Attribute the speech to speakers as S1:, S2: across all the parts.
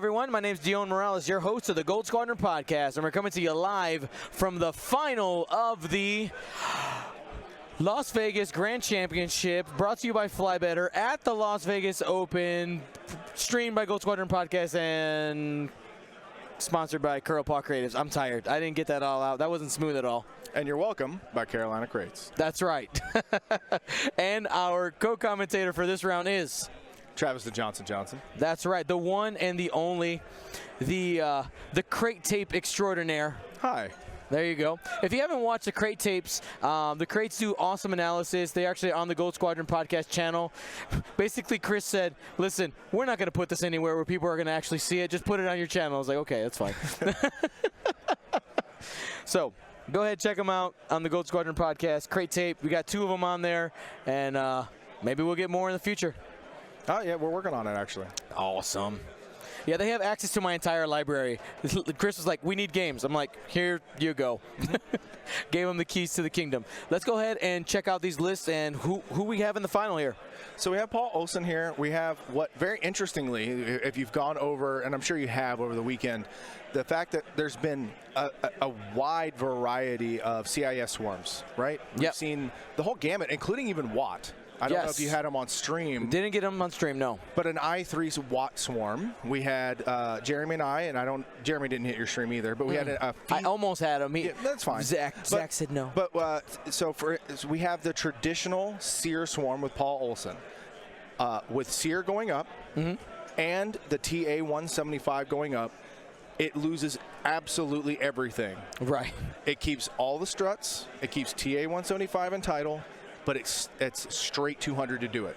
S1: everyone. My name is Dion Morales, your host of the Gold Squadron podcast, and we're coming to you live from the final of the Las Vegas Grand Championship, brought to you by Flybetter at the Las Vegas Open, streamed by Gold Squadron podcast and sponsored by Curl Paw Creatives. I'm tired. I didn't get that all out. That wasn't smooth at all.
S2: And you're welcome by Carolina Crates.
S1: That's right. And our co-commentator for this round is
S2: Travis the Johnson.
S1: That's right, the one and the only, the crate tape extraordinaire.
S2: Hi.
S1: There you go. If you haven't watched the crate tapes, the crates do awesome analysis. They're actually on the Gold Squadron podcast channel. Basically, Chris said, listen, we're not going to put this anywhere where people are going to actually see it. Just put it on your channel. I was like, okay, that's fine. So go ahead, check them out on the Gold Squadron podcast. Crate tape. We got 2 of them on there, and maybe we'll get more in the future.
S2: Oh, yeah, we're working on it, actually.
S1: Awesome. Yeah, they have access to my entire library. Chris was like, we need games. I'm like, here you go. Gave them the keys to the kingdom. Let's go ahead and check out these lists and who we have in the final here.
S2: So we have Paul Olson here. We have what, very interestingly, if you've gone over, and I'm sure you have over the weekend, the fact that there's been a wide variety of CIS swarms, right? We've seen the whole gamut, including even Watt. I don't know if you had them on stream.
S1: Didn't get them on stream, no.
S2: But an I3's Watt swarm. We had Jeremy and I, and Jeremy didn't hit your stream either, but we had a
S1: I almost had him.
S2: Yeah, that's fine.
S1: Zach said no.
S2: But so we have the traditional Seer swarm with Paul Olson, with Seer going up, and the TA-175 going up. It loses absolutely everything.
S1: Right.
S2: It keeps all the struts. It keeps TA-175 in title. But it's straight 200 to do it.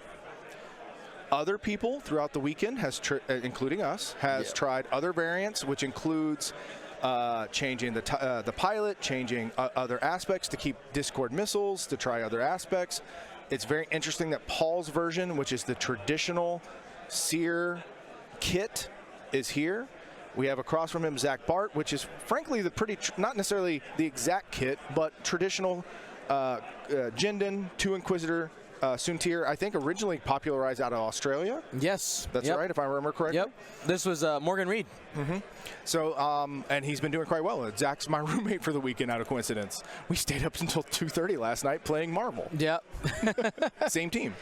S2: Other people throughout the weekend, including us, has tried other variants, which includes changing the pilot, changing other aspects to keep Discord missiles, to try other aspects. It's very interesting that Paul's version, which is the traditional Seer kit, is here. We have across from him Zach Bart, which is frankly the not necessarily the exact kit, but traditional Jindin, 2 Inquisitor, Soontir, I think originally popularized out of Australia.
S1: Yes.
S2: That's right, if I remember correctly.
S1: Yep. This was Morgan Reed.
S2: So, and he's been doing quite well. Zach's my roommate for the weekend, out of coincidence. We stayed up until 2:30 last night playing Marvel.
S1: Yep.
S2: Same team.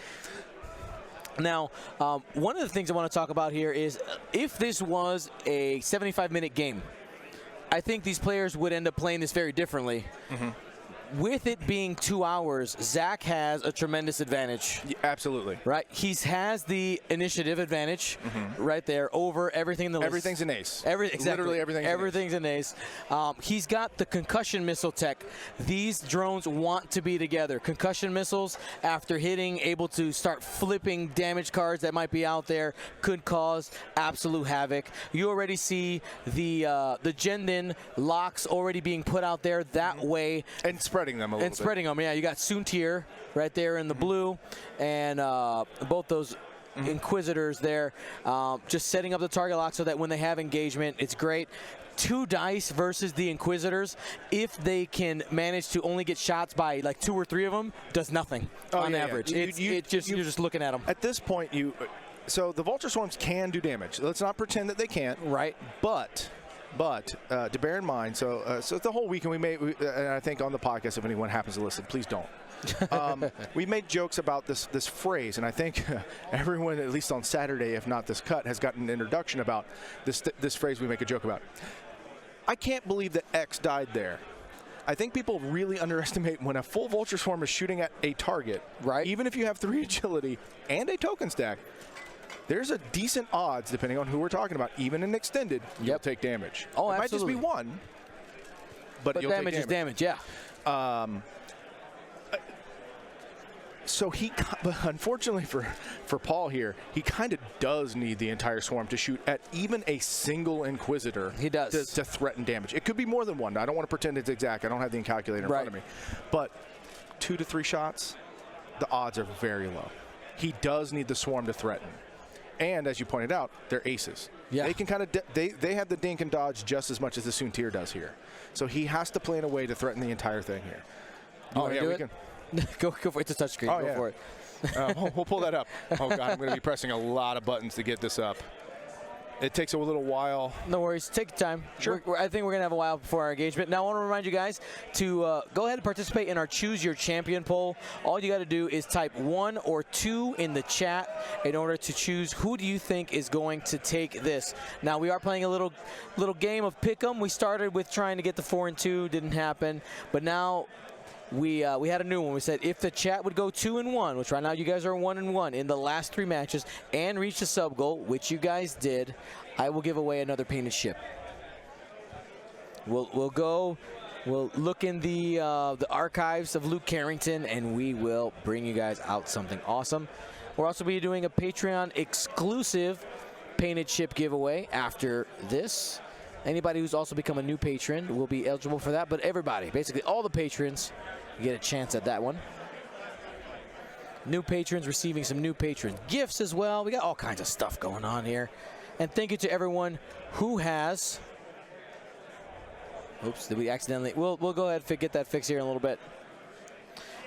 S1: Now, one of the things I want to talk about here is if this was a 75-minute game, I think these players would end up playing this very differently. With it being 2 hours, Zach has a tremendous advantage.
S2: Yeah, absolutely.
S1: Right? He has the initiative advantage right there over everything in the list.
S2: Everything's an ace.
S1: Exactly.
S2: Literally everything's
S1: an ace. He's got the concussion missile tech. These drones want to be together. Concussion missiles, after hitting, able to start flipping damage cards that might be out there, could cause absolute havoc. You already see the Jindin locks already being put out there that way.
S2: And spreading them a little bit.
S1: Spreading them, yeah. You got Soontir right there in the blue, and both those Inquisitors there, just setting up the target lock so that when they have engagement, it's great. 2 dice versus the Inquisitors, if they can manage to only get shots by like 2 or 3 of them, does nothing on average. You're just looking at them.
S2: At this point, so the Vulture Swarms can do damage. Let's not pretend that they can't.
S1: Right.
S2: But to bear in mind, so the whole weekend and I think on the podcast, if anyone happens to listen, please don't. We made jokes about this phrase, and I think everyone, at least on Saturday, if not this cut, has gotten an introduction about this phrase we make a joke about. I can't believe that X died there. I think people really underestimate when a full Vulture Swarm is shooting at a target,
S1: right?
S2: Even if you have 3 agility and a token stack, there's a decent odds, depending on who we're talking about, even in extended, you'll take damage.
S1: Oh,
S2: it
S1: absolutely.
S2: might just be 1, but you'll
S1: damage
S2: take
S1: damage. Is damage, yeah.
S2: So but unfortunately for Paul here, he kind of does need the entire swarm to shoot at even a single Inquisitor.
S1: He does.
S2: To threaten damage. It could be more than 1. I don't want to pretend it's exact. I don't have the calculator in front of me. But 2 to 3 shots, the odds are very low. He does need the swarm to threaten. And as you pointed out, they're aces.
S1: Yeah.
S2: They can kind of they have the dink and dodge just as much as the Soontir does here. So he has to play in a way to threaten the entire thing here.
S1: We can. Go for it. It's a touchscreen. Go for it.
S2: We'll pull that up. Oh, God, I'm going to be pressing a lot of buttons to get this up. It takes a little while.
S1: No worries. Take your time.
S2: Sure.
S1: I think we're going to have a while before our engagement. Now, I want to remind you guys to go ahead and participate in our Choose Your Champion poll. All you got to do is type 1 or 2 in the chat in order to choose who do you think is going to take this. Now, we are playing a little game of Pick'em. We started with trying to get the 4 and 2. Didn't happen. But now we had a new one. We said if the chat would go 2 and 1, which right now you guys are 1 and 1 in the last 3 matches, and reach the sub goal, which you guys did, I will give away another painted ship. We'll look in the archives of Luke Carrington, and we will bring you guys out something awesome. We'll also be doing a Patreon exclusive painted ship giveaway after this. Anybody who's also become a new patron will be eligible for that, but everybody, basically all the patrons, get a chance at that one. New patrons receiving some new patron gifts as well. We got all kinds of stuff going on here. And thank you to everyone who has... Oops, did we accidentally... We'll go ahead and get that fixed here in a little bit.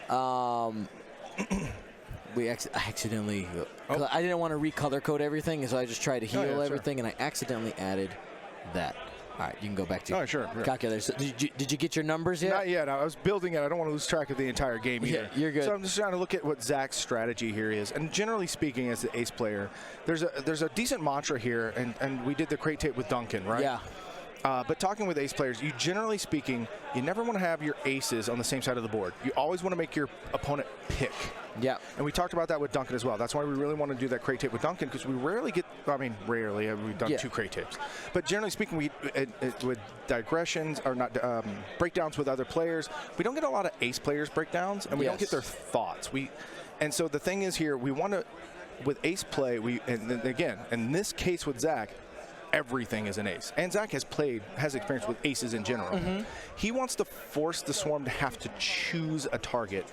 S1: I accidentally... I didn't want to recolor code everything, so I just tried to heal everything, and I accidentally added that. All right, you can go back to
S2: sure.
S1: calculator. So did you get your numbers yet?
S2: Not yet. I was building it. I don't want to lose track of the entire game either.
S1: Yeah, you're good.
S2: So I'm just trying to look at what Zach's strategy here is. And generally speaking, as the ace player, there's a decent mantra here, and we did the crate tape with Duncan, right?
S1: Yeah.
S2: But talking with ace players, you generally speaking, you never want to have your aces on the same side of the board. You always want to make your opponent pick.
S1: Yeah.
S2: And we talked about that with Duncan as well. That's why we really want to do that crate tape with Duncan, because we rarely get, rarely have we done 2 crate tapes. But generally speaking, with digressions, or not, breakdowns with other players, we don't get a lot of ace players breakdowns, and we don't get their thoughts. And so the thing is here, we want to, with ace play, and again, in this case with Zach, everything is an ace. And Zach has experience with aces in general. He wants to force the swarm to have to choose a target.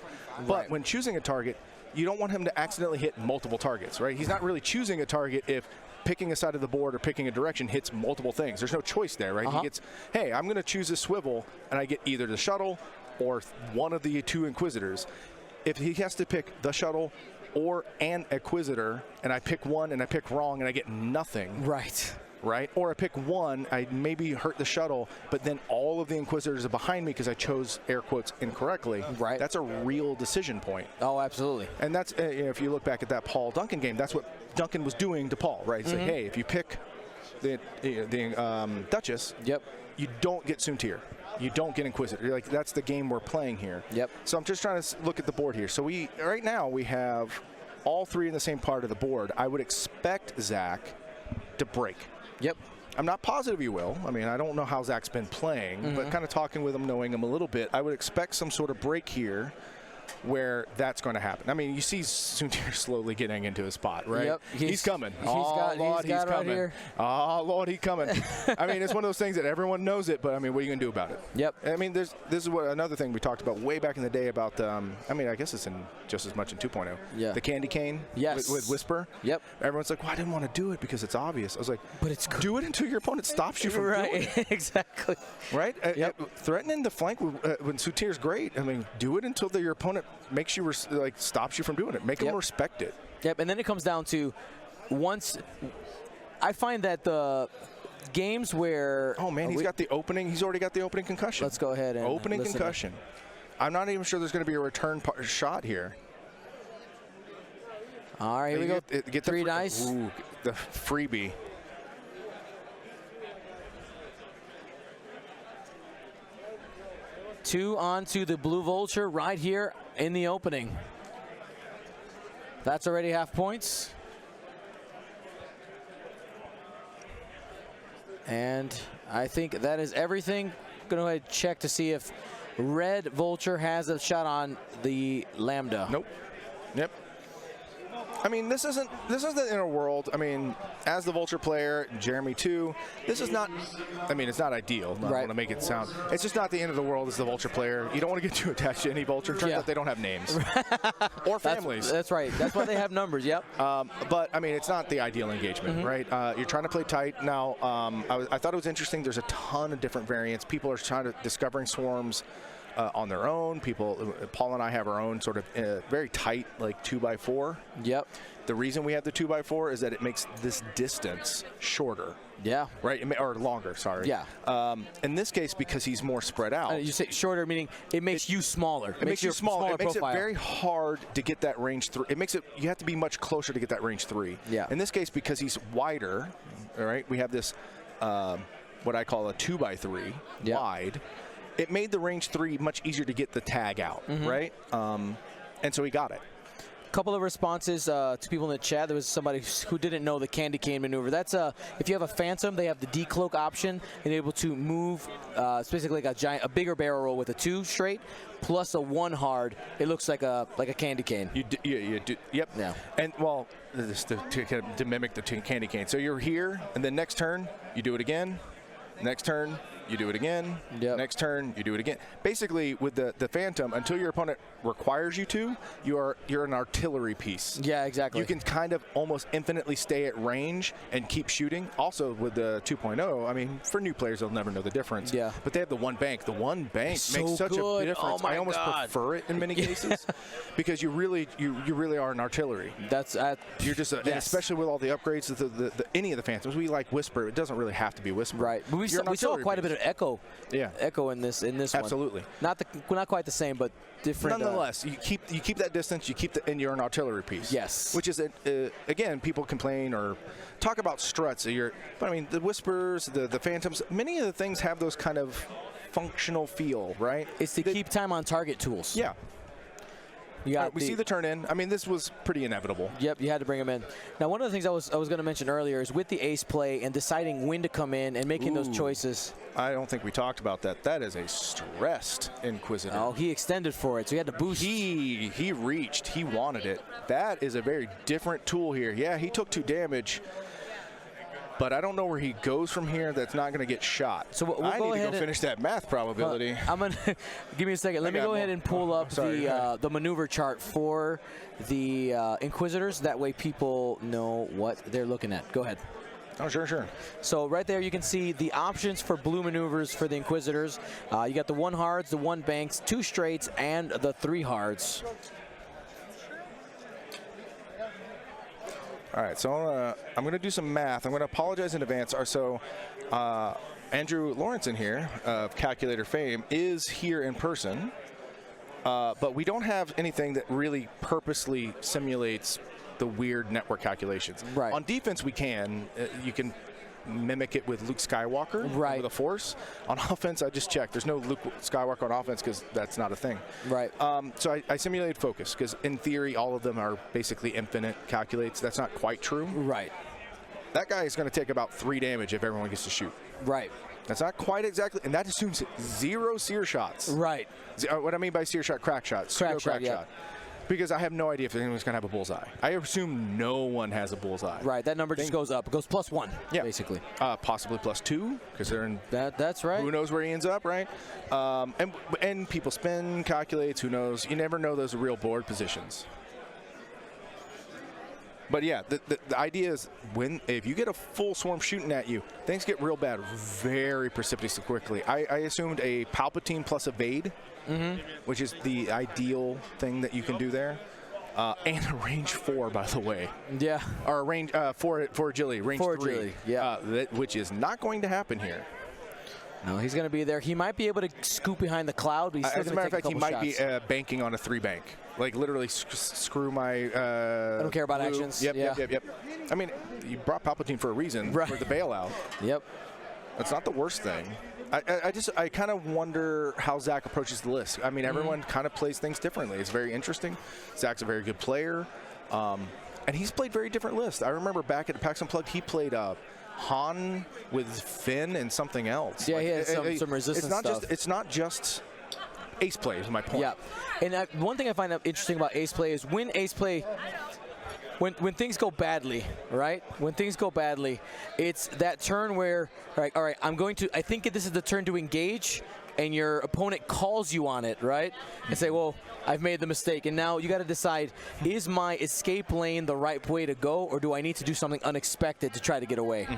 S2: But when choosing a target, you don't want him to accidentally hit multiple targets, right? He's not really choosing a target if picking a side of the board or picking a direction hits multiple things. There's no choice there, right? He gets, hey, I'm going to choose a swivel, and I get either the shuttle or one of the 2 inquisitors. If he has to pick the shuttle or an inquisitor, and I pick one and I pick wrong and I get nothing. Right? Or I pick one, I maybe hurt the shuttle, but then all of the inquisitors are behind me because I chose air quotes incorrectly.
S1: Right.
S2: That's a real decision point.
S1: Oh, absolutely.
S2: And that's, if you look back at that Paul Duncan game, that's what Duncan was doing to Paul, right? It's like, hey, if you pick the Duchess, you don't get Soontir. You don't get Inquisitor. Like, that's the game we're playing here. So I'm just trying to look at the board here. So right now we have all 3 in the same part of the board. I would expect Zach to break. I'm not positive he will. I mean, I don't know how Zach's been playing, but kind of talking with him, knowing him a little bit, I would expect some sort of break here where that's going to happen. I mean, you see Soontir slowly getting into his spot, right? He's coming. He's coming. Right here. Oh, Lord, he's coming. I mean, it's one of those things that everyone knows it, but I mean, what are you going to do about it? I mean, this is another thing we talked about way back in the day about, I mean, I guess it's in just as much in 2.0. The candy cane with Whisper. Everyone's like, well, I didn't want to do it because it's obvious. I was like, but it's good. Do it until your opponent stops you from doing it.
S1: Exactly.
S2: Right? Threatening the flank when Soontir's great. I mean, do it until your opponent makes you stops you from doing it. Make them respect it.
S1: And then it comes down to once I find that the games where
S2: he's got the opening. He's already got the opening concussion.
S1: Let's go ahead and
S2: opening concussion. I'm not even sure there's going to be a return shot here.
S1: All right, here we go.
S2: Get
S1: 3 dice.
S2: Ooh, the freebie.
S1: Two onto the Blue Vulture right here in the opening. That's already half points. And I think that is everything. Going to go ahead and check to see if Red Vulture has a shot on the Lambda.
S2: Nope. I mean, this isn't the inner world. I mean, as the Vulture player, Jeremy too, this is not, I mean, it's not ideal. I don't want to make it sound, it's just not the end of the world as the Vulture player. You don't want to get too attached to any Vulture. Turns out they don't have names. Or families.
S1: That's right. That's why they have numbers,
S2: But, I mean, it's not the ideal engagement, right? You're trying to play tight. Now, I thought it was interesting. There's a ton of different variants. People are discovering swarms on their own. Paul and I have our own sort of very tight, like 2x4.
S1: Yep.
S2: The reason we have the 2x4 is that it makes this distance shorter.
S1: Yeah.
S2: Right? Or longer, sorry.
S1: Yeah.
S2: In this case, because he's more spread out.
S1: You say shorter, meaning it makes you smaller.
S2: It makes you smaller. It makes
S1: profile.
S2: it very hard to get that range 3. It makes it, you have to be much closer to get that range 3.
S1: Yeah.
S2: In this case, because he's wider, all right, we have this, what I call a 2x3 wide. It made the range 3 much easier to get the tag out, right? And so he got it.
S1: Couple of responses to people in the chat. There was somebody who didn't know the candy cane maneuver. That's if you have a Phantom, they have the decloak option and able to move. It's basically like a bigger barrel roll with a 2 straight plus a 1 hard. It looks like a candy cane.
S2: You do, yep.
S1: Yeah.
S2: And well, this to mimic the candy cane. So you're here, and then next turn you do it again. Next turn you do it again.
S1: Yep.
S2: Next turn you do it again. Basically, with the Phantom, until your opponent requires you to, you're an artillery piece.
S1: Yeah, exactly.
S2: You can kind of almost infinitely stay at range and keep shooting. Also, with the 2.0, I mean, for new players, they'll never know the difference.
S1: Yeah.
S2: But they have the one bank. The one bank
S1: so
S2: makes such
S1: good.
S2: a difference.
S1: Oh my
S2: I almost
S1: God.
S2: prefer it in many cases because you really are an artillery.
S1: That's
S2: You're just and especially with all the upgrades to any of the Phantoms. We like Whisper. It doesn't really have to be Whisper.
S1: right. But we saw quite a bit of echo.
S2: Yeah.
S1: Echo in this
S2: Absolutely.
S1: one. Not quite the same, but different.
S2: Nonetheless, you keep that distance. And you're an artillery piece.
S1: Yes.
S2: Which is again, people complain or talk about struts. But I mean, the Whispers, the Phantoms, many of the things have those kind of functional feel, right?
S1: It's the keep time on target tools.
S2: Yeah.
S1: You got
S2: we see the turn in. I mean, this was pretty inevitable.
S1: Yep, you had to bring him in. Now, one of the things I was going to mention earlier is with the ace play and deciding when to come in and making those choices.
S2: I don't think we talked about that. That is a stressed Inquisitor.
S1: Oh, he extended for it, so he had to boost.
S2: He reached. He wanted it. That is a very different tool here. Yeah, he took 2 damage. But I don't know where he goes from here. That's not going to get shot.
S1: So we'll
S2: I
S1: go
S2: need
S1: ahead
S2: to go finish that math probability.
S1: I'm gonna give me a second. Let me go ahead and pull up the maneuver chart for the Inquisitors. That way, people know what they're looking at. Go ahead.
S2: Oh, sure.
S1: So right there, you can see the options for blue maneuvers for the Inquisitors. You got the 1 hards, the 1 banks, 2 straights, and the 3 hards.
S2: All right, so I'm going to do some math. I'm going to apologize in advance. So Andrew Lawrenson here of Calculator fame is here in person, but we don't have anything that really purposely simulates the weird network calculations.
S1: Right.
S2: On defense, we can. You can mimic it with Luke Skywalker with the Force. On offense, I just checked. There's no Luke Skywalker on offense because that's not a thing.
S1: Right.
S2: So I simulated focus because in theory, all of them are basically infinite calculates. That's not quite true.
S1: Right.
S2: That guy is going to take about 3 damage if everyone gets to shoot.
S1: Right.
S2: That's not quite exactly, and that assumes 0 sear shots.
S1: Right.
S2: What I mean by sear shot, crack shots.
S1: Crack shot.
S2: Because I have no idea if anyone's going to have a bullseye. I assume no one has a bullseye.
S1: Right, that number just goes up. It goes +1, basically.
S2: Possibly +2, because they're in.
S1: That's right.
S2: Who knows where he ends up, right? And people spin, calculates, who knows. You never know those real board positions. But yeah, the idea is if you get a full swarm shooting at you, things get real bad very precipitously quickly. I assumed a Palpatine plus evade, which is the ideal thing that you can do there. And a range 4, by the way.
S1: Yeah.
S2: Or a range for agility, range 3.
S1: Agility, yeah.
S2: Which is not going to happen here.
S1: No, he's going to be there. He might be able to scoop behind the cloud, but he's still
S2: as a matter of fact, he might
S1: shots.
S2: be banking on a 3 bank. Like literally screw my.
S1: I don't care about
S2: blue.
S1: actions.
S2: Yep. I mean, you brought Palpatine for a reason, for the bailout.
S1: Yep.
S2: That's not the worst thing. I kind of wonder how Zach approaches the list. I mean, everyone kind of plays things differently. It's very interesting. Zach's a very good player, and he's played very different lists. I remember back at PAX Unplugged, he played Han with Finn and something else.
S1: Yeah, he had some resistance stuff.
S2: It's not just ace play is my point.
S1: Yeah, and one thing I find interesting about ace play is when ace play, when things go badly, right? When things go badly, it's that turn where, all right, I think this is the turn to engage, and your opponent calls you on it, right? And say, well, I've made the mistake, and now you got to decide, is my escape lane the right way to go, or do I need to do something unexpected to try to get away?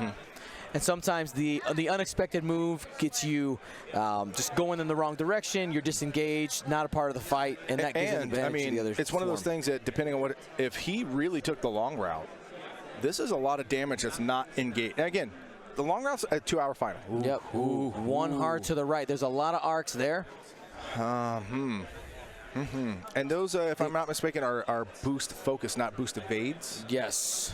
S1: and sometimes the unexpected move gets you just going in the wrong direction. You're disengaged, not a part of the fight, and that gives an advantage to the other
S2: it's one of those things that, depending on if he really took the long route, this is a lot of damage that's not engaged. And again, the long route's a 2-hour final.
S1: Ooh, yep. Ooh. One hard to the right. There's a lot of arcs there.
S2: And those, if I'm not mistaken, are boost focus, not boost evades.
S1: Yes.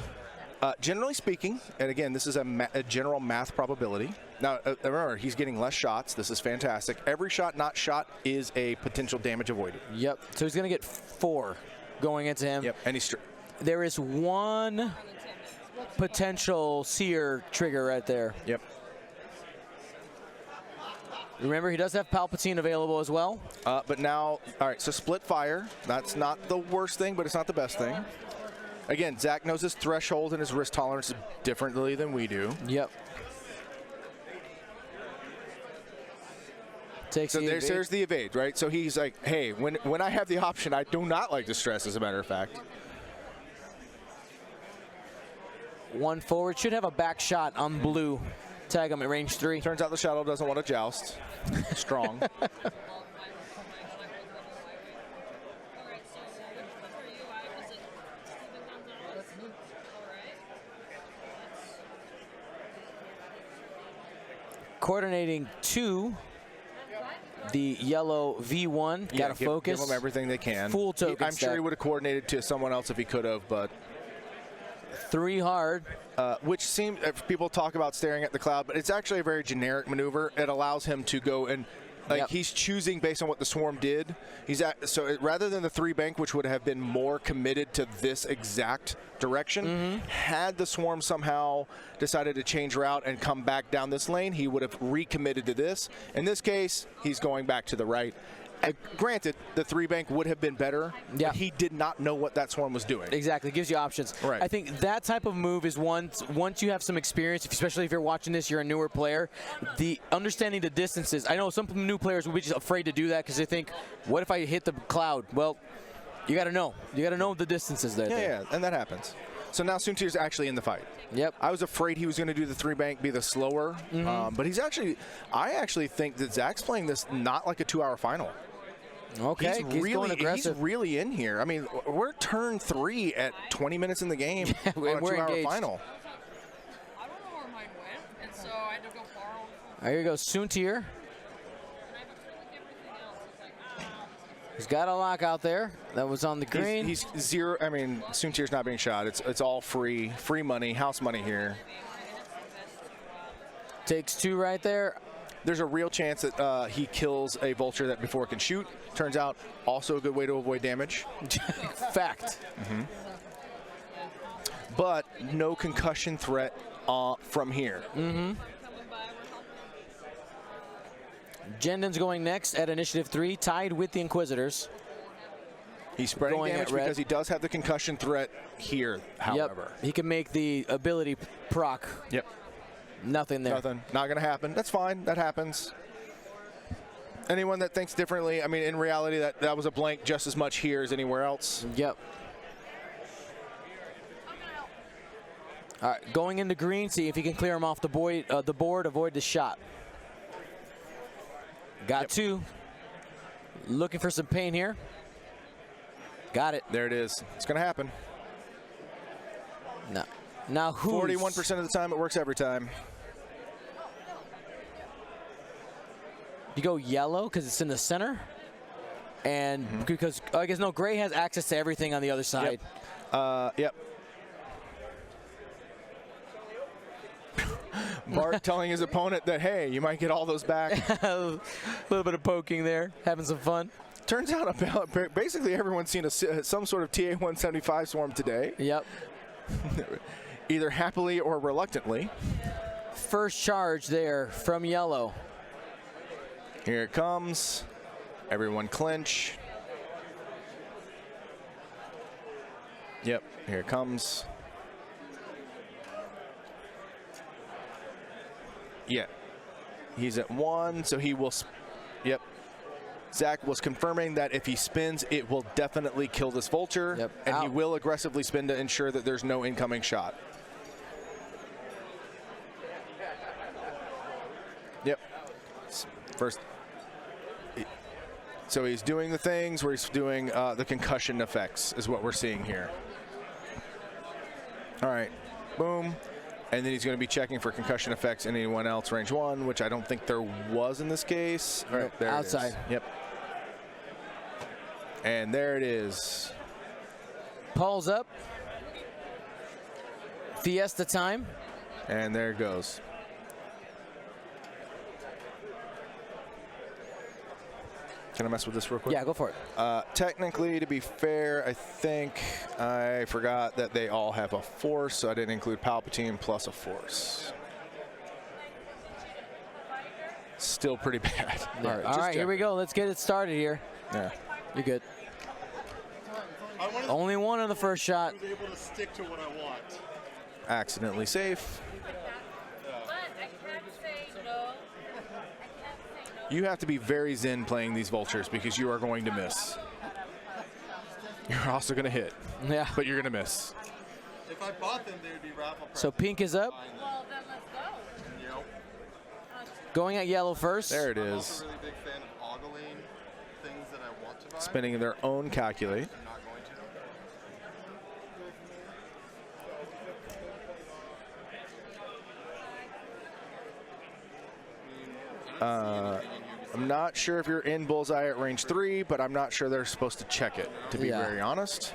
S2: Generally speaking, and again, this is a general math probability. Now, remember, he's getting less shots. This is fantastic. Every shot not shot is a potential damage avoided.
S1: Yep. So he's going to get 4 going into him.
S2: Yep. And he's
S1: there is one potential seer trigger right there.
S2: Yep.
S1: Remember, he does have Palpatine available as well.
S2: But now, all right, so split fire. That's not the worst thing, but it's not the best thing. Again, Zach knows his threshold and his risk tolerance differently than we do.
S1: Yep. Takes
S2: so there's the evade, right? So he's like, hey, when I have the option, I do not like to stress, as a matter of fact.
S1: One forward. Should have a back shot on blue. Tag him at range 3.
S2: Turns out the Shadow doesn't want to joust. Strong.
S1: Coordinating to the yellow V1. Got to focus.
S2: Give them everything they can.
S1: Full token
S2: I'm sure he would have coordinated to someone else if he could have, but
S1: 3 hard.
S2: Which seems, people talk about staring at the cloud, but it's actually a very generic maneuver. It allows him to go and, he's choosing based on what the swarm did. Rather than the 3 bank, which would have been more committed to this exact direction, had the swarm somehow decided to change route and come back down this lane, he would have recommitted to this. In this case, he's going back to the right. Granted, the 3 bank would have been better, but he did not know what that swarm was doing.
S1: Exactly, gives you options.
S2: Right.
S1: I think that type of move is once you have some experience, especially if you're watching this, you're a newer player, the understanding the distances. I know some new players will be just afraid to do that because they think, what if I hit the cloud? Well, you got to know. You got to know the distances there.
S2: Yeah, and that happens. So now Soontir's actually in the fight.
S1: Yep.
S2: I was afraid he was going to do the 3 bank, be the slower, but I actually think that Zach's playing this not like a 2-hour final.
S1: Okay,
S2: he's really in here. I mean, we're turn 3 at 20 minutes in the game on a 2-hour final.
S3: I don't know where mine went, and so I had to go far over.
S1: Here goes Soontir. He's got a lock out there. That was on the green.
S2: He's 0. I mean, Soontir's not being shot. It's all free money, house money here.
S1: Takes 2 right there.
S2: There's a real chance that he kills a vulture that before it can shoot. Turns out, also a good way to avoid damage.
S1: Fact.
S2: But no concussion threat from here.
S1: Jendon's going next at initiative 3, tied with the Inquisitors.
S2: He's spreading damage because he does have the concussion threat here, however.
S1: Yep. He can make the ability proc.
S2: Yep.
S1: Nothing there.
S2: Nothing. Not going to happen. That's fine. That happens. Anyone that thinks differently, I mean, in reality, that was a blank just as much here as anywhere else.
S1: Yep. All right, going into green, see if he can clear him off the board, avoid the shot. Got 2. Looking for some pain here. Got it.
S2: There it is. It's going to happen.
S1: No. Now who's
S2: 41% of the time, it works every time.
S1: You go yellow because it's in the center, and because I guess no, gray has access to everything on the other side.
S2: Yep. Bart telling his opponent that, hey, you might get all those back.
S1: A little bit of poking there, having some fun.
S2: Turns out basically everyone's seen some sort of TA-175 swarm today.
S1: Yep.
S2: Either happily or reluctantly.
S1: First charge there from yellow.
S2: Here it comes. Everyone clinch. Yep, here it comes. Yeah. He's at 1, so he will. Yep. Zach was confirming that if he spins, it will definitely kill this vulture.
S1: Yep.
S2: And he will aggressively spin to ensure that there's no incoming shot. First, so he's doing the things where he's doing the concussion effects is what we're seeing here. All right, boom. And then he's going to be checking for concussion effects in anyone else range 1, which I don't think there was in this case. All right, there
S1: outside.
S2: It is. Yep. And there it is.
S1: Paul's up. Fiesta time.
S2: And there it goes. Can I mess with this real quick?
S1: Yeah, go for it.
S2: Technically, to be fair, I think I forgot that they all have a force, so I didn't include Palpatine plus a force. Still pretty bad.
S1: Yeah. All right, here we go. Let's get it started here.
S2: Yeah.
S1: You're good. Only one on the first shot.
S4: I was able to stick to what I want.
S2: Accidentally safe. You have to be very zen playing these vultures because you are going to miss. You're also going to hit.
S1: Yeah.
S2: But you're going to miss.
S4: If I bought them, they would be raffle prizes.
S1: So pink is up.
S3: Well, then let's go.
S4: Yep.
S1: Going at yellow first.
S2: There it
S4: I'm
S2: is.
S4: also a really big fan of ogling things that I want to buy.
S2: Spinning their own calculate.
S4: I'm not going
S2: I'm not sure if you're in bullseye at range 3, but I'm not sure they're supposed to check it, to be
S1: Yeah.
S2: very honest.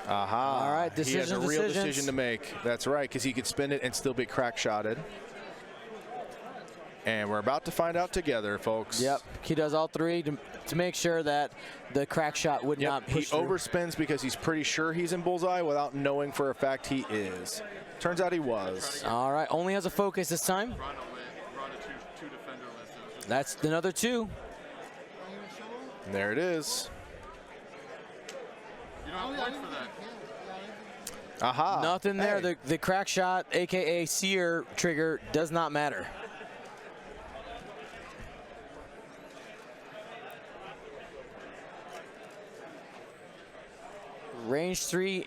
S2: Aha.
S1: All right,
S2: he has a real
S1: decisions.
S2: decision to make. That's right, because he could spin it and still be crack-shotted. And we're about to find out together, folks.
S1: Yep, he does all three to make sure that the crack shot would not
S2: He
S1: push through.
S2: overspins because he's pretty sure he's in bullseye without knowing for a fact he is. Turns out he was.
S1: All right, only has a focus this time.
S4: Run a two defender list.
S1: That's another 2.
S2: And there it is.
S4: You don't have points for that.
S2: Aha.
S1: Nothing there.
S2: Hey.
S1: The crack shot, aka sear trigger, does not matter. Range 3.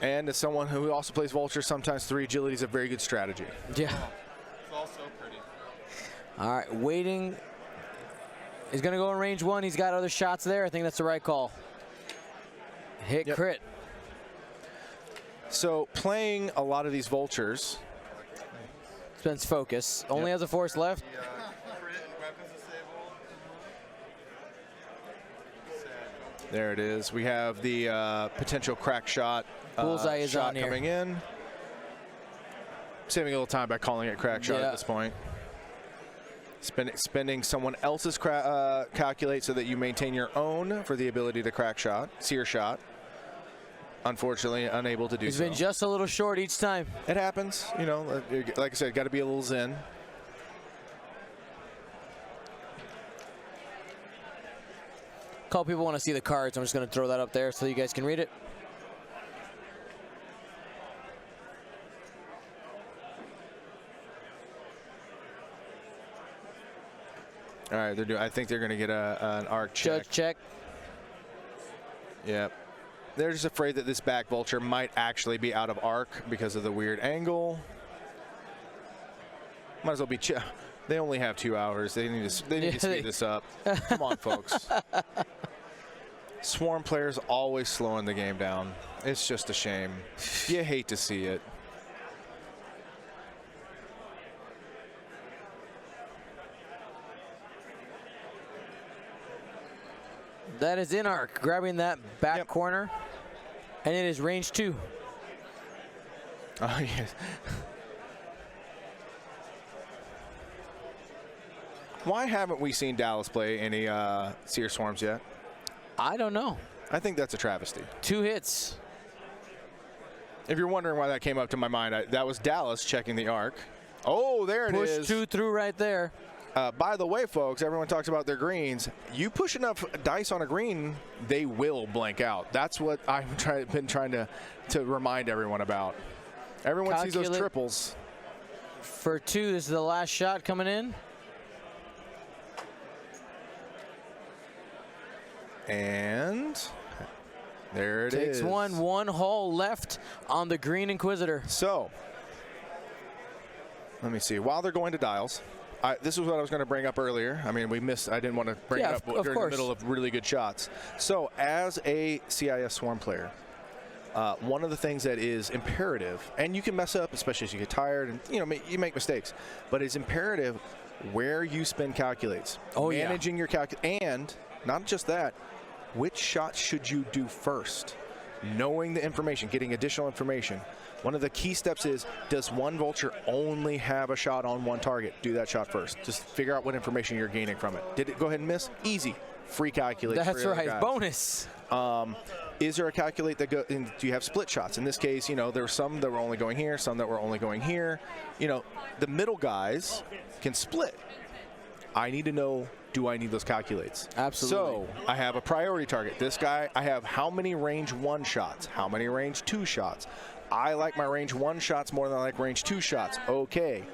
S2: And as someone who also plays vulture, sometimes 3 agility is a very good strategy.
S1: Yeah.
S4: It's all so pretty.
S1: All right, waiting. He's going to go in range 1. He's got other shots there. I think that's the right call. Hit
S2: Yep.
S1: crit.
S2: So playing a lot of these vultures,
S1: Spends focus. Only has a force left.
S4: The crit and weapons disabled.
S2: there it is. We have the potential crack shot.
S1: Bullseye is
S2: shot
S1: on here.
S2: coming in. Saving a little time by calling it crack shot
S1: Yeah.
S2: at this point. Spending someone else's calculate so that you maintain your own for the ability to crack shot, sear shot. Unfortunately, unable to do
S1: He's
S2: so.
S1: been just a little short each time.
S2: It happens, you know. Like I said, got to be a little zen.
S1: A couple people want to see the cards. I'm just going to throw that up there so you guys can read it.
S2: All right, they're doing. I think they're going to get an arc check.
S1: Judge check.
S2: Yep. They're just afraid that this back vulture might actually be out of arc because of the weird angle. Might as well be. They only have 2 hours. They need to. They need to speed this up. Come on, folks. Swarm players always slowing the game down. It's just a shame. You hate to see it.
S1: That is in arc, grabbing that back
S2: Yep.
S1: corner, and it is range 2.
S2: Oh, yes. Why haven't we seen Dallas play any Seer Swarms yet?
S1: I don't know.
S2: I think that's a travesty.
S1: 2 hits.
S2: If you're wondering why that came up to my mind, that was Dallas checking the arc. Oh, there it is.
S1: Push 2 through right there.
S2: By the way, folks, everyone talks about their greens. You push enough dice on a green, they will blank out. That's what I've been trying to remind everyone about. Everyone sees those triples.
S1: For 2, this is the last shot coming in.
S2: And There it is.
S1: Takes one hole left on the Green Inquisitor.
S2: So, let me see. While they're going to dials, this is what I was going to bring up earlier. I mean, we missed. I didn't want to bring it up during the middle of really good shots. So, as a CIS Swarm player, one of the things that is imperative, and you can mess up, especially as you get tired, and you make mistakes, but it's imperative where you spend calculates. Managing your and not just that, which shots should you do first? Knowing the information, getting additional information. One of the key steps is, does one vulture only have a shot on one target? Do that shot first. Just figure out what information you're gaining from it. Did it go ahead and miss? Easy. Free calculate.
S1: That's right. Bonus.
S2: Is there a calculate that do you have split shots? In this case, there were some that were only going here, some that were only going here. The middle guys can split. I need to know, do I need those calculates?
S1: Absolutely.
S2: So I have a priority target. This guy, I have how many range 1 shots? How many range 2 shots? I like my range 1 shots more than I like range 2 shots. Okay.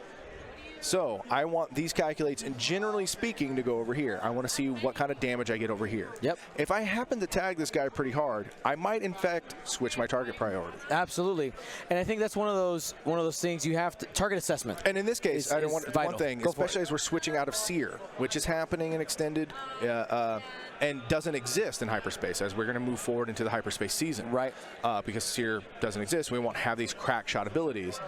S2: So I want these calculates, and generally speaking, to go over here. I want to see what kind of damage I get over here.
S1: Yep.
S2: If I happen to tag this guy pretty hard, I might in fact switch my target priority.
S1: Absolutely, and I think that's one of those things you have to target assessment.
S2: And in this case, I don't want
S1: vital.
S2: one thing, especially as we're switching out of Seer, which is happening in extended and doesn't exist in hyperspace as we're going to move forward into the hyperspace season.
S1: Right.
S2: Because Seer doesn't exist, we won't have these crack shot abilities.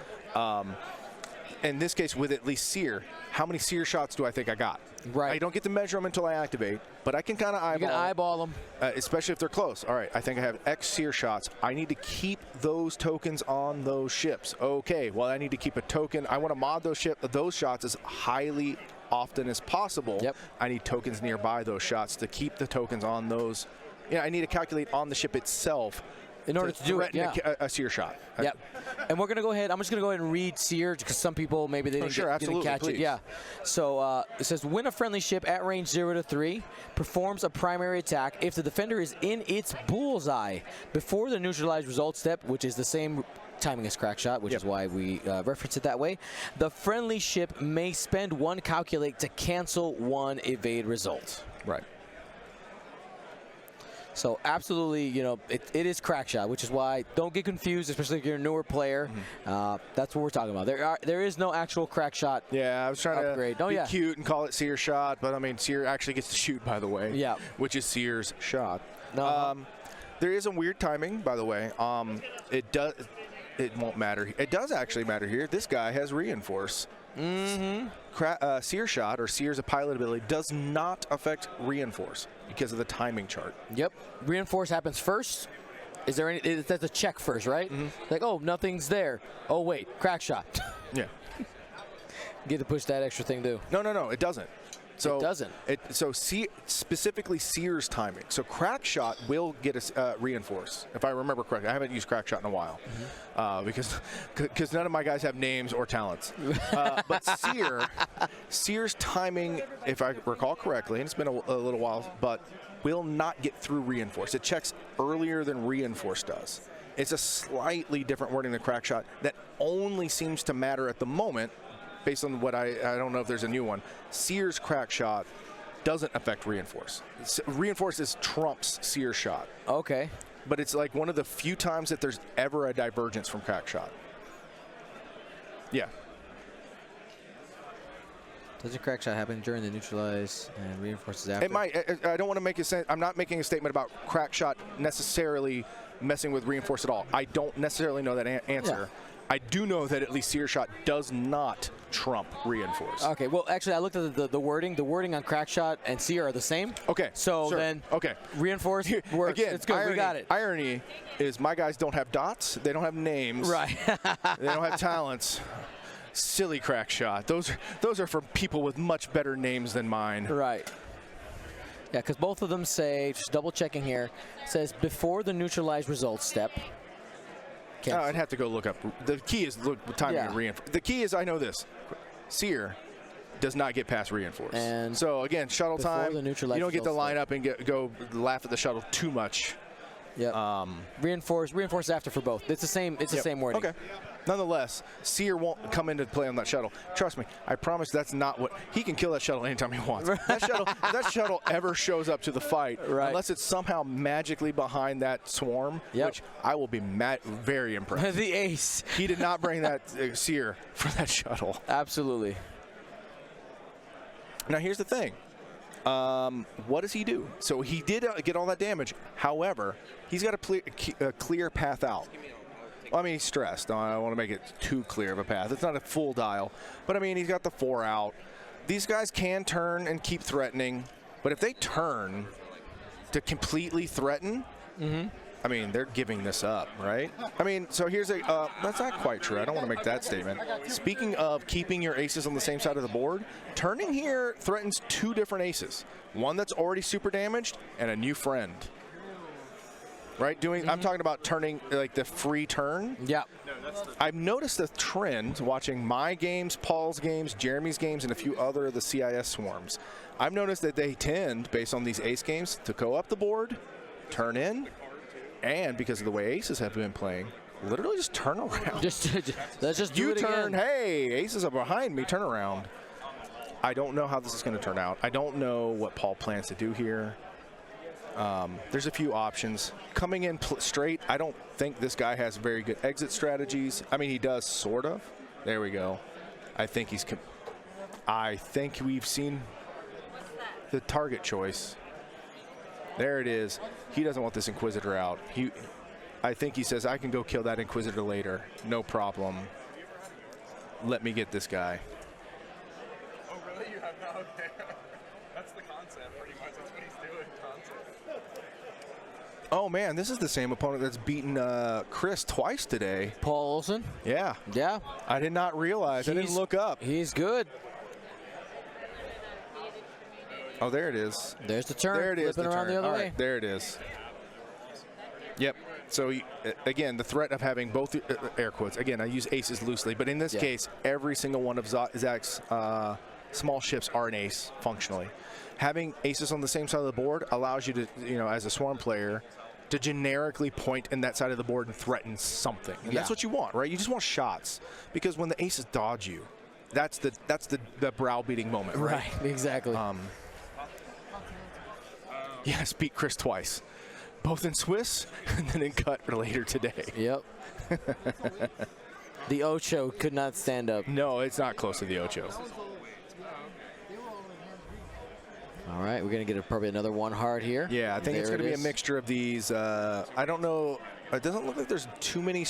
S2: In this case, with at least Seer, how many Seer shots do I think I got?
S1: Right.
S2: I don't get to measure them until I activate, but I can kind of eyeball.
S1: You can eyeball them.
S2: Especially if they're close. All right, I think I have X Seer shots. I need to keep those tokens on those ships. Okay, well, I need to keep a token. I want to mod those shots as highly often as possible.
S1: Yep.
S2: I need tokens nearby those shots to keep the tokens on those. I need to calculate on the ship itself
S1: in order to do it,
S2: a Seer shot.
S1: Yep. And we're going to go ahead. I'm just going to go ahead and read Seer because some people maybe they didn't catch it. Yeah. So it says, when a friendly ship at range 0 to 3 performs a primary attack, if the defender is in its bullseye before the neutralized result step, which is the same timing as crack shot, which is why we reference it that way, the friendly ship may spend 1 calculate to cancel 1 evade result.
S2: Right.
S1: So absolutely, it is crack shot, which is why don't get confused, especially if you're a newer player. That's what we're talking about. There is no actual crack shot.
S2: Yeah, I was trying
S1: upgrade.
S2: to be cute and call it Seer shot, but I mean Seer actually gets to shoot, by the way.
S1: Yeah.
S2: Which is Seer's shot.
S1: No.
S2: There is a weird timing, by the way. It won't matter. It does actually matter here. This guy has reinforce. Seer shot, or Seer's a pilot ability, does not affect reinforce because of the timing chart.
S1: Yep. Reinforce happens first. Is there any? That's a check first, right? Like, oh, nothing's there. Oh wait, crack shot.
S2: Yeah.
S1: Get to push that extra thing too.
S2: No, it doesn't. So
S1: it doesn't.
S2: Specifically Seer's timing. So crack shot will get us reinforce, if I remember correctly. I haven't used crack shot in a while because none of my guys have names or talents. But Seer's timing, if I recall correctly, and it's been a little while, but will not get through reinforce. It checks earlier than reinforce does. It's a slightly different wording than crack shot that only seems to matter at the moment. Based on what I don't know if there's a new one. Seer's crack shot doesn't affect reinforce. Reinforce trumps Seer's shot.
S1: Okay.
S2: But it's like one of the few times that there's ever a divergence from crack shot. Yeah.
S1: Doesn't crack shot happen during the neutralize and reinforces after?
S2: It might. I don't want to make I'm not making a statement about crack shot necessarily messing with reinforce at all. I don't necessarily know that answer. Yeah. I do know that at least Seer shot does not trump reinforce.
S1: Okay, well, actually, I looked at the wording. The wording on crack shot and Seer are the same.
S2: Okay.
S1: So then, reinforce works.
S2: Again,
S1: it's good. We got it.
S2: Irony is my guys don't have dots. They don't have names.
S1: Right.
S2: They don't have talents. Silly crack shot. Those are for people with much better names than mine.
S1: Right. Yeah, because both of them say, just double checking here, says before the neutralized results step.
S2: I'd have to go look up. The key is timing and reinforce. The key is I know this. Seer does not get past reinforce. And so again, shuttle time. You don't get to line up and go laugh at the shuttle too much.
S1: Yeah. Reinforce after for both. It's the same. It's the same wording.
S2: Okay. Nonetheless, Seer won't come into play on that shuttle. Trust me, I promise that's not what he can kill that shuttle anytime he wants. That shuttle, if that shuttle ever shows up to the fight, unless it's somehow magically behind that swarm, which I will be very impressed.
S1: The ace.
S2: He did not bring that Seer for that shuttle.
S1: Absolutely.
S2: Now here's the thing. What does he do? So he did get all that damage. However, he's got a clear path out. I mean, he's stressed. I don't want to make it too clear of a path. It's not a full dial. But, I mean, he's got the 4 out. These guys can turn and keep threatening. But if they turn to completely threaten, I mean, they're giving this up, right? I mean, so here's that's not quite true. I don't want to make that statement. Speaking of keeping your aces on the same side of the board, turning here threatens 2 different aces. One that's already super damaged and a new friend. Right? I'm talking about turning like the free turn.
S1: Yeah.
S2: I've noticed a trend watching my games, Paul's games, Jeremy's games, and a few other of the CIS swarms. I've noticed that they tend, based on these ace games, to go up the board, turn in, and because of the way aces have been playing, literally just turn around.
S1: Let's just do it
S2: turn,
S1: again.
S2: hey, aces are behind me, turn around. I don't know how this is going to turn out. I don't know what Paul plans to do here. There's a few options. Coming in straight, I don't think this guy has very good exit strategies. I mean, he does, sort of. There we go. I think we've seen the target choice. There it is. He doesn't want this Inquisitor out. I think he says, I can go kill that Inquisitor later. No problem. Let me get this guy.
S4: Oh, really? You have no idea. That's the concept, pretty much. That's what he's doing, concept.
S2: Oh, man, this is the same opponent that's beaten Chris twice today.
S1: Paul Olson?
S2: Yeah.
S1: Yeah.
S2: I did not realize. I didn't look up.
S1: He's good.
S2: Oh, there it is.
S1: There's the turn.
S2: There it is.
S1: Flipping around the other way.
S2: Right, there it is. Yep. So, again, the threat of having both air quotes. Again, I use aces loosely, but in this case, every single one of Zach's small ships are an ace, functionally. Having aces on the same side of the board allows you to, as a swarm player, to generically point in that side of the board and threaten something. And that's what you want, right? You just want shots. Because when the aces dodge you, that's the browbeating moment, right?
S1: Right, exactly.
S2: Yes, beat Chris twice. Both in Swiss and then in cut later today.
S1: Yep. The Ocho could not stand up.
S2: No, it's not close to the Ocho.
S1: All right, we're going to get probably another 1 hard here.
S2: Yeah, I think it's going to be a mixture of these. I don't know. It doesn't look like there's too many.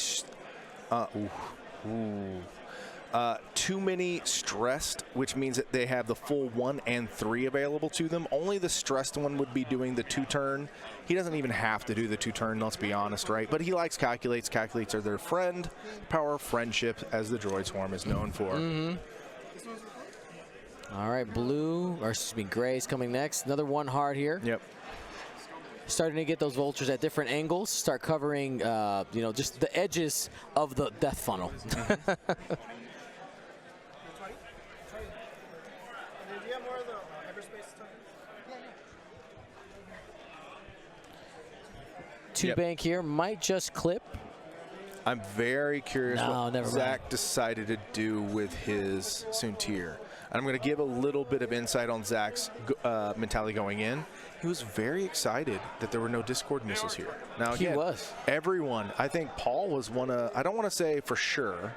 S2: Too many stressed, which means that they have the full 1 and 3 available to them. Only the stressed one would be doing the 2-turn. He doesn't even have to do the 2-turn, let's be honest, right? But he likes calculates. Calculates are their friend. Power of friendship, as the droid swarm is known for.
S1: All right, Gray's coming next. Another 1 hard here.
S2: Yep.
S1: Starting to get those vultures at different angles. Start covering, just the edges of the death funnel. Two bank here might just clip.
S2: I'm very curious what Zach
S1: mind.
S2: decided to do with his Soontir. I'm going to give a little bit of insight on Zach's mentality going in. He was very excited that there were no Discord missiles here. Now, again,
S1: he was.
S2: Everyone, I think Paul was one of, I don't want to say for sure,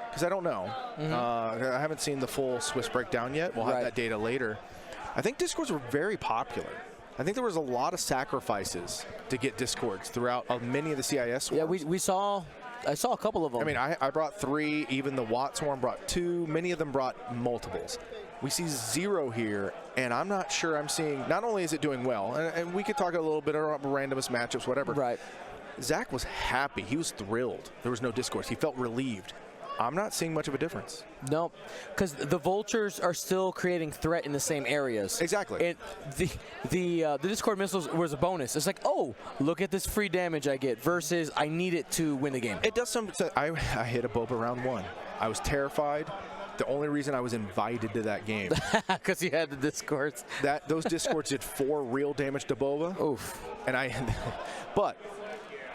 S2: because I don't know. I haven't seen the full Swiss breakdown yet. We'll have that data later. I think Discords were very popular. I think there was a lot of sacrifices to get Discords throughout many of the CIS swarms.
S1: Yeah, I saw a couple of them.
S2: I mean, I brought 3. Even the Watt swarm brought 2. Many of them brought multiples. We see 0 here, and I'm not sure I'm seeing, not only is it doing well, and we could talk a little bit about randomest matchups, whatever.
S1: Right.
S2: Zach was happy. He was thrilled. There was no Discourse. He felt relieved. I'm not seeing much of a difference.
S1: No, because the vultures are still creating threat in the same areas.
S2: Exactly.
S1: And the Discord missiles was a bonus. It's like, oh, look at this free damage I get versus I need it to win the game.
S2: It does some. I hit a Boba round 1. I was terrified. The only reason I was invited to that game.
S1: Because you had the Discords.
S2: Those Discords did 4 real damage to Boba.
S1: Oof.
S2: And but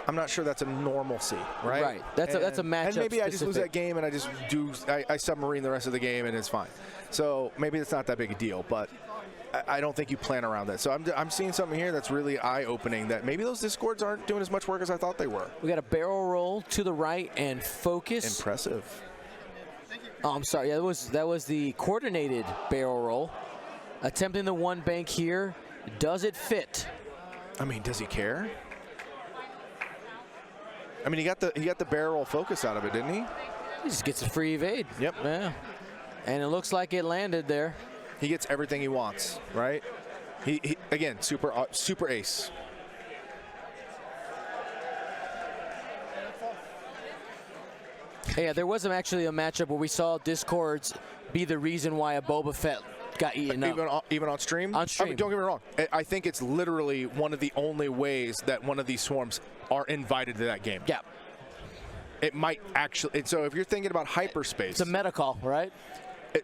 S2: I'm not sure that's a normalcy, right?
S1: Right. That's a matchup.
S2: And maybe I just lose
S1: specific.
S2: that game and I submarine the rest of the game and it's fine. So maybe it's not that big a deal, but I don't think you plan around that. So I'm seeing something here that's really eye-opening, that maybe those discords aren't doing as much work as I thought they were.
S1: We got a barrel roll to the right and focus.
S2: Impressive.
S1: Oh, I'm sorry. Yeah, that was the coordinated barrel roll. Attempting the one bank here. Does it fit?
S2: I mean, does he care? I mean, he got the barrel roll focus out of it, didn't he?
S1: He just gets a free evade.
S2: Yep.
S1: Yeah. And it looks like it landed there.
S2: He gets everything he wants, right? He again, super ace.
S1: Yeah, there was actually a matchup where we saw discords be the reason why a Boba Fett got eaten up.
S2: Even on stream?
S1: On stream.
S2: I mean, don't get me wrong. I think it's literally one of the only ways that one of these swarms are invited to that game.
S1: Yeah.
S2: It might actually. So if you're thinking about hyperspace.
S1: It's a meta call, right?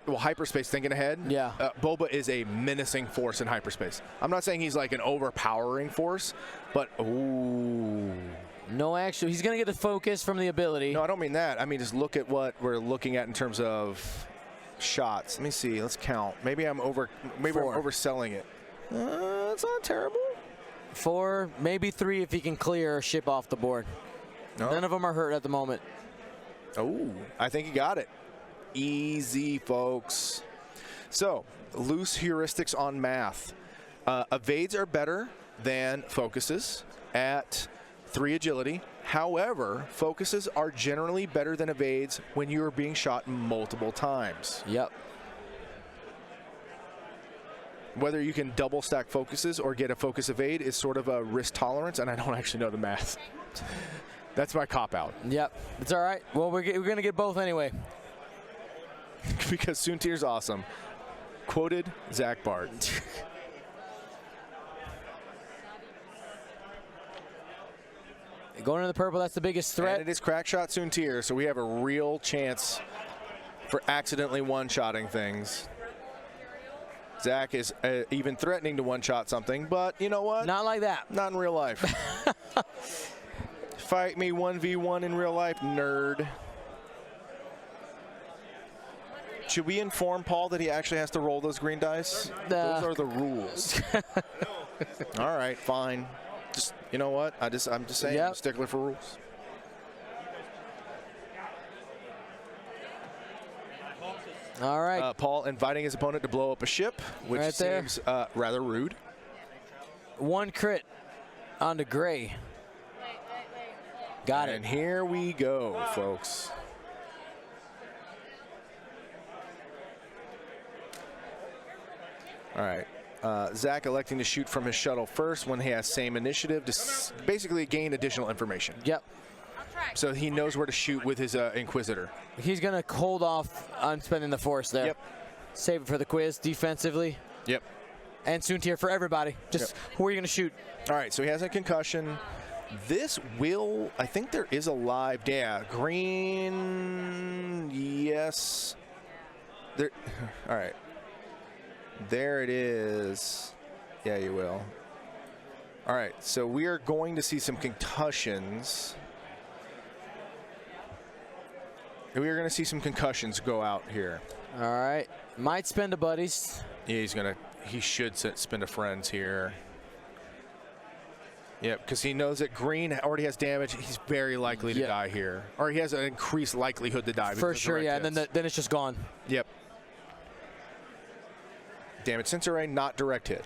S2: Well, hyperspace, thinking ahead.
S1: Yeah.
S2: Boba is a menacing force in hyperspace. I'm not saying he's like an overpowering force, but ooh.
S1: No, actually, he's going to get the focus from the ability.
S2: No, I don't mean that. I mean, just look at what we're looking at in terms of shots. Let me see. Let's count. Maybe I'm overselling it. It's not terrible.
S1: 4, maybe 3 if he can clear a ship off the board.
S2: No.
S1: None of them are hurt at the moment.
S2: Oh, I think he got it. Easy, folks. So, loose heuristics on math. Evades are better than focuses at 3 agility. However, focuses are generally better than evades when you are being shot multiple times.
S1: Yep.
S2: Whether you can double stack focuses or get a focus evade is sort of a risk tolerance, and I don't actually know the math. That's my cop-out.
S1: Yep. It's all right. Well, we're going to get both anyway.
S2: Because Soontir's awesome. Quoted Zach Bart.
S1: Going into the purple, that's the biggest threat.
S2: And it is crack shot Soontir, so we have a real chance for accidentally one-shotting things. Zach is even threatening to one-shot something, but you know what?
S1: Not like that.
S2: Not in real life. Fight me 1v1 in real life, nerd. Should we inform Paul that he actually has to roll those green dice? Those are the rules. All right, fine. Just, you know what? I'm just saying, I'm a stickler for rules.
S1: All right.
S2: Paul inviting his opponent to blow up a ship, which
S1: right there.
S2: seems rather rude.
S1: 1 crit onto Gray. Got it.
S2: And here we go, folks. All right. Zach electing to shoot from his shuttle first when he has same initiative to basically gain additional information.
S1: Yep.
S2: So he knows where to shoot with his Inquisitor.
S1: He's going to hold off on spending the force there.
S2: Yep.
S1: Save it for the quiz defensively.
S2: Yep.
S1: And Soontir for everybody. Just who are you going to shoot?
S2: All right, so he has a concussion. This will, I think there is a live, yeah, green, yes. There, all right. There it is. Yeah, you will. All right, so we are going to see some concussions. We are going to see some concussions go out here.
S1: All right. Might spend a buddies.
S2: Yeah, he should spend a friends here. Yep, because he knows that green already has damage. He's very likely to die here. Or he has an increased likelihood to die.
S1: For sure, yeah, and then it's just gone.
S2: Yep. Damage sensor array, not direct hit.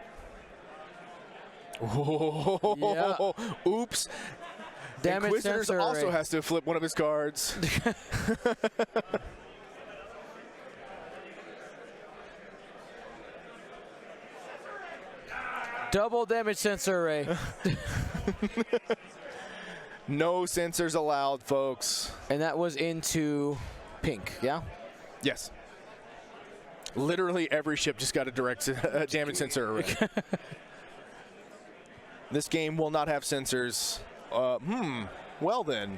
S2: Oh, oops.
S1: Damage
S2: Inquisitors
S1: sensor
S2: also
S1: array.
S2: has to flip one of his cards.
S1: Double damage sensor array.
S2: No sensors allowed, folks.
S1: And that was into pink, yeah?
S2: Yes. Literally every ship just got a direct damage sensor array. This game will not have sensors. Well then.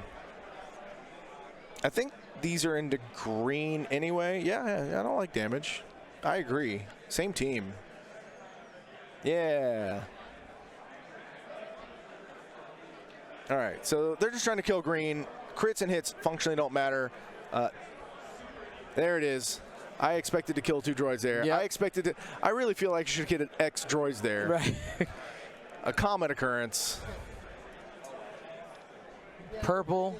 S2: I think these are into green anyway. Yeah, I don't like damage. I agree. Same team. Yeah. All right, so they're just trying to kill green. Crits and hits functionally don't matter. There it is. I expected to kill 2 droids there.
S1: Yep.
S2: I really feel like you should get an X droids there.
S1: Right.
S2: A common occurrence.
S1: Purple.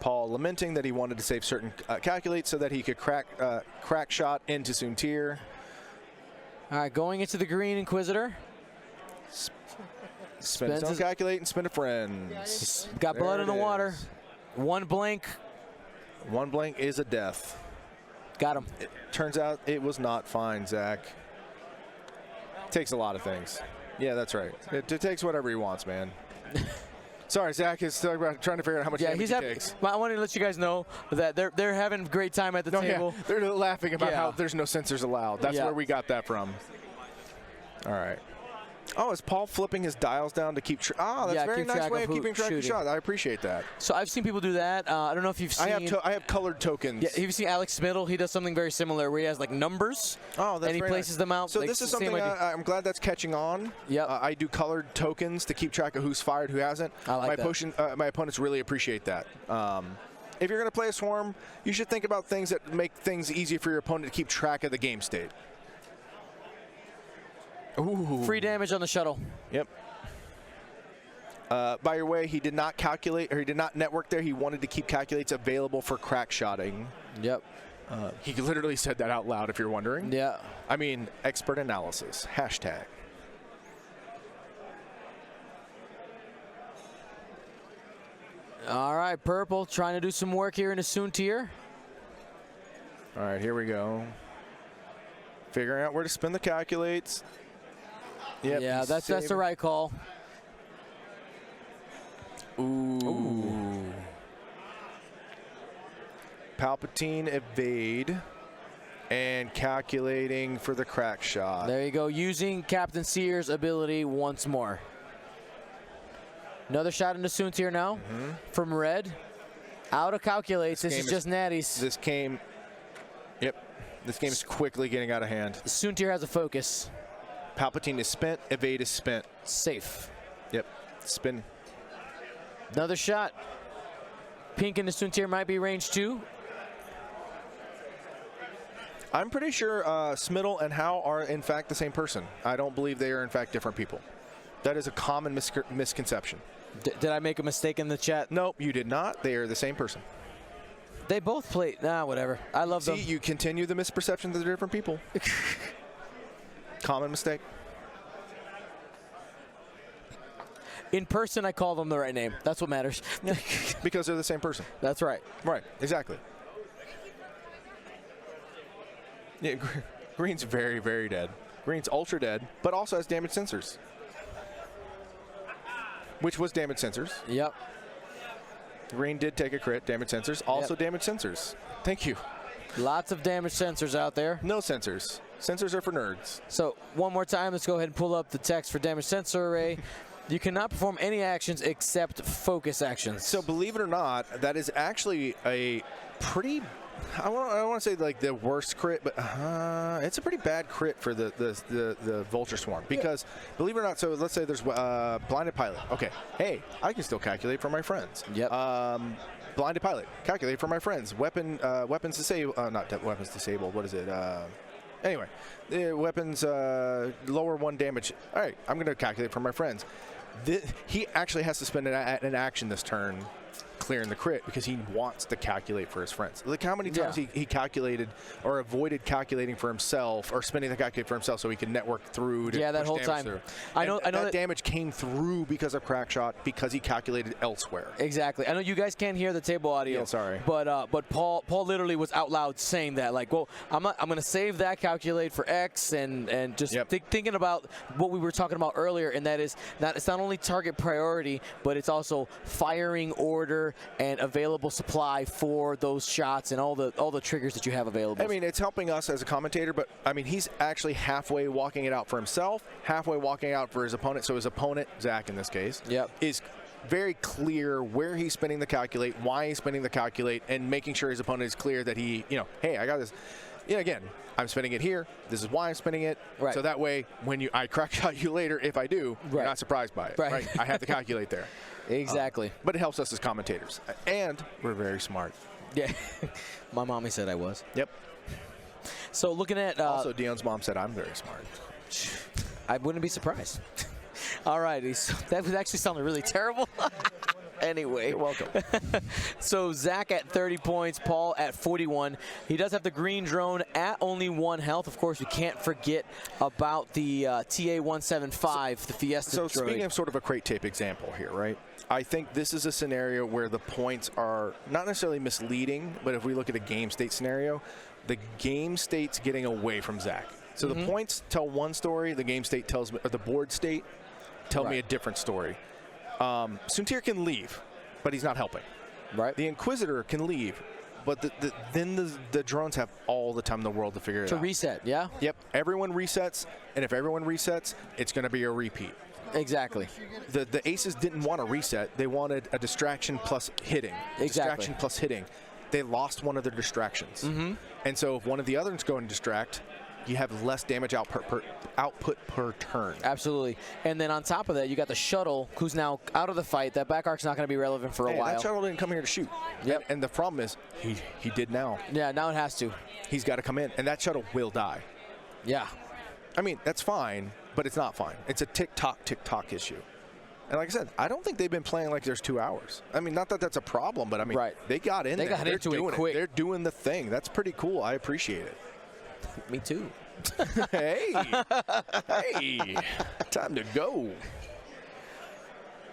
S2: Paul lamenting that he wanted to save certain calculates so that he could crack shot into Soontir.
S1: All right, going into the green Inquisitor.
S2: Spin his own calculate and spin a friends.
S1: Got
S2: There
S1: blood in
S2: it
S1: the water.
S2: is.
S1: 1 blink.
S2: 1 blink is a death.
S1: Got him.
S2: It turns out it was not fine, Zach. Takes a lot of things. Yeah, that's right. It takes whatever he wants, man. Sorry, Zach is still trying to figure out how much damage he takes.
S1: I wanted to let you guys know that they're having a great time at the table.
S2: Yeah. They're laughing about how there's no sensors allowed. That's where we got that from. All right. Oh, is Paul flipping his dials down to keep that's a very nice way of keeping track of shots. I appreciate that.
S1: So I've seen people do that. I don't know if you've seen.
S2: I have colored tokens.
S1: Yeah, you've seen Alex Smittle. He does something very similar where he has like numbers.
S2: Oh, that's
S1: and he
S2: very
S1: places
S2: nice.
S1: them out.
S2: So
S1: like,
S2: this is something I'm glad that's catching on.
S1: Yep.
S2: I do colored tokens to keep track of who's fired, who hasn't.
S1: I like that.
S2: My opponents really appreciate that. If you're going to play a swarm, you should think about things that make things easy for your opponent to keep track of the game state. Ooh.
S1: Free damage on the shuttle.
S2: Yep. By your way, he did not calculate, or he did not network there. He wanted to keep calculates available for crack shotting.
S1: Yep.
S2: He literally said that out loud, if you're wondering.
S1: Yeah.
S2: I mean, expert analysis. Hashtag.
S1: All right, Purple trying to do some work here in a Soontir.
S2: All right, here we go. Figuring out where to spin the calculates. Yep,
S1: yeah, that's the right call.
S2: Ooh. Palpatine evade and calculating for the crack shot.
S1: There you go, using Captain Sear's ability once more. Another shot into Soontir now from Red. Out of calculates. This is just natties.
S2: This game is quickly getting out of hand.
S1: Soontir has a focus.
S2: Palpatine is spent. Evade is spent.
S1: Safe.
S2: Yep. Spin.
S1: Another shot. Pink into Soontir might be range 2.
S2: I'm pretty sure Smittle and Howe are in fact the same person. I don't believe they are in fact different people. That is a common misconception.
S1: Did I make a mistake in the chat?
S2: Nope, you did not. They are the same person.
S1: They both play. Nah, whatever. I love them.
S2: See, you continue the misperception that they're different people. Common mistake.
S1: In person, I call them the right name. That's what matters.
S2: Because they're the same person.
S1: That's right.
S2: Right, exactly. Yeah, Green's very, very dead. Green's ultra dead, but also has damage sensors. Which was damage sensors.
S1: Yep.
S2: Green did take a crit, damage sensors. Also damage sensors. Thank you.
S1: Lots of damage sensors out there.
S2: No sensors. Sensors are for nerds.
S1: So one more time, let's go ahead and pull up the text for damage sensor array. You cannot perform any actions except focus actions.
S2: So believe it or not, that is actually a pretty, I don't want to say like the worst crit, but it's a pretty bad crit for the Vulture Swarm. Because believe it or not, so let's say there's blinded pilot. Okay, hey, I can still calculate for my friends.
S1: Yep.
S2: Blinded pilot, calculate for my friends. Weapons disabled, not weapons disabled. What is it? Anyway, weapons lower 1 damage. All right, I'm going to calculate for my friends. He actually has to spend an action this turn clearing the crit because he wants to calculate for his friends. Look how many times he calculated or avoided calculating for himself or spending the calculate for himself so he could network through to
S1: that whole time.
S2: Through.
S1: I know that
S2: damage came through because of crack shot because he calculated elsewhere.
S1: Exactly. I know you guys can't hear the table audio.
S2: Yeah, sorry.
S1: But Paul literally was out loud saying that, like, well, I'm going to save that calculate for X and just thinking about what we were talking about earlier, and that is it's not only target priority, but it's also firing order and available supply for those shots and all the triggers that you have available.
S2: I mean, it's helping us as a commentator, but I mean, he's actually halfway walking it out for himself, halfway walking out for his opponent. So his opponent, Zach in this case, is very clear where he's spinning the calculate, why he's spinning the calculate, and making sure his opponent is clear that he, hey, I got this. Yeah, again, I'm spinning it here. This is why I'm spinning it.
S1: Right.
S2: So that way, when I crack shot you later, if I do, you're not surprised by it.
S1: Right.
S2: I have to calculate there.
S1: Exactly.
S2: But it helps us as commentators. And we're very smart.
S1: Yeah. My mommy said I was.
S2: Yep.
S1: So looking at
S2: Also, Dion's mom said I'm very smart.
S1: I wouldn't be surprised. All righty. So that was actually sounding really terrible. Anyway.
S2: You're welcome.
S1: So Zach at 30 points, Paul at 41. He does have the green drone at only 1 health. Of course, we can't forget about the TA-175, the Fiesta
S2: So
S1: droid.
S2: speaking of sort of a crate tape example here, right? I think this is a scenario where the points are not necessarily misleading, but if we look at a game state scenario, the game state's getting away from Zach. So the points tell one story, the game state tells me, or the board state tell me a different story. Suntir can leave, but he's not helping.
S1: Right.
S2: The Inquisitor can leave, but then the drones have all the time in the world to figure it out.
S1: To reset, yeah?
S2: Yep, everyone resets, and if everyone resets, it's going to be a repeat.
S1: Exactly.
S2: The Aces didn't want to reset. They wanted a distraction plus hitting.
S1: Exactly.
S2: Distraction plus hitting. They lost one of their distractions. And so if one of the others go and distract, you have less damage output per turn.
S1: Absolutely. And then on top of that, you got the shuttle, who's now out of the fight. That back arc's not going to be relevant for a while.
S2: That shuttle didn't come here to shoot.
S1: Yep.
S2: And the problem is, he did now.
S1: Yeah, now it has to.
S2: He's got to come in, and that shuttle will die.
S1: Yeah.
S2: I mean, that's fine, but it's not fine. It's a tick-tock issue. And like I said, I don't think they've been playing like there's 2 hours. I mean, not that that's a problem, but I mean, they got in there.
S1: They got into it quick.
S2: They're doing the thing. That's pretty cool. I appreciate it.
S1: Me too.
S2: Hey, time to go.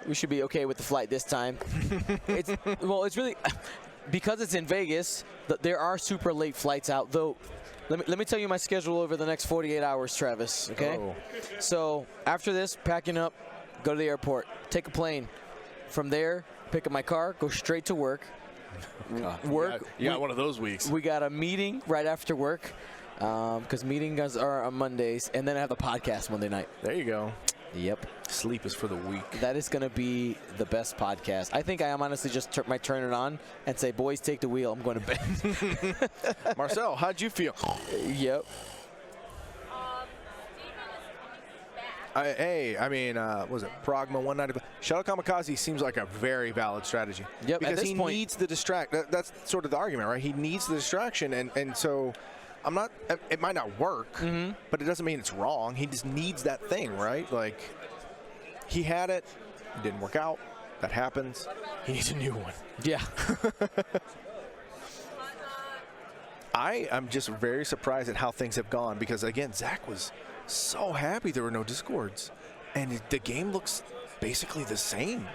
S1: We should be okay with the flight this time. It's really, because it's in Vegas, there are super late flights out, though. Let me tell you my schedule over the next 48 hours, Travis, okay?
S2: Oh.
S1: So after this, packing up, go to the airport, take a plane. From there, pick up my car, go straight to work. Work.
S2: You got one of those weeks.
S1: We got a meeting right after work, because meetings are on Mondays, and then I have the podcast Monday night.
S2: There you go.
S1: Yep.
S2: Sleep is for the weak.
S1: That is going to be the best podcast. I think I am honestly just might turn it on and say, boys, take the wheel. I'm going to bed.
S2: Marcel, how'd you feel?
S1: Yep.
S2: I mean, was it Pragma 190? Shuttle Kamikaze seems like a very valid strategy.
S1: Yep,
S2: because
S1: at this
S2: he
S1: point,
S2: needs the distract. That's sort of the argument, right? He needs the distraction, and so I'm not. It might not work, but it doesn't mean it's wrong. He just needs that thing, right? Like he had it, it didn't work out. That happens. He needs a new one.
S1: Yeah.
S2: I'm just very surprised at how things have gone because again, Zach was so happy there were no discords, and the game looks basically the same.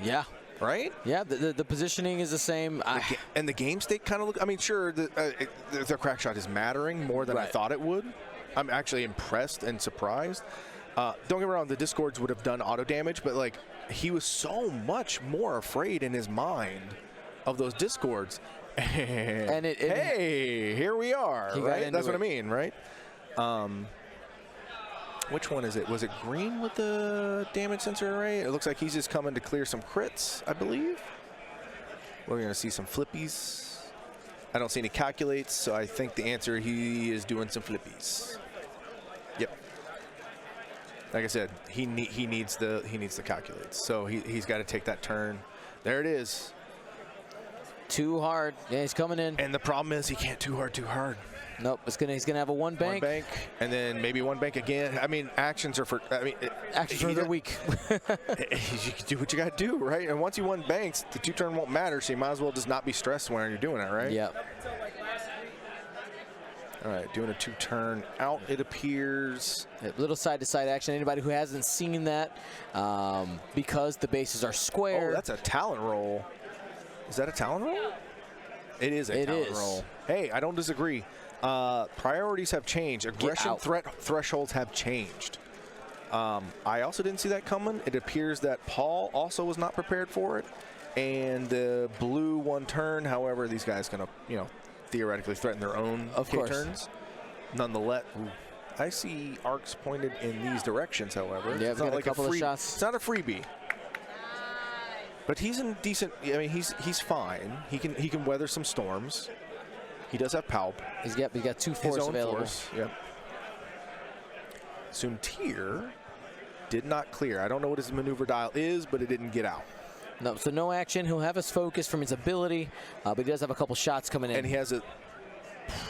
S1: Yeah.
S2: Right?
S1: Yeah, the positioning is the same.
S2: And the game state kind of look. I mean, sure, the crack shot is mattering more than I thought it would. I'm actually impressed and surprised. Don't get me wrong, the discords would have done auto damage, but like he was so much more afraid in his mind of those discords. And hey, here we are, right? That's what I mean, right? Which one is it? Was it green with the damage sensor array? It looks like he's just coming to clear some crits, I believe. We're going to see some flippies. I don't see any calculates, so I think the answer, he is doing some flippies. Yep. Like I said, he needs the calculates, so he's got to take that turn. There it is.
S1: Too hard. Yeah, he's coming in.
S2: And the problem is he can't too hard.
S1: Nope. He's gonna have a one bank.
S2: One bank, and then maybe one bank again. I mean, actions are for. I mean,
S1: actions for the week.
S2: You can do what you got to do, right? And once you won banks, the 2-turn won't matter, so you might as well just not be stressed when you're doing it, right?
S1: Yeah.
S2: All right, doing a 2-turn out, it appears.
S1: A little side-to-side action. Anybody who hasn't seen that, because the bases are square.
S2: Oh, that's a talent roll. Is that a talent roll? It is a talent roll. Hey, I don't disagree. Priorities have changed. Aggression threat thresholds have changed. I also didn't see that coming. It appears that Paul also was not prepared for it. And the blue 1-turn, however, these guys going to, theoretically threaten their own turns. Nonetheless, I see arcs pointed in these directions, however.
S1: Yeah, it's not like a couple of shots.
S2: It's not a freebie. But he's in decent. I mean, he's fine. He can weather some storms. He does have Palp.
S1: He's got 2
S2: His
S1: force
S2: own
S1: available.
S2: force. Yep. Soontir did not clear. I don't know what his maneuver dial is, but it didn't get out.
S1: No, so no action. He'll have his focus from his ability, but he does have a couple shots coming in.
S2: And he has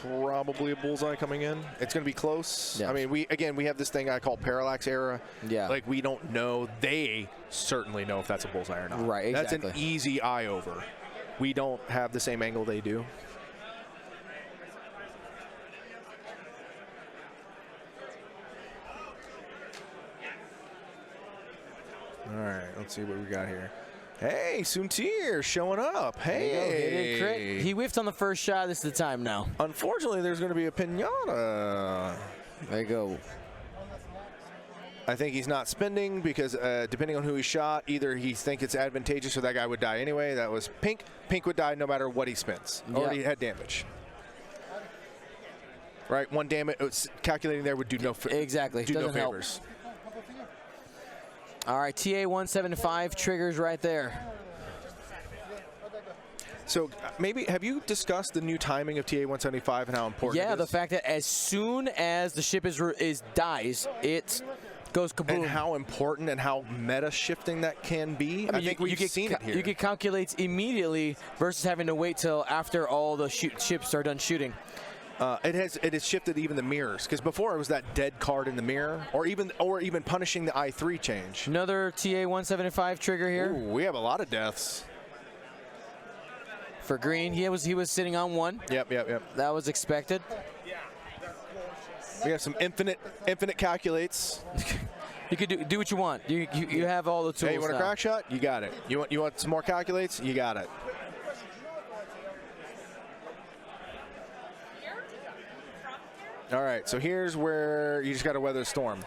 S2: probably a bullseye coming in. It's going to be close.
S1: Yeah.
S2: I mean, we have this thing I call parallax error.
S1: Yeah.
S2: Like, we don't know. They certainly know if that's a bullseye or not.
S1: Right, exactly.
S2: That's an easy eye over. We don't have the same angle they do. All right, let's see what we got here. Hey, Soontir showing up. Hey.
S1: Hit it, crit. He whiffed on the first shot. This is the time now.
S2: Unfortunately, there's going to be a pinata.
S1: There you go.
S2: I think he's not spending because depending on who he shot, either he thinks it's advantageous or that guy would die anyway. That was Pink. Pink would die no matter what he spends.
S1: Yeah.
S2: Already had damage. Right, 1 damage. Calculating there would do no
S1: Exactly.
S2: Do no
S1: Doesn't help.
S2: favors.
S1: All right, TA 175 triggers right there.
S2: So maybe have you discussed the new timing of TA 175 and how important it
S1: Yeah,
S2: is?
S1: the fact that as soon as the ship dies, it goes kaboom.
S2: And how important and how meta shifting that can be. I think we've seen it here.
S1: You get calculates immediately versus having to wait till after all the ships are done shooting.
S2: It has shifted even the mirrors, because before it was that dead card in the mirror, or even punishing the I3 change.
S1: Another TA 175 trigger here.
S2: Ooh, we have a lot of deaths.
S1: For green, he was sitting on 1.
S2: Yep.
S1: That was expected.
S2: We have some infinite calculates.
S1: You could do what you want. You have all the tools.
S2: Hey, you want a
S1: now.
S2: crack shot? You got it. You want some more calculates? You got it. All right, so here's where you just got to weather the storm,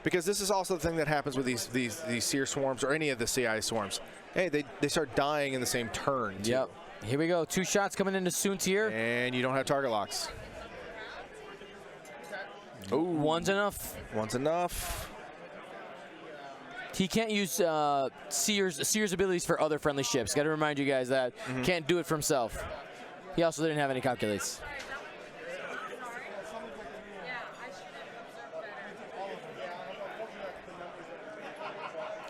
S2: because this is also the thing that happens with these seer swarms or any of the CI swarms. Hey, they start dying in the same turn. Too.
S1: Yep. Here we go. 2 shots coming into Soontir.
S2: And you don't have target locks. Ooh.
S1: 1's enough.
S2: 1's enough.
S1: He can't use Seer's abilities for other friendly ships. Got to remind you guys that. Can't do it for himself. He also didn't have any calculates.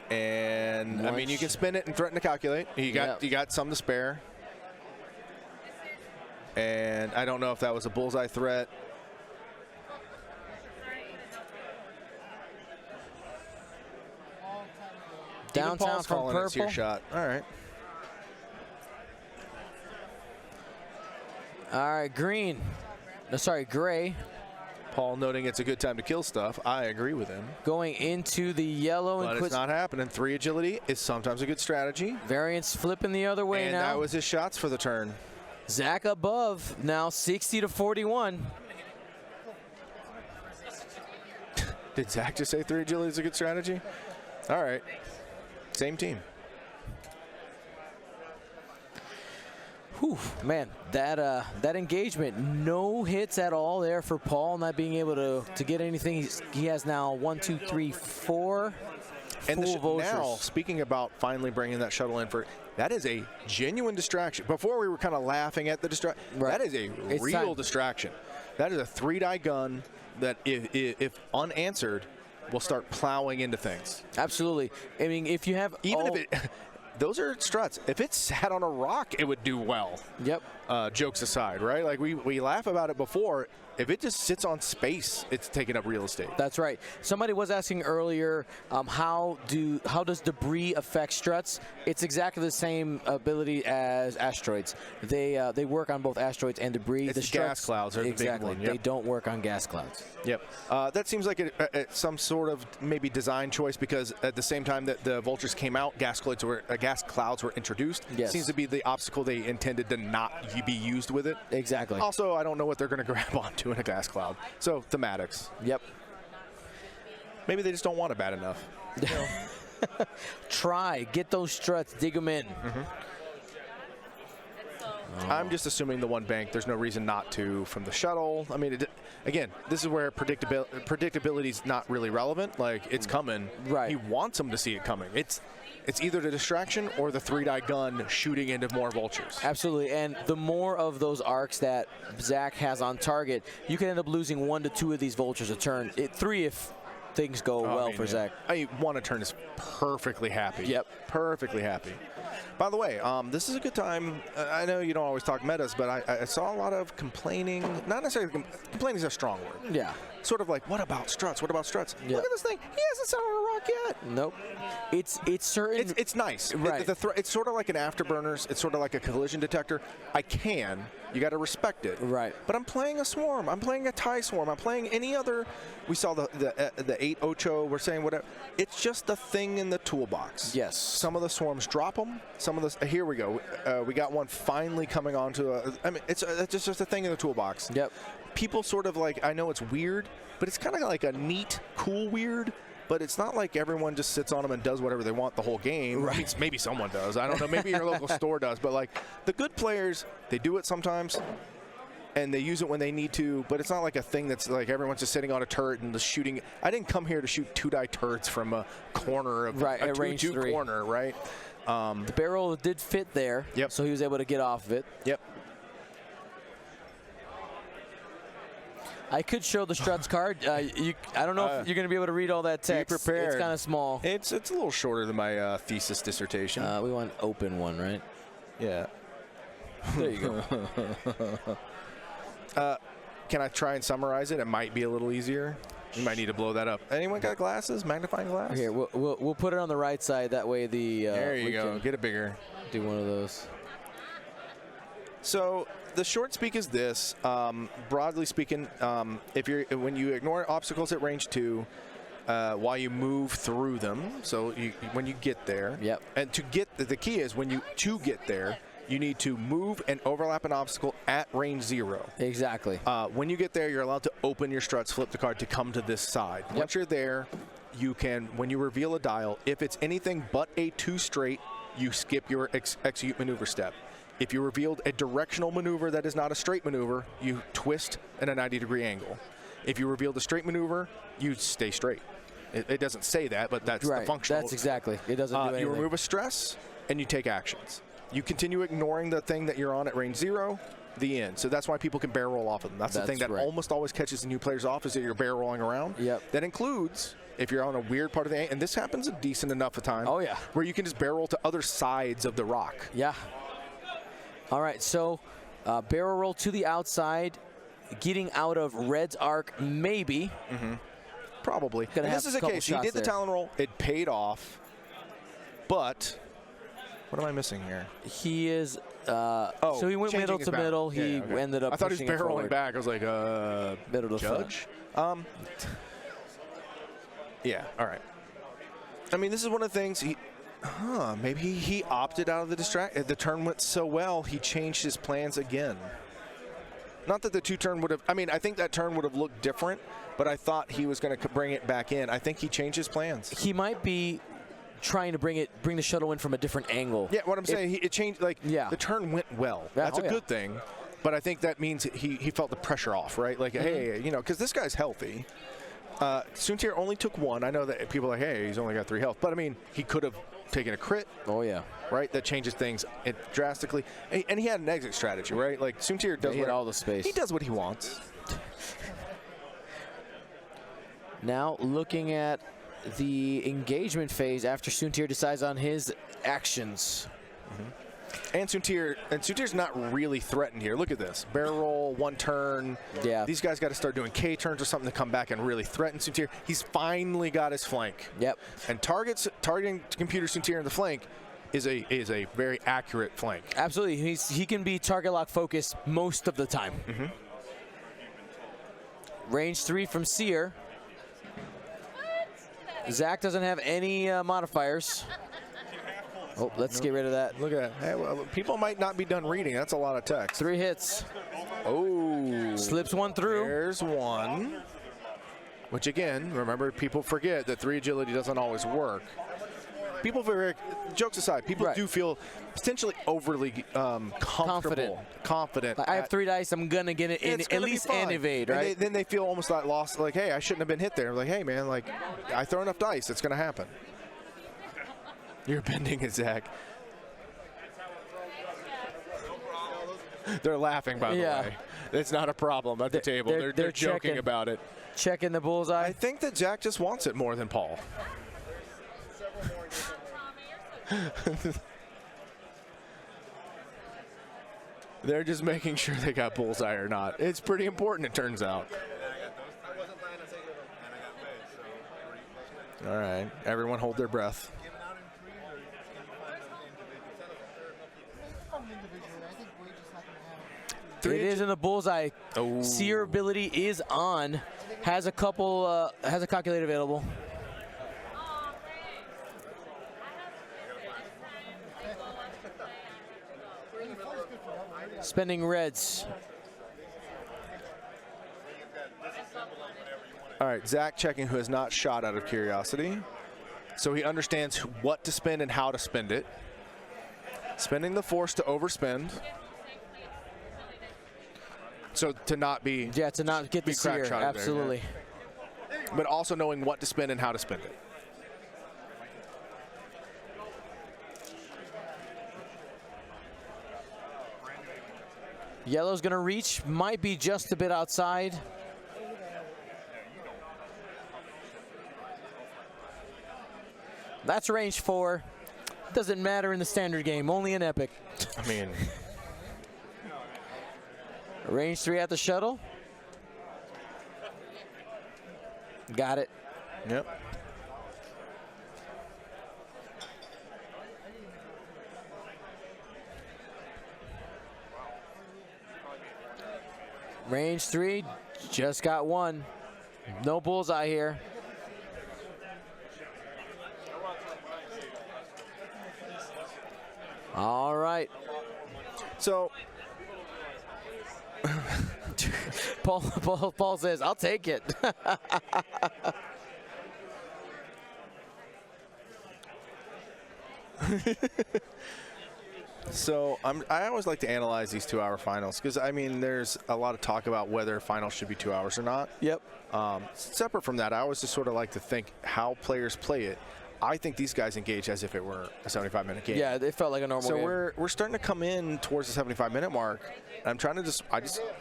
S2: And I mean, you can spin it and threaten to calculate. You got some to spare. And I don't know if that was a bullseye threat.
S1: Downtown from
S2: calling it seer
S1: purple.
S2: shot. All right.
S1: All right, green. No, sorry, gray.
S2: Paul noting it's a good time to kill stuff. I agree with him.
S1: Going into the yellow.
S2: But it's not happening. 3 agility is sometimes a good strategy.
S1: Variance flipping the other way
S2: and
S1: now.
S2: that was his shots for the turn.
S1: Zach above now 60-41.
S2: Did Zach just say 3 agility is a good strategy? All right. Same team.
S1: Whew, man, that engagement, no hits at all there for Paul, not being able to get anything. He has now 1, 2, 3, 4
S2: And
S1: full
S2: now,
S1: vultures.
S2: speaking about finally bringing that shuttle in that is a genuine distraction. Before we were kind of laughing at the distraction.
S1: Right.
S2: That is a real distraction. That is a 3-die gun that, if unanswered, will start plowing into things.
S1: Absolutely. I mean, if you have
S2: those are struts. If it sat on a rock, it would do well.
S1: Yep.
S2: Jokes aside, right? Like we laugh about it before. If it just sits on space, it's taking up real estate.
S1: That's right. Somebody was asking earlier, how does debris affect struts? It's exactly the same ability as asteroids. They work on both asteroids and debris.
S2: It's the gas clouds are the big one. Yep.
S1: They don't work on gas clouds.
S2: Yep. That seems like some sort of maybe design choice, because at the same time that the vultures came out, gas clouds were introduced.
S1: Yes.
S2: Seems to be the obstacle they intended to not be used with it.
S1: Exactly.
S2: Also, I don't know what they're going to grab onto in a gas cloud. So thematics.
S1: Yep.
S2: Maybe they just don't want it bad enough.
S1: Try, get those struts, dig them in.
S2: I'm just assuming the 1 bank. There's no reason not to from the shuttle. I mean, again, this is where predictability is not really relevant. Like, it's coming.
S1: Right.
S2: He wants them to see it coming. It's either the distraction or the 3-die gun shooting into more vultures.
S1: Absolutely, and the more of those arcs that Zach has on target, you can end up losing 1 to 2 of these vultures a turn. 3 if things go well for Zach.
S2: One a turn is perfectly happy.
S1: Yep.
S2: Perfectly happy. By the way, this is a good time. I know you don't always talk metas, but I saw a lot of complaining. Not necessarily complaining is a strong word.
S1: Yeah.
S2: Sort of like, what about struts? What about struts?
S1: Yep.
S2: Look at this thing. He hasn't sat on a rock yet.
S1: Nope. It's certain.
S2: It's nice.
S1: Right.
S2: It's sort of like an afterburners. It's sort of like a collision detector. You got to respect it.
S1: Right.
S2: But I'm playing a swarm. I'm playing a tie swarm. I'm playing any other. We saw the 8 Ocho. We're saying whatever. It's just a thing in the toolbox.
S1: Yes.
S2: Some of the swarms drop them. Some of the here we go. We got one finally coming onto a. I mean, it's just a thing in the toolbox.
S1: Yep.
S2: People sort of like, I know it's weird, but it's kind of like a neat, cool weird. But it's not like everyone just sits on them and does whatever they want the whole game.
S1: Right.
S2: I mean, maybe someone does. I don't know. Maybe your local store does. But like the good players, they do it sometimes, and they use it when they need to. But it's not like a thing that's like everyone's just sitting on a turret and just shooting. I didn't come here to shoot 2-die turrets from a corner of
S1: right,
S2: a
S1: range
S2: 2-2 corner, right?
S1: The barrel did fit there,
S2: yep.
S1: So he was able to get off of it.
S2: Yep.
S1: I could show the struts card. I don't know if you're going to be able to read all that text.
S2: Be prepared.
S1: It's kind of small.
S2: It's a little shorter than my thesis dissertation.
S1: We want open one, right?
S2: Yeah.
S1: There you
S2: go. Can I try and summarize it? It might be a little easier. You might need to blow that up. Anyone got glasses? Magnifying glass?
S1: Here, we'll put it on the right side. That way
S2: there you go. Get it bigger.
S1: Do one of those.
S2: So the short speak is this. Broadly speaking, when you ignore obstacles at range 2, while you move through them, so when you get there,
S1: yep.
S2: And to get the key is to get there, you need to move and overlap an obstacle at range 0.
S1: Exactly.
S2: When you get there, you're allowed to open your struts, flip the card to come to this side.
S1: Yep.
S2: Once you're there, you can, when you reveal a dial, if it's anything but a 2 straight, you skip your execute maneuver step. If you revealed a directional maneuver that is not a straight maneuver, you twist at a 90-degree angle. If you revealed a straight maneuver, you stay straight. It doesn't say that, but that's
S1: right.
S2: the functional.
S1: That's exactly. It doesn't do anything.
S2: You remove a stress, and you take actions. You continue ignoring the thing that you're on at range 0, the end. So that's why people can barrel roll off of them. That's the thing that almost always catches the new players off is that you're barrel rolling around.
S1: Yep.
S2: That includes if you're on a weird part of the, and this happens a decent enough of time.
S1: Oh, yeah.
S2: Where you can just barrel to other sides of the rock.
S1: Yeah. All right, so barrel roll to the outside, getting out of Red's arc, maybe.
S2: Mm-hmm. Probably. And this is the case. He did the Talon roll. It paid off. But what am I missing here?
S1: He is. So he went middle to middle. He ended up.
S2: I thought he was barreling back. I was like,
S1: middle to
S2: Judge. Yeah. All right. I mean, this is one of the things. Maybe he opted out of the distract. The turn went so well, he changed his plans again. Not that the 2-turn would have. I mean, I think that turn would have looked different, but I thought he was going to bring it back in. I think he changed his plans.
S1: He might be trying to bring the shuttle in from a different angle.
S2: Yeah, what I'm saying, it changed. Like, the turn went well. That's a good thing, but I think that means he felt the pressure off, right? Like, hey, because this guy's healthy. Soontir only took 1. I know that people are like, hey, he's only got 3 health, but I mean, he could have taken a crit.
S1: Oh yeah.
S2: Right, that changes things drastically, and he had an exit strategy, right? Like Soontir does
S1: all the space.
S2: He does what he wants.
S1: Now looking at the engagement phase after Soontir decides on his actions.
S2: Mm-hmm. And Soontir's not really threatened here. Look at this. Barrel roll, 1 turn.
S1: Yeah.
S2: These guys got to start doing K turns or something to come back and really threaten Soontir. He's finally got his flank.
S1: Yep.
S2: And targeting computer Soontir in the flank is a very accurate flank.
S1: Absolutely. He can be target lock focused most of the time.
S2: Mm-hmm.
S1: Range 3 from Seer. Zach doesn't have any modifiers. Oh, let's get rid of that.
S2: Look at that. Hey, well, people might not be done reading. That's a lot of text.
S1: 3 hits.
S2: Oh.
S1: Slips 1 through.
S2: There's 1. Which, again, remember, people forget that 3 agility doesn't always work. People, jokes aside, people do feel potentially overly comfortable. Confident.
S1: I have 3 dice. I'm going to get it in at least and evade, right?
S2: And then they feel almost like lost. Like, hey, I shouldn't have been hit there. Like, hey, man, like, I throw enough dice. It's going to happen. You're bending it, Zach. They're laughing, by the way. It's not a problem at the table. They're joking about it.
S1: Checking the bullseye.
S2: I think that Zach just wants it more than Paul. They're just making sure they got bullseye or not. It's pretty important, it turns out. All right, everyone hold their breath.
S1: It is in the bullseye.
S2: Oh.
S1: Seer ability is on. Has a couple, has a calculator available. Spending reds.
S2: All right, Zach checking who has not shot out of curiosity. So he understands what to spend and how to spend it. Spending the force to overspend. So to not be
S1: to not get the seer, absolutely.
S2: There, yeah. But also knowing what to spend and how to spend it.
S1: Yellow's gonna reach, might be just a bit outside. That's range 4. Doesn't matter in the standard game, only in Epic.
S2: I mean,
S1: range 3 at the shuttle. Got it.
S2: Yep.
S1: Range 3, just got 1. No bullseye here. All right.
S2: So
S1: Paul says, I'll take it.
S2: So I always like to analyze these 2-hour finals because, I mean, there's a lot of talk about whether finals should be 2 hours or not.
S1: Yep.
S2: Separate from that, I always just sort of like to think how players play it. I think these guys engage as if it were a 75-minute game.
S1: Yeah, it felt like a normal game.
S2: So we're starting to come in towards the 75-minute mark. And I'm trying to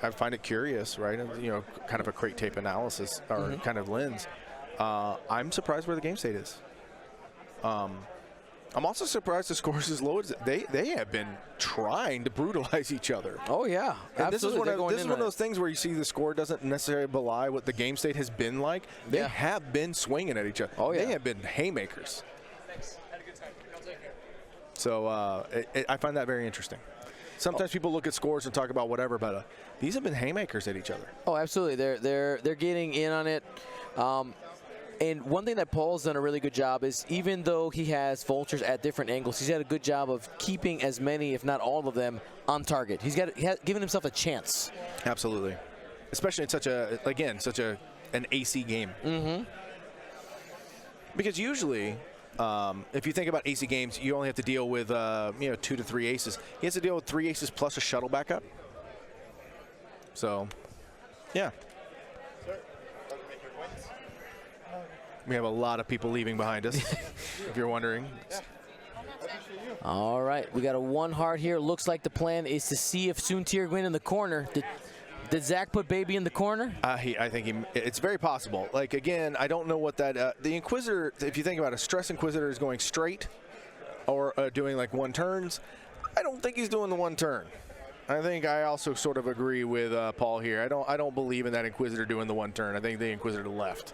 S2: I find it curious, right? You know, kind of a crate tape analysis or kind of lens. I'm surprised where the game state is. I'm also surprised the score is as low as they have been trying to brutalize each other.
S1: Oh yeah,
S2: and
S1: absolutely.
S2: This is one of those things where you see the score doesn't necessarily belie what the game state has been like. They have been swinging at each other.
S1: Oh yeah,
S2: they have been haymakers.
S4: Thanks. Had a good time. I'll take it.
S2: So I find that very interesting. Sometimes people look at scores and talk about whatever, but these have been haymakers at each other.
S1: Oh, absolutely. They're getting in on it. And one thing that Paul's done a really good job is, even though he has vultures at different angles, he's had a good job of keeping as many, if not all of them, on target. He has given himself a chance.
S2: Absolutely, especially in such an AC game.
S1: Mm-hmm.
S2: Because usually, if you think about AC games, you only have to deal with 2 to 3 aces. He has to deal with 3 aces plus a shuttle backup. So, yeah. We have a lot of people leaving behind us, if you're wondering.
S1: All right, we got a 1 heart here. Looks like the plan is to see if Soontir win in the corner. Did Zach put baby in the corner?
S2: I think it's very possible. Like, again, I don't know what that the Inquisitor, if you think about it, a Stress Inquisitor is going straight or doing like 1 turns. I don't think he's doing the 1 turn. I think I also sort of agree with Paul here. I don't believe in that Inquisitor doing the 1 turn. I think the Inquisitor left.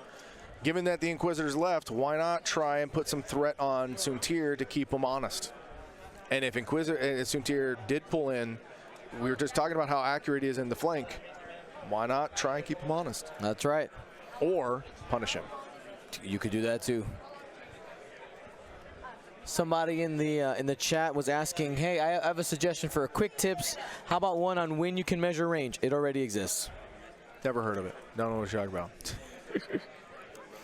S2: Given that the Inquisitor's left, why not try and put some threat on Soontir to keep him honest? And if Soontir did pull in, we were just talking about how accurate he is in the flank. Why not try and keep him honest?
S1: That's right.
S2: Or punish him.
S1: You could do that too. Somebody in the chat was asking, hey, I have a suggestion for a quick tips. How about one on when you can measure range? It already exists.
S2: Never heard of it. Don't know what you're talking about.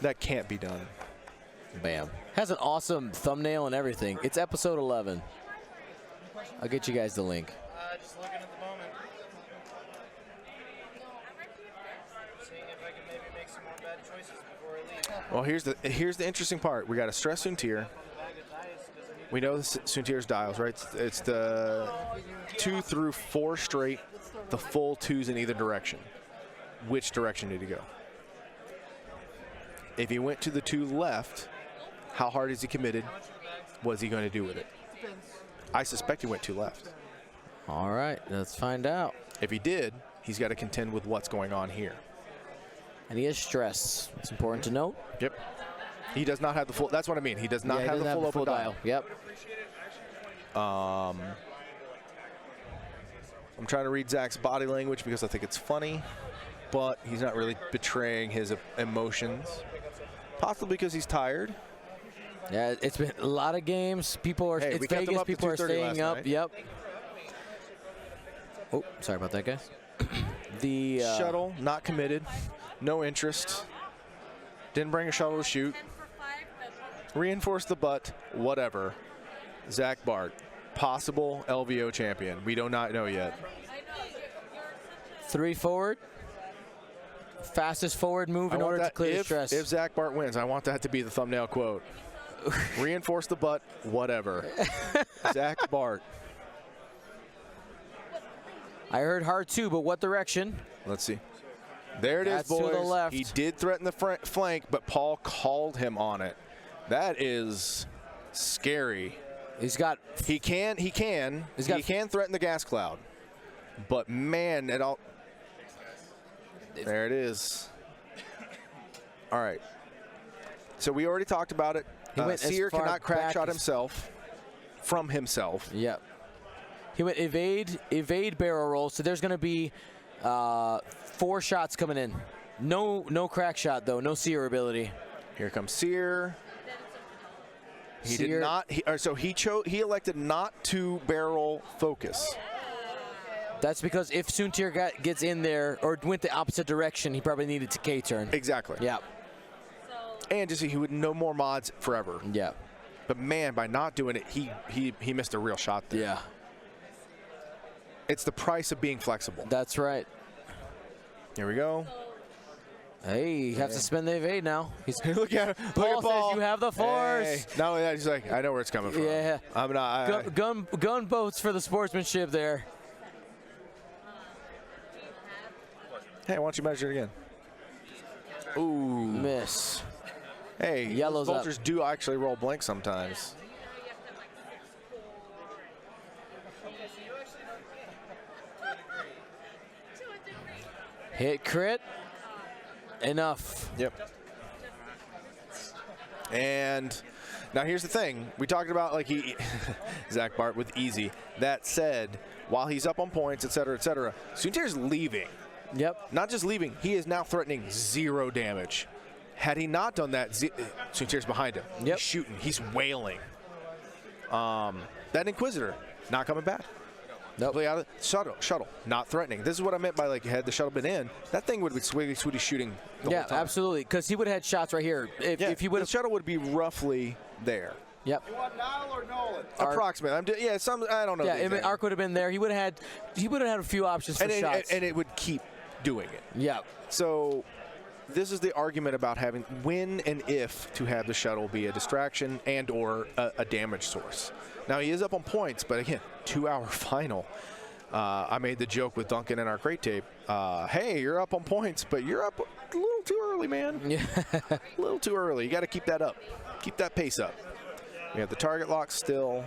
S2: That can't be done.
S1: Bam. Has an awesome thumbnail and everything. It's episode 11. I'll get you guys the link.
S5: Just looking at the moment. Seeing if I can maybe make some more bad choices before I leave.
S2: Well, here's the interesting part. We got a Stress Soontir. We know Suntier's dials, right? It's the 2 through 4 straight, the full 2s in either direction. Which direction did he go? If he went to the 2 left, how hard is he committed? What is he going to do with it? I suspect he went 2 left.
S1: All right, let's find out.
S2: If he did, he's got to contend with what's going on here.
S1: And he is stressed. It's important to note.
S2: Yep. He does not have the full. That's what I mean. He does not have the full open dial.
S1: Yep.
S2: I'm trying to read Zach's body language because I think it's funny, but he's not really betraying his emotions. Possibly because he's tired.
S1: Yeah, it's been a lot of games. People are.
S2: Hey,
S1: it's
S2: we kept them
S1: Vegas.
S2: up to
S1: People are
S2: 2:30
S1: staying
S2: last
S1: up.
S2: night.
S1: Yep. Oh, sorry about that, guys. The
S2: shuttle not committed, no interest. Didn't bring a shuttle to shoot. Reinforce the butt. Whatever. Zach Bart, possible LVO champion. We do not know yet.
S1: 3 forward. Fastest forward move in order to clear the stress.
S2: If Zach Bart wins, I want that to be the thumbnail quote. Reinforce the butt. Whatever. Zach Bart.
S1: I heard hard 2, but what direction?
S2: Let's see. There it is,
S1: That's
S2: boys.
S1: to the left.
S2: He did threaten the flank, but Paul called him on it. That is scary.
S1: He's got.
S2: He can threaten the gas cloud, but man, it all. There it is. All right. So we already talked about it. Sear cannot crack shot himself from himself.
S1: Yep. He went evade barrel roll. So there's going to be 4 shots coming in. No crack shot though. No Sear ability.
S2: Here comes Sear. He
S1: Sear.
S2: did not. He elected not to barrel focus.
S1: That's because if Suntir gets in there or went the opposite direction, he probably needed to K-turn.
S2: Exactly.
S1: Yeah.
S2: And just he would no more mods forever.
S1: Yeah.
S2: But man, by not doing it, he missed a real shot there.
S1: Yeah.
S2: It's the price of being flexible.
S1: That's right.
S2: Here we go.
S1: Hey, you have to spend the evade now.
S2: Look at him.
S1: Paul
S2: Look at Paul.
S1: says you have the force.
S2: Hey. Not only that, he's like, I know where it's coming from.
S1: Yeah.
S2: I'm not.
S1: Gun boats for the sportsmanship there.
S2: Hey, why don't you measure it again? Ooh.
S1: Miss.
S2: Hey,
S1: Yellow's
S2: vultures
S1: up.
S2: do actually roll blank sometimes.
S1: Hit crit. Enough.
S2: Yep. And now here's the thing. We talked about like Zach Bart with easy. That said, while he's up on points, et cetera, Suntir's leaving.
S1: Yep.
S2: Not just leaving, he is now threatening 0 damage. Had he not done that, Suntir's behind him.
S1: Yep.
S2: He's shooting. He's wailing. That Inquisitor, not coming back.
S1: Nope.
S2: Play out of shuttle, not threatening. This is what I meant by like had the shuttle been in, that thing would be swiggy shooting the whole time.
S1: Absolutely. Because he would have had shots right here. If he would
S2: the
S1: have.
S2: shuttle would be roughly there.
S1: Yep.
S5: You want Nile or Nolan?
S2: Approximately. I don't know.
S1: Yeah, I mean, Arc would have been there. He would have had a few options for shots.
S2: And it would keep doing it.
S1: Yeah.
S2: So this is the argument about having when and if to have the shuttle be a distraction and or a damage source. Now he is up on points, but again, 2-hour final. I made the joke with Duncan in our crate tape. Hey, you're up on points, but you're up a little too early, man.
S1: Yeah.
S2: A little too early. You got to keep that up. Keep that pace up. We have the target lock still.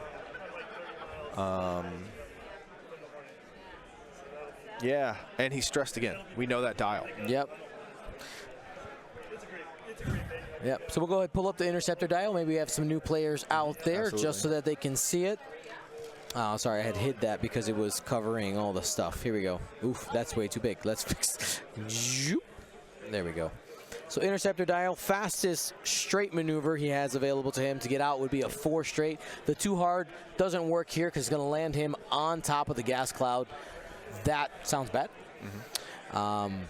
S2: Yeah, and he's stressed again. We know that dial.
S1: Yep. Yep. So we'll go ahead and pull up the interceptor dial. Maybe we have some new players out there just so that they can see it. Oh, sorry, I had hid that because it was covering all the stuff. Here we go. Oof, that's way too big. Let's fix. There we go. So interceptor dial, fastest straight maneuver he has available to him to get out would be a 4 straight. The too hard doesn't work here because it's going to land him on top of the gas cloud. That sounds bad. Mm-hmm.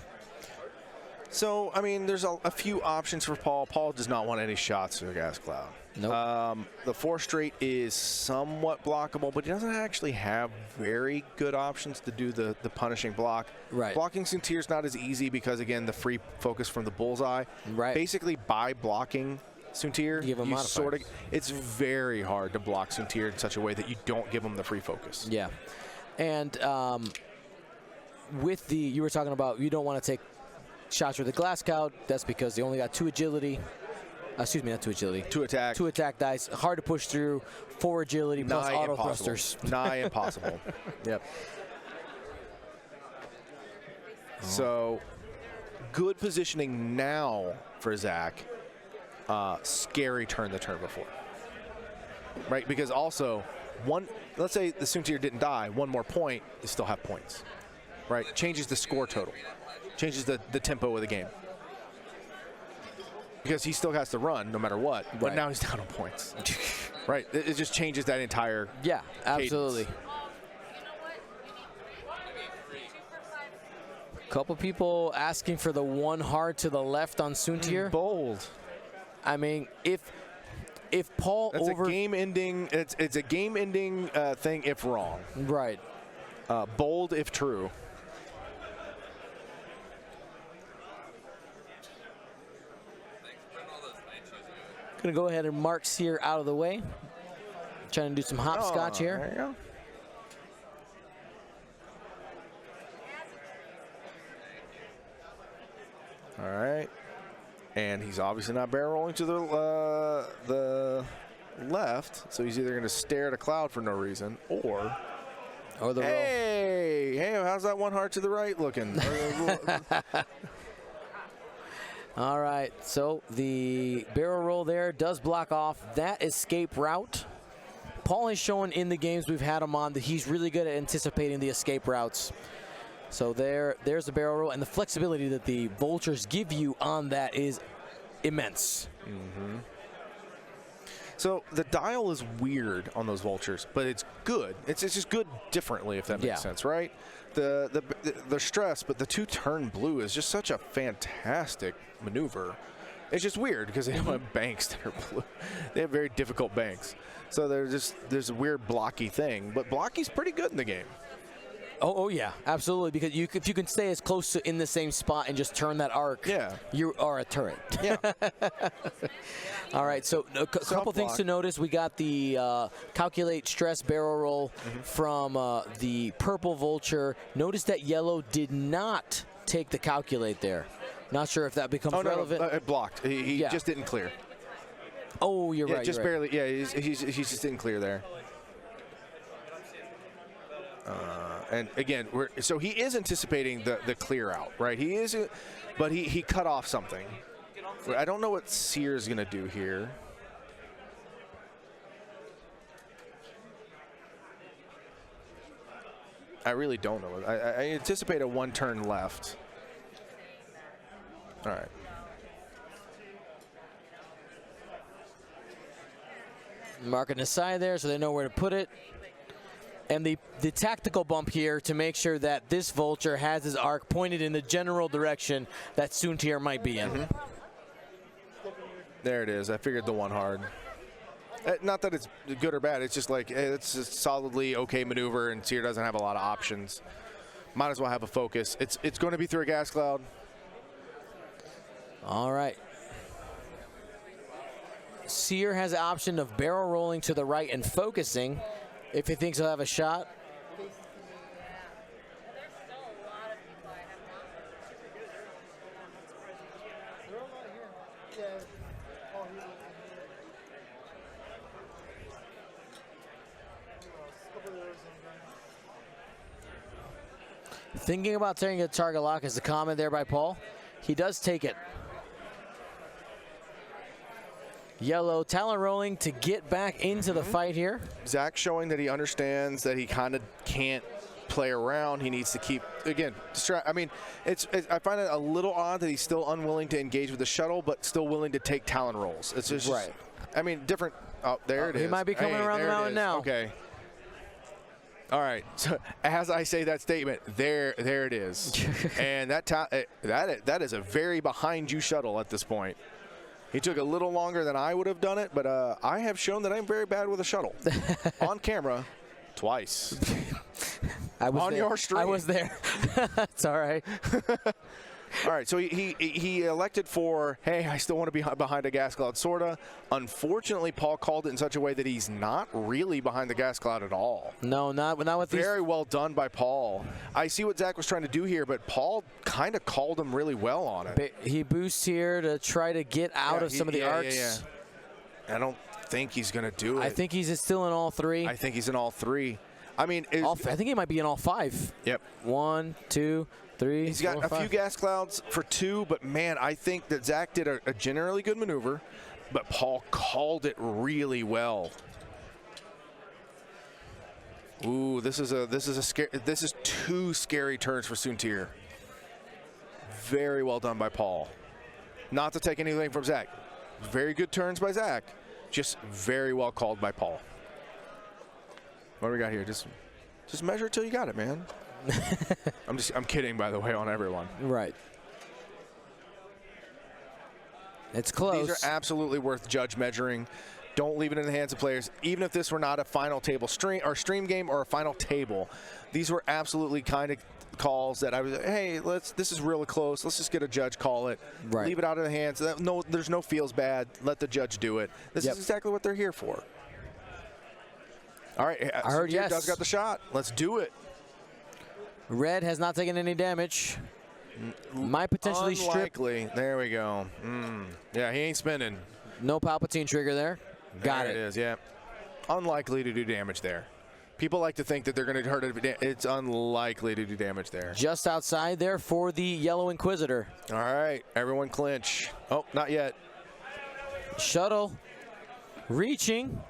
S2: So, I mean, there's a few options for Paul. Paul does not want any shots to the gas cloud.
S1: Nope.
S2: The 4 straight is somewhat blockable, but he doesn't actually have very good options to do the punishing block.
S1: Right.
S2: Blocking Suntir's not as easy because, again, the free focus from the bullseye.
S1: Right.
S2: Basically, by blocking Soontir,
S1: Give him
S2: you sort of.
S1: modifiers.
S2: It's very hard to block Soontir in such a way that you don't give him the free focus.
S1: Yeah, and with the you were talking about, you don't want to take shots with the glass scout. That's because they only got 2 agility. Excuse me, not 2 agility.
S2: 2 attack.
S1: 2 attack dice. Hard to push through. 4 agility plus
S2: Nigh
S1: auto
S2: impossible.
S1: thrusters.
S2: Nigh impossible. Yep. So, good positioning now for Zach. Scary turn the turn before. Right? Because also, let's say the Soontir didn't die, 1 more point, you still have points. Right? Changes the score total. Changes the tempo of the game. Because he still has to run no matter what, but
S1: Right.
S2: now he's down on points. Right? It just changes that entire
S1: Yeah, absolutely.
S2: cadence.
S1: Couple people asking for the 1 hard to the left on Soontir.
S2: Bold.
S1: I mean, if Paul
S2: That's
S1: over
S2: a game-ending. It's a game-ending thing if wrong.
S1: right.
S2: Bold if true.
S1: Gonna go ahead and mark Sear out of the way. Trying to do some hopscotch here.
S2: There you go. All right, and he's obviously not barrel rolling to the left, so he's either going to stare at a cloud for no reason, or
S1: Or the roll.
S2: hey, how's that 1 hard to the right looking?
S1: All right, so the barrel roll there does block off that escape route. Paul has shown in the games we've had him on that he's really good at anticipating the escape routes. So there's the barrel roll, and the flexibility that the vultures give you on that is immense.
S2: So the dial is weird on those vultures, but it's good. It's just good differently, if that makes
S1: Yeah.
S2: sense, right? They're stressed, but the 2-turn blue is just such a fantastic maneuver. It's just weird because they don't have banks that are blue. They have very difficult banks. So there's a weird blocky thing, but blocky's pretty good in the game.
S1: Oh yeah, absolutely. Because if you can stay as close to in the same spot and just turn that arc,
S2: Yeah.
S1: you are a turret.
S2: Yeah.
S1: All right, so a couple things
S2: Self-block.
S1: to notice. We got the calculate stress barrel roll from the purple vulture. Notice that yellow did not take the calculate there. Not sure if that becomes
S2: Oh, no,
S1: relevant.
S2: it blocked. He
S1: Yeah.
S2: just didn't clear.
S1: Oh, you're
S2: Yeah,
S1: right.
S2: just
S1: you're right.
S2: barely. Yeah, he just didn't clear there. And again, so he is anticipating the clear out, right? He is, but he cut off something. I don't know what Sear's going to do here. I really don't know. I anticipate a 1-turn left. All right.
S1: Marking the side there so they know where to put it. And the tactical bump here to make sure that this vulture has his arc pointed in the general direction that Soontir might be in.
S2: There it is. I figured the 1 hard. Not that it's good or bad. It's just like it's a solidly okay maneuver, and Sear doesn't have a lot of options. Might as well have a focus. It's going to be through a gas cloud.
S1: All right. Sear has the option of barrel rolling to the right and focusing if he thinks he'll have a shot. Thinking about taking a target lock is the comment there by Paul. He does take it. Yellow talent rolling to get back into the fight here.
S2: Zach showing that he understands that he kind of can't play around. He needs to keep, again, I mean, I find it a little odd that he's still unwilling to engage with the shuttle, but still willing to take talent rolls. It's just,
S1: Right.
S2: I mean, different. Oh, there it is.
S1: He might be coming around the
S2: there it
S1: mountain
S2: is.
S1: now.
S2: Okay. All right. So as I say that statement, there it is. And that is a very behind you shuttle at this point. He took a little longer than I would have done it, but I have shown that I'm very bad with a shuttle on camera twice.
S1: I was
S2: on
S1: there.
S2: your stream.
S1: I was there. It's all right.
S2: All right, so he elected for, hey, I still want to be behind a gas cloud, sorta. Unfortunately, Paul called it in such a way that he's not really behind the gas cloud at all.
S1: No, not with these.
S2: Very well done by Paul. I see what Zach was trying to do here, but Paul kind of called him really well on it.
S1: He boosts here to try to get out of some of the arcs.
S2: I don't think he's going to do it.
S1: I think he's still in all three.
S2: I think he's in all three. I mean,
S1: I think he might be in all five.
S2: Yep.
S1: 1, 2, 3.
S2: He's got
S1: 4,
S2: a
S1: 5.
S2: few gas clouds for 2, but man, I think that Zach did a generally good maneuver, but Paul called it really well. Ooh, this is 2 scary turns for Suntir. Very well done by Paul. Not to take anything from Zach. Very good turns by Zach. Just very well called by Paul. What do we got here? Just measure it till you got it, man. I'm kidding, by the way, on everyone.
S1: Right. It's close.
S2: These are absolutely worth judge measuring. Don't leave it in the hands of players. Even if this were not a final table stream game or a final table, these were absolutely kind of calls that I was, hey, this is really close. Let's just get a judge call it.
S1: Right.
S2: Leave it out of the hands. No, there's no feels bad. Let the judge do it. This is exactly what they're here for. All right,
S1: I heard yes.
S2: Does got the shot. Let's do it.
S1: Red has not taken any damage. Might potentially
S2: Unlikely. There we go. Yeah, he ain't spinning.
S1: No Palpatine trigger there. Got it.
S2: It is, yeah. Unlikely to do damage there. People like to think that they're going to hurt it. It's unlikely to do damage there.
S1: Just outside there for the Yellow Inquisitor.
S2: All right, everyone clinch. Oh, not yet.
S1: Shuttle reaching.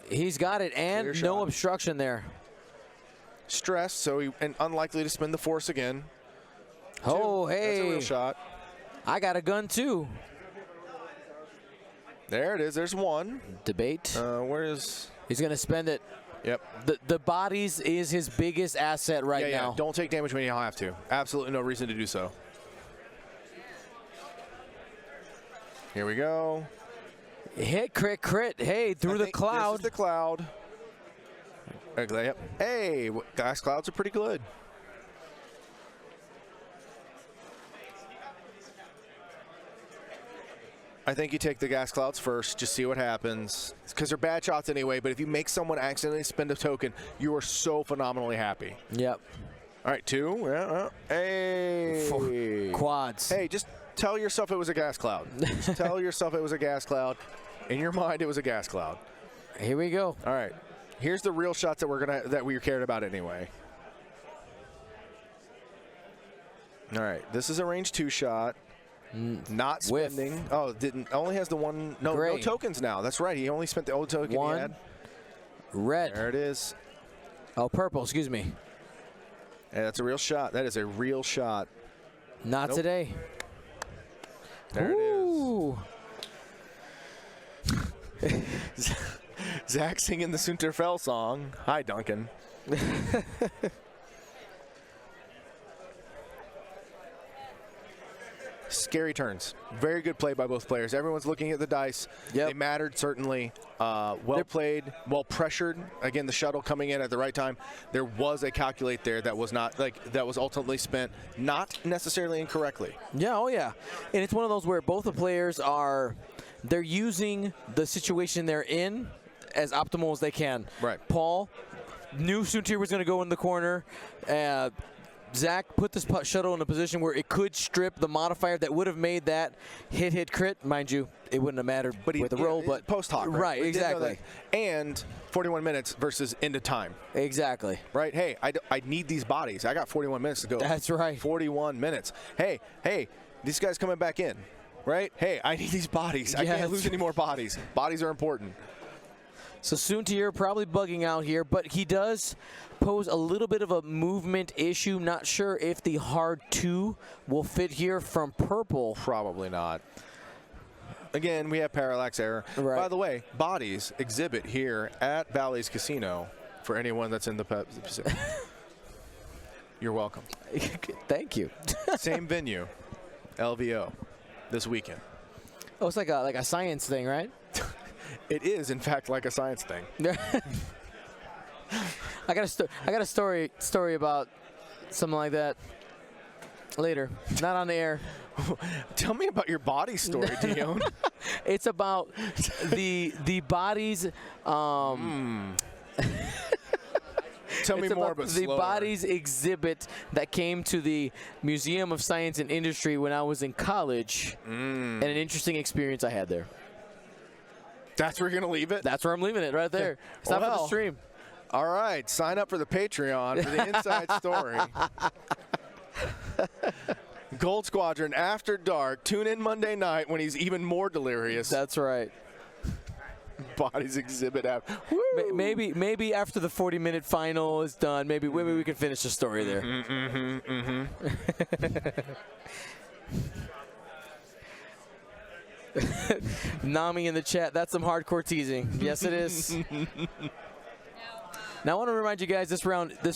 S1: He's got it, and no obstruction there.
S2: Stressed, so and unlikely to spin the force again.
S1: Oh, hey.
S2: That's a real shot.
S1: I got a gun, too.
S2: There it is. There's one.
S1: Debate.
S2: Where is...
S1: He's going to spend it.
S2: Yep.
S1: The bodies is his biggest asset right now.
S2: Yeah, don't take damage when you don't have to. Absolutely no reason to do so. Here we go.
S1: Hit, crit, crit. Hey, through the cloud.
S2: This is the cloud. Yep. Hey, gas clouds are pretty good. I think you take the gas clouds first, just see what happens. Because they're bad shots anyway, but if you make someone accidentally spend a token, you are so phenomenally happy.
S1: Yep.
S2: All right, 2. Yeah, hey.
S1: 4 quads.
S2: Hey, just tell yourself it was a gas cloud. Just tell yourself it was a gas cloud. In your mind, it was a gas cloud.
S1: Here we go.
S2: All right. Here's the real shots that we cared about anyway. All right. This is a range 2 shot. Not spending.
S1: Whiff.
S2: Oh, only has the one. No tokens now. That's right. He only spent the old token he had.
S1: Red.
S2: There it is.
S1: Oh, purple. Excuse me.
S2: Hey, that's a real shot. That is a real shot.
S1: Not today.
S2: There
S1: Ooh.
S2: it is. Zach singing the Sunterfell song. Hi, Duncan. Scary turns. Very good play by both players. Everyone's looking at the dice.
S1: Yep.
S2: They mattered, certainly. Well played, well pressured. Again, the shuttle coming in at the right time. There was a calculate there that was not that was ultimately spent not necessarily incorrectly.
S1: Yeah, oh yeah. And it's one of those where both the players they're using the situation they're in as optimal as they can.
S2: Right.
S1: Paul knew Suntir was going to go in the corner. Zach put this shuttle in a position where it could strip the modifier that would have made that hit crit. Mind you, it wouldn't have mattered with the roll, but
S2: post hoc.
S1: Right, exactly.
S2: And 41 minutes versus end of time.
S1: Exactly.
S2: Right. Hey, I need these bodies. I got 41 minutes to go.
S1: That's right.
S2: 41 minutes. Hey, this guy's coming back in. Right. Hey, I need these bodies. I can't lose any more bodies. Bodies are important.
S1: So Suntir probably bugging out here, but he does pose a little bit of a movement issue. Not sure if the hard 2 will fit here from purple.
S2: Probably not. Again, we have parallax error.
S1: Right.
S2: By the way, bodies exhibit here at Bally's Casino for anyone that's in the Pacific. You're welcome.
S1: Thank you.
S2: Same venue, LVO, this weekend.
S1: Oh, it's like a science thing, right?
S2: It is, in fact, like a science thing.
S1: I got a story about something like that later. Not on the air.
S2: Tell me about your body story, Dion.
S1: It's about the bodies.
S2: Tell me
S1: It's
S2: more,
S1: about
S2: but
S1: the
S2: slower.
S1: bodies exhibit that came to the Museum of Science and Industry when I was in college, and an interesting experience I had there.
S2: That's where you're gonna leave it.
S1: That's where I'm leaving it, right there. It's not for the
S2: Well.
S1: stream.
S2: All right, sign up for the Patreon for the inside story. Gold Squadron After Dark. Tune in Monday night when he's even more delirious.
S1: That's right.
S2: Bodies exhibit after.
S1: Maybe after the 40-minute final is done, maybe we can finish the story there. Nami in the chat, that's some hardcore teasing. Yes, it is. Now, I want to remind you guys, this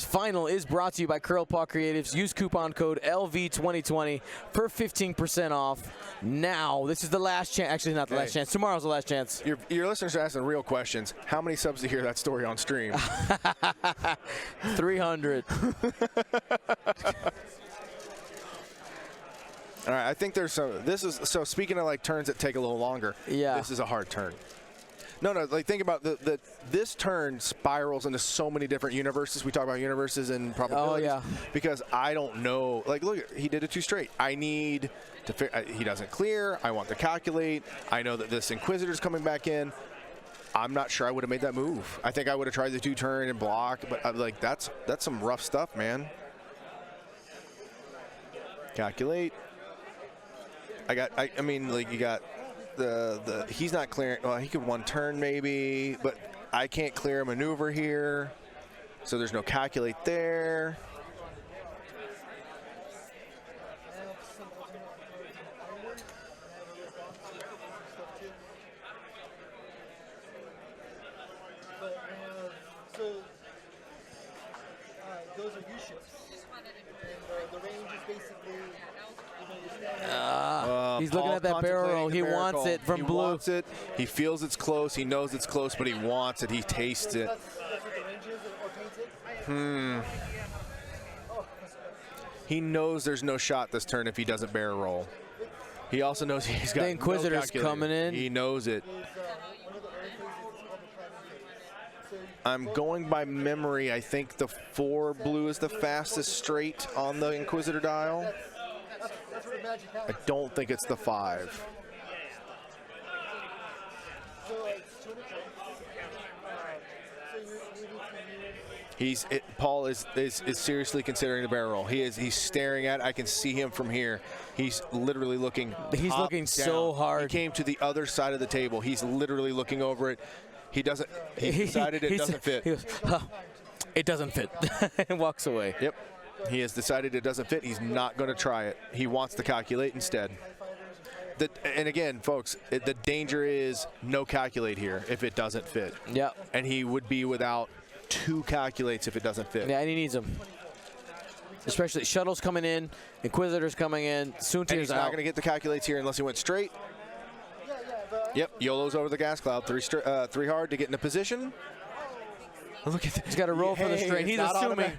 S1: final is brought to you by Curl Paw Creatives. Use coupon code LV2020 for 15% off. Now, this is the last chance. Actually, not the last chance. Tomorrow's the last chance.
S2: Your listeners are asking real questions. How many subs to hear that story on stream?
S1: 300.
S2: All right, I think there's some. So speaking of like turns that take a little longer.
S1: Yeah.
S2: This is a hard turn. No, like think about this turn spirals into so many different universes. We talk about universes and probabilities.
S1: Oh, yeah.
S2: Because I don't know. Like, look, he did it 2 straight. I need to. He doesn't clear. I want to calculate. I know that this Inquisitor's coming back in. I'm not sure I would have made that move. I think I would have tried the 2 turn and block, but I'm like, that's some rough stuff, man. Calculate. I mean, like you got. He's not clearing. Well, he could 1 turn maybe, but I can't clear a maneuver here, so there's no calculate there.
S5: Those are U-shifts, and the range is basically.
S1: He's looking at that barrel roll. He wants it from blue.
S2: He wants it. He feels it's close. He knows it's close, but he wants it. He tastes it. He knows there's no shot this turn if he doesn't barrel roll. He also knows he's got
S1: the Inquisitor's
S2: no
S1: coming in.
S2: He knows it. I'm going by memory. I think the 4 blue is the fastest straight on the Inquisitor dial. I don't think it's the 5. Paul is seriously considering the barrel roll. He's staring at it. I can see him from here. He's literally looking.
S1: He's looking so hard.
S2: He came to the other side of the table. He's literally looking over it. He doesn't. He decided it doesn't fit.
S1: He goes, it doesn't fit, and walks away.
S2: Yep. He has decided it doesn't fit. He's not going to try it. He wants to calculate instead. And again, folks, the danger is no calculate here if it doesn't fit.
S1: Yeah.
S2: And he would be without 2 calculates if it doesn't fit.
S1: Yeah, and he needs them. Especially shuttles coming in, Inquisitors coming in, soon
S2: and he's not going to get the calculates here unless he went straight. Yep, YOLO's over the gas cloud. 3 hard to get into position. Look at that.
S1: He's got to roll for the straight. He's assuming.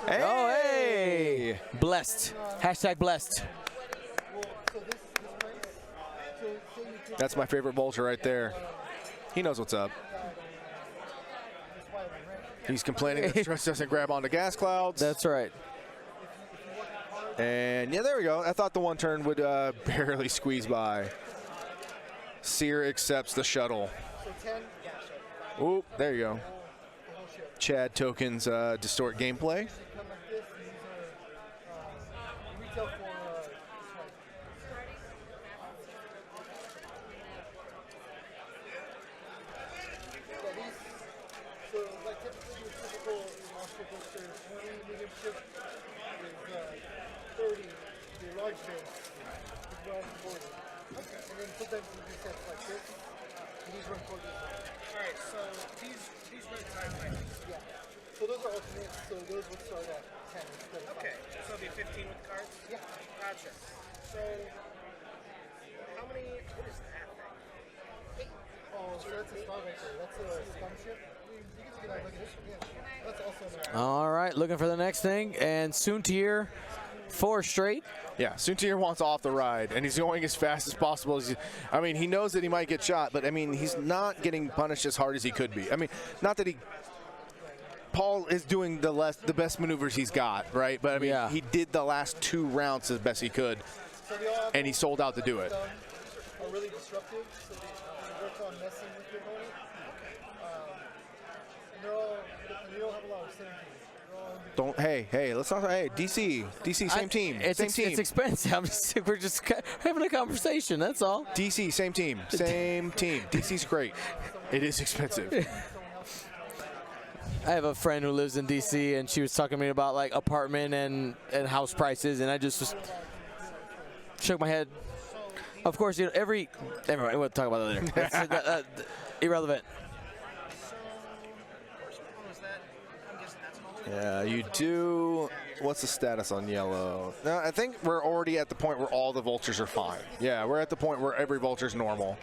S2: Hey.
S1: Oh, hey. Blessed. Hashtag blessed.
S2: That's my favorite vulture right there. He knows what's up. He's complaining that stress doesn't grab onto gas clouds.
S1: That's right.
S2: And yeah, there we go. I thought the 1 turn would barely squeeze by. Sear accepts the shuttle. Oop, there you go. Chad tokens distort gameplay.
S5: Alright, so these run time items. Yeah. So those are alternates, so those would start at 10 instead of 5. Okay, so it'll be 15 with cards? Yeah. Gotcha. So, how many, what is that thing? 8. Oh, so that's a Starbuster. That's a scum ship?
S1: All right, looking for the next thing, and Soontier, 4 straight.
S2: Yeah, Soontier wants off the ride, and he's going as fast as possible. I mean, he knows that he might get shot, but I mean, he's not getting punished as hard as he could be. I mean, not that Paul is doing the best maneuvers he's got, right? But I mean, he did the last 2 rounds as best he could, and he sold out to do it.
S5: Are really disruptive, so they work on messing with your opponent. And they don't have a lot of synergy.
S2: Hey, let's not. Hey, DC, same team.
S1: It's expensive. We're just having a conversation. That's all.
S2: DC, same team. DC's great. It is expensive.
S1: I have a friend who lives in DC, and she was talking to me about like apartment and house prices, and I just shook my head. Of course, you know, everybody, we'll talk about that later. Irrelevant.
S2: Yeah, you do. What's the status on yellow? No, I think we're already at the point where all the vultures are fine. Yeah, we're at the point where every vulture's normal.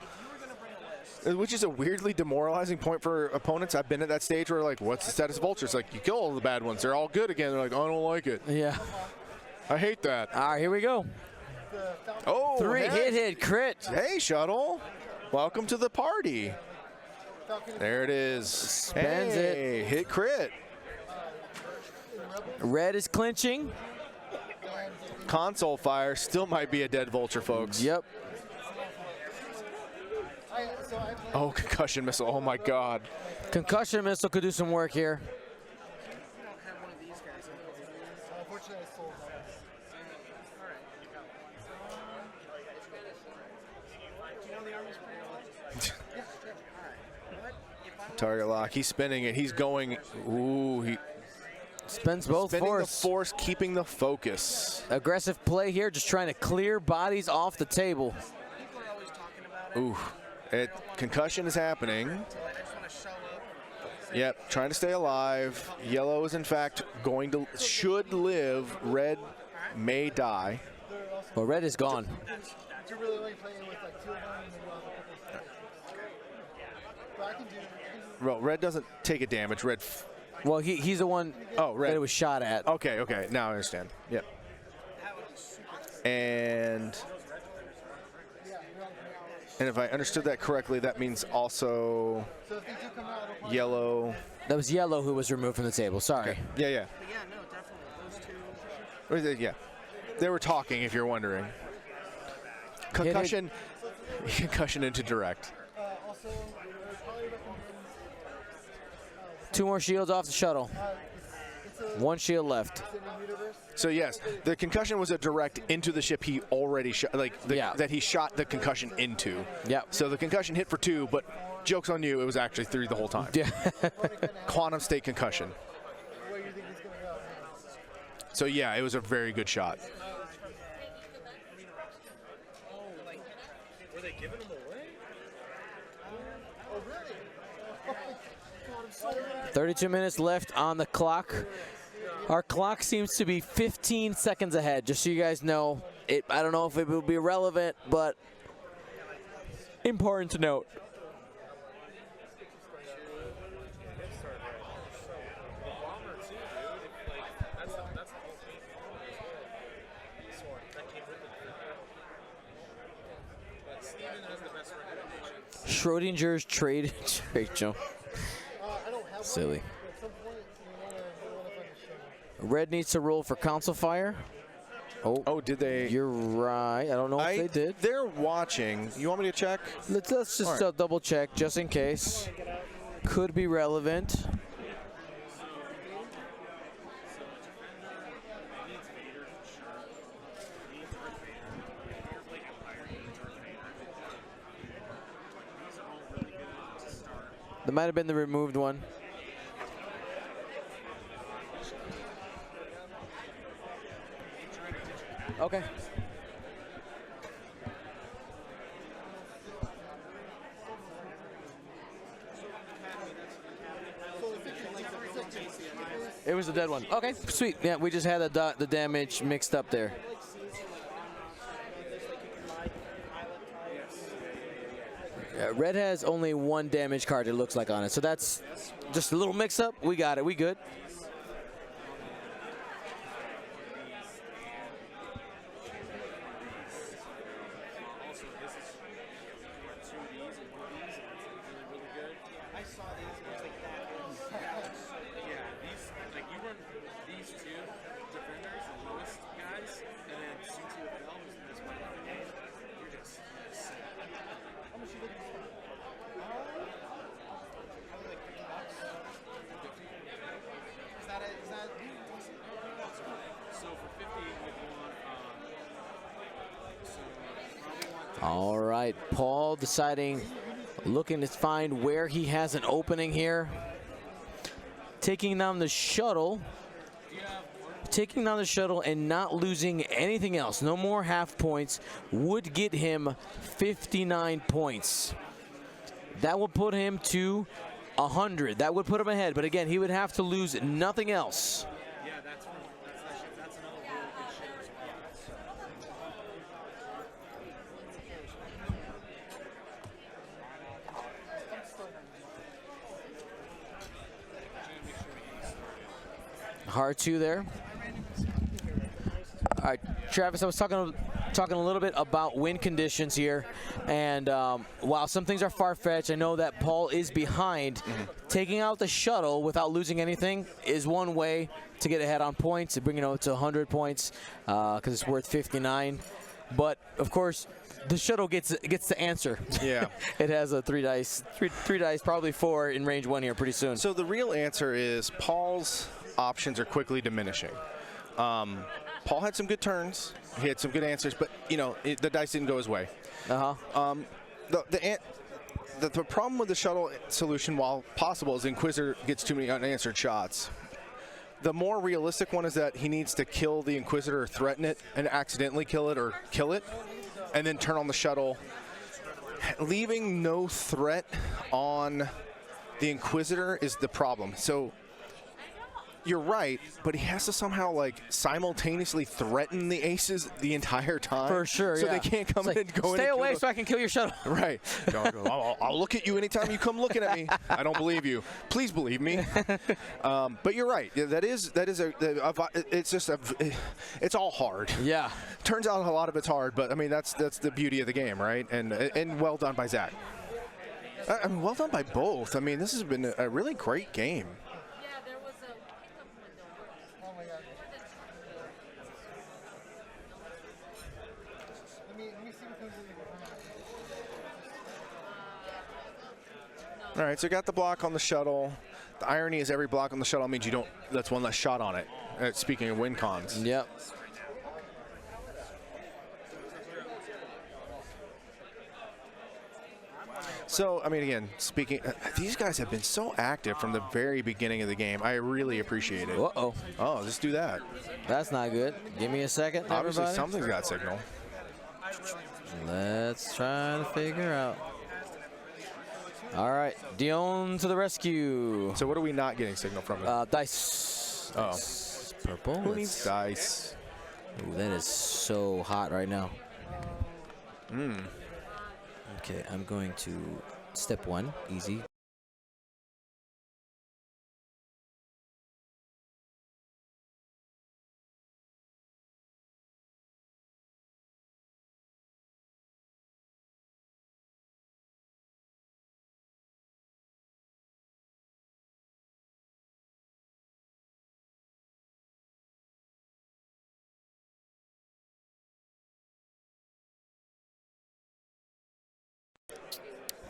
S2: Which is a weirdly demoralizing point for opponents. I've been at that stage where, like, what's the status of vultures? Like, you kill all the bad ones. They're all good again. They're like, I don't like it.
S1: Yeah.
S2: I hate that.
S1: All right, here we go.
S2: Oh,
S1: 3 hit crit.
S2: Hey, Shuttle. Welcome to the party. There it is.
S1: Spends it.
S2: Hit crit.
S1: Red is clinching.
S2: Console fire still might be a dead vulture, folks.
S1: Yep.
S2: Oh, concussion missile. Oh, my God.
S1: Concussion missile could do some work here.
S2: Target lock. He's spinning it. He's going. Ooh, he
S1: spins both
S2: spinning
S1: force.
S2: The force, keeping the focus.
S1: Aggressive play here, just trying to clear bodies off the table.
S2: Ooh, concussion is happening. Yep, trying to stay alive. Yellow is in fact should live. Red may die.
S1: Well, red is gone.
S2: Well, red doesn't take a damage. Red.
S1: Well, he's the one that it was shot at.
S2: Okay. Now I understand. Yep. And if I understood that correctly, that means also yellow.
S1: That was yellow who was removed from the table. Sorry.
S2: Okay. Yeah.
S5: Yeah, no, definitely. Those two.
S2: Yeah. They were talking, if you're wondering. Concussion into direct.
S1: 2 more shields off the shuttle. 1 shield left.
S2: So yes, the concussion was a direct into the ship he already shot, that he shot the concussion into.
S1: Yeah.
S2: So the concussion hit for 2, but joke's on you, it was actually 3 the whole time.
S1: Yeah.
S2: Quantum state concussion. So yeah, it was a very good shot.
S5: Were they giving them away? Oh, really?
S1: 32 minutes left on the clock. Our clock seems to be 15 seconds ahead, just so you guys know. I don't know if it will be relevant, but important to note. Schrodinger's trade Joe. Silly. Red needs to roll for console fire.
S2: Oh, did they?
S1: You're right. I don't know if they did.
S2: They're watching. You want me to check?
S1: Let's just double check just in case. Could be relevant. That might have been the removed one. Okay. It was the dead one. Okay, sweet. Yeah, we just had the damage mixed up there. Red has only 1 damage card, it looks like, on it. So that's just a little mix-up. We got it. We good.
S5: I saw these and I was like, that is
S4: Yeah, these, like you run these two defenders, the lowest guys, and then C2FL is one of the game. You're just set.
S5: how much you looking for? Probably like $50. Is that
S4: So for 50, you'd want, so probably want
S1: All right, Paul deciding, looking to find where he has an opening here. Taking down the shuttle. Taking down the shuttle and not losing anything else. No more half points would get him 59 points. That would put him to 100. That would put him ahead. But again, he would have to lose nothing else.
S4: yeah, that's another really good shit as well.
S1: Hard 2 there. All right, Travis, I was talking a little bit about win conditions here, and while some things are far-fetched, I know that Paul is behind. Taking out the shuttle without losing anything is one way to get ahead on points, and bringing it to 100 points because it's worth 59. But of course, the shuttle gets the answer.
S2: Yeah.
S1: It has a 3 dice, three dice, probably 4 in range 1 here pretty soon.
S2: So the real answer is Paul's options are quickly diminishing. Paul had some good turns. He had some good answers, but the dice didn't go his way. The problem with the shuttle solution, while possible, is Inquisitor gets too many unanswered shots. The more realistic one is that he needs to kill the Inquisitor or threaten it and accidentally kill it or kill it, and then turn on the shuttle. Leaving no threat on the Inquisitor is the problem. So you're right, but he has to somehow simultaneously threaten the aces the entire time.
S1: For sure,
S2: so
S1: yeah.
S2: they can't come in and go in.
S1: Stay
S2: and
S1: away
S2: kill
S1: so I can kill your shuttle.
S2: Right. I'll look at you anytime you come looking at me. I don't believe you. Please believe me. But you're right. That is it's just it's all hard.
S1: Yeah.
S2: Turns out a lot of it's hard, but I mean that's the beauty of the game, right? And well done by Zach. I mean, well done by both. I mean, this has been a really great game.
S3: Yeah, there was a pickup window.
S5: Oh my god. Let me see what comes in.
S2: All right, so got the block on the shuttle. The irony is every block on the shuttle means that's one less shot on it. Speaking of win cons.
S1: Yep.
S2: So, I mean, again, these guys have been so active from the very beginning of the game. I really appreciate it.
S1: Uh-oh.
S2: Oh, just do that.
S1: That's not good. Give me a second,
S2: Obviously,
S1: everybody.
S2: something's got signal.
S1: Let's try to figure out. All right, Dion to the rescue.
S2: So what are we not getting signal from?
S1: Dice.
S2: Oh.
S1: Dice. Purple.
S2: Who needs dice?
S1: Ooh, that is so hot right now.
S2: Hmm.
S1: Okay, I'm going to step 1, easy.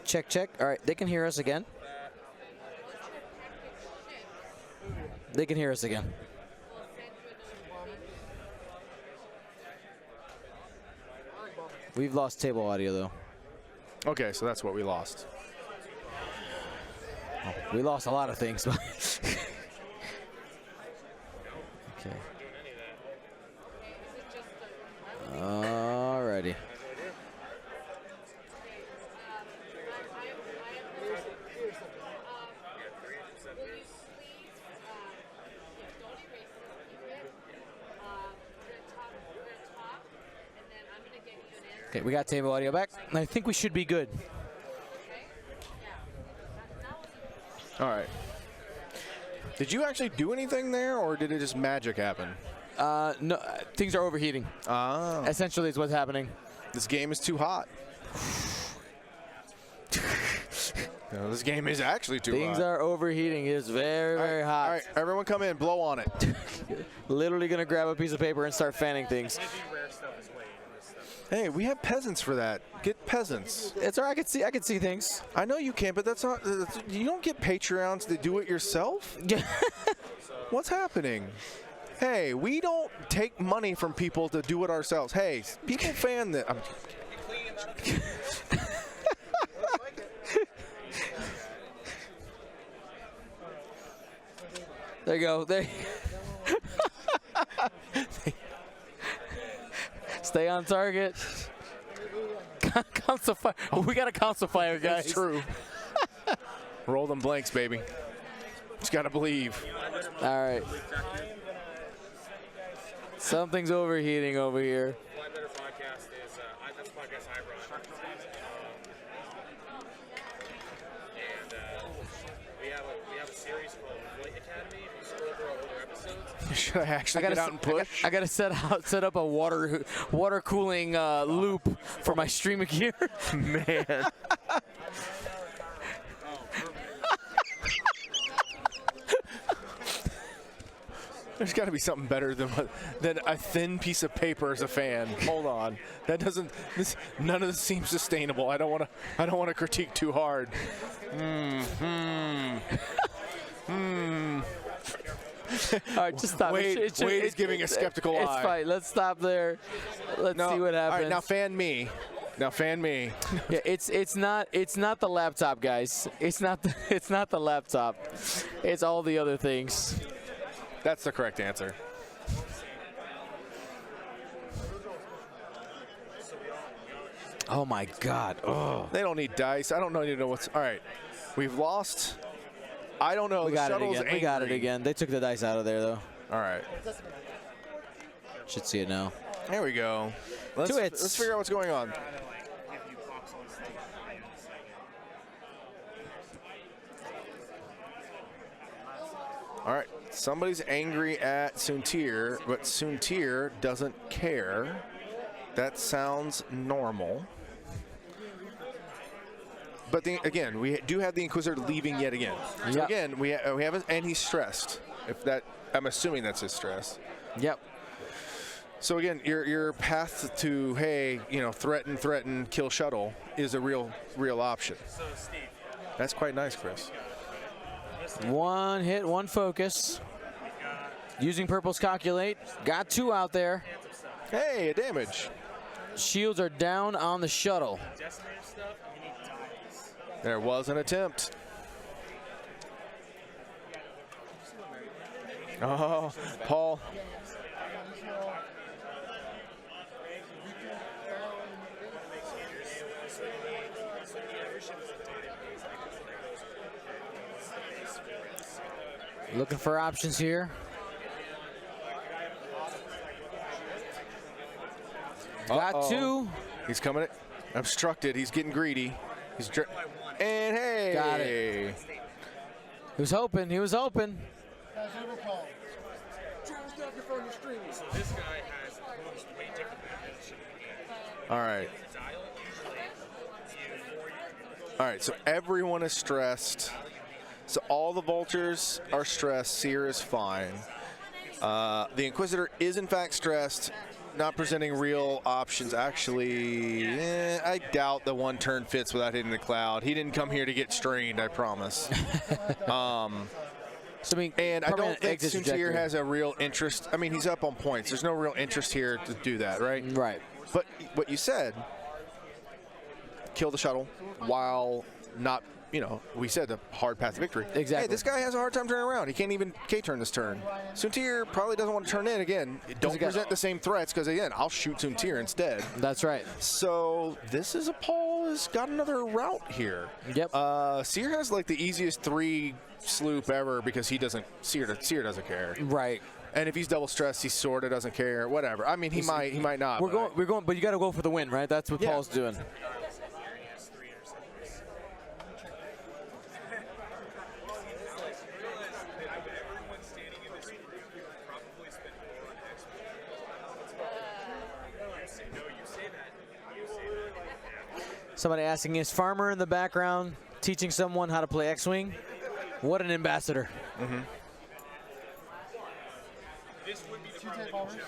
S1: Check, check. All right, they can hear us again. They can hear us again. We've lost table audio, though.
S2: Okay, so that's what we lost.
S1: Oh, we lost a lot of things. Okay. Alrighty. Okay, we got table audio back. I think we should be good.
S2: All right. Did you actually do anything there, or did it just magic happen?
S1: No, things are overheating.
S2: Ah.
S1: Essentially, is what's happening.
S2: This game is too hot. No, this game is actually too hot.
S1: Things are overheating. It is very, very hot.
S2: All right, everyone come in, blow on it.
S1: Literally going to grab a piece of paper and start fanning things.
S2: Hey, we have peasants for that. Get peasants.
S1: It's all right. I can see things.
S2: I know you can, but that's not. You don't get Patreons to do it yourself. What's happening? Hey, we don't take money from people to do it ourselves. Hey, people fan that.
S1: There you go. There. Stay on target. Council fire. Oh, we got a council fire, guys.
S2: It's true. Roll them blanks, baby. Just gotta believe.
S1: All right. Something's overheating over here.
S4: Flybetter podcast is that's the podcast I run. And we have a series called Flight Academy. If you scroll through our older episodes.
S2: Should I actually get out and push?
S1: I gotta set up a water cooling loop for my streaming gear.
S2: Man. There's got to be something better than a thin piece of paper as a fan. Hold on, that doesn't. None of this seems sustainable. I don't want to critique too hard.
S1: All right, just stop.
S2: Wade is giving a skeptical eye.
S1: It's fine. Let's stop there. Let's see what happens.
S2: All right, now fan me. Now fan me.
S1: Yeah, it's not the laptop, guys. It's not the laptop. It's all the other things.
S2: That's the correct answer.
S1: Oh my God. Oh.
S2: They don't need dice. I don't even know what's. All right, we've lost. I don't know.
S1: We
S2: The
S1: got it
S2: shuttle's
S1: again. We got it again. They took the dice out of there, though.
S2: All right.
S1: Should see it now.
S2: There we go. Let's figure out what's going on. All right. Somebody's angry at Soontir, but Soontir doesn't care. That sounds normal. But again, we do have the Inquisitor leaving yet again. So again, we have, and he's stressed. I'm assuming that's his stress.
S1: Yep.
S2: So again, your path to threaten, kill shuttle is a real option.
S4: So Steve,
S2: that's quite nice, Chris.
S1: One hit, one focus. Using purple's calculate. Got two out there.
S2: Hey, a damage.
S1: Shields are down on the shuttle.
S2: There was an attempt. Oh, Paul.
S1: Looking for options here. Got two.
S2: He's coming. Obstructed. He's getting greedy. And hey.
S1: Got it. He was hoping. He was hoping.
S4: so this guy has moves way different than
S2: All right. All right. So everyone is stressed. So all the vultures are stressed. Seer is fine. The Inquisitor is in fact stressed. Not presenting real options. Actually, I doubt the one turn fits without hitting the cloud. He didn't come here to get strained, I promise. And I don't think Soontir has a real interest. I mean, he's up on points. There's no real interest here to do that, right?
S1: Right.
S2: But what you said, kill the shuttle while not, we said the hard path to victory.
S1: Exactly.
S2: Hey, this guy has a hard time turning around. He can't even K-turn this turn. Soontir probably doesn't want to turn in again. Don't present the same threats because, again, I'll shoot Soontir instead.
S1: That's right.
S2: So Paul has got another route here.
S1: Yep.
S2: Seer has like the easiest 3 sloop ever because Seer doesn't care.
S1: Right.
S2: And if he's double stressed, he sort of doesn't care. Whatever. I mean, he might not.
S1: We're going, but you got to go for the win, right? That's what Paul's doing. Somebody asking, is Farmer in the background teaching someone how to play X-Wing? What an ambassador.
S2: Mm-hmm.
S4: This would be the part that you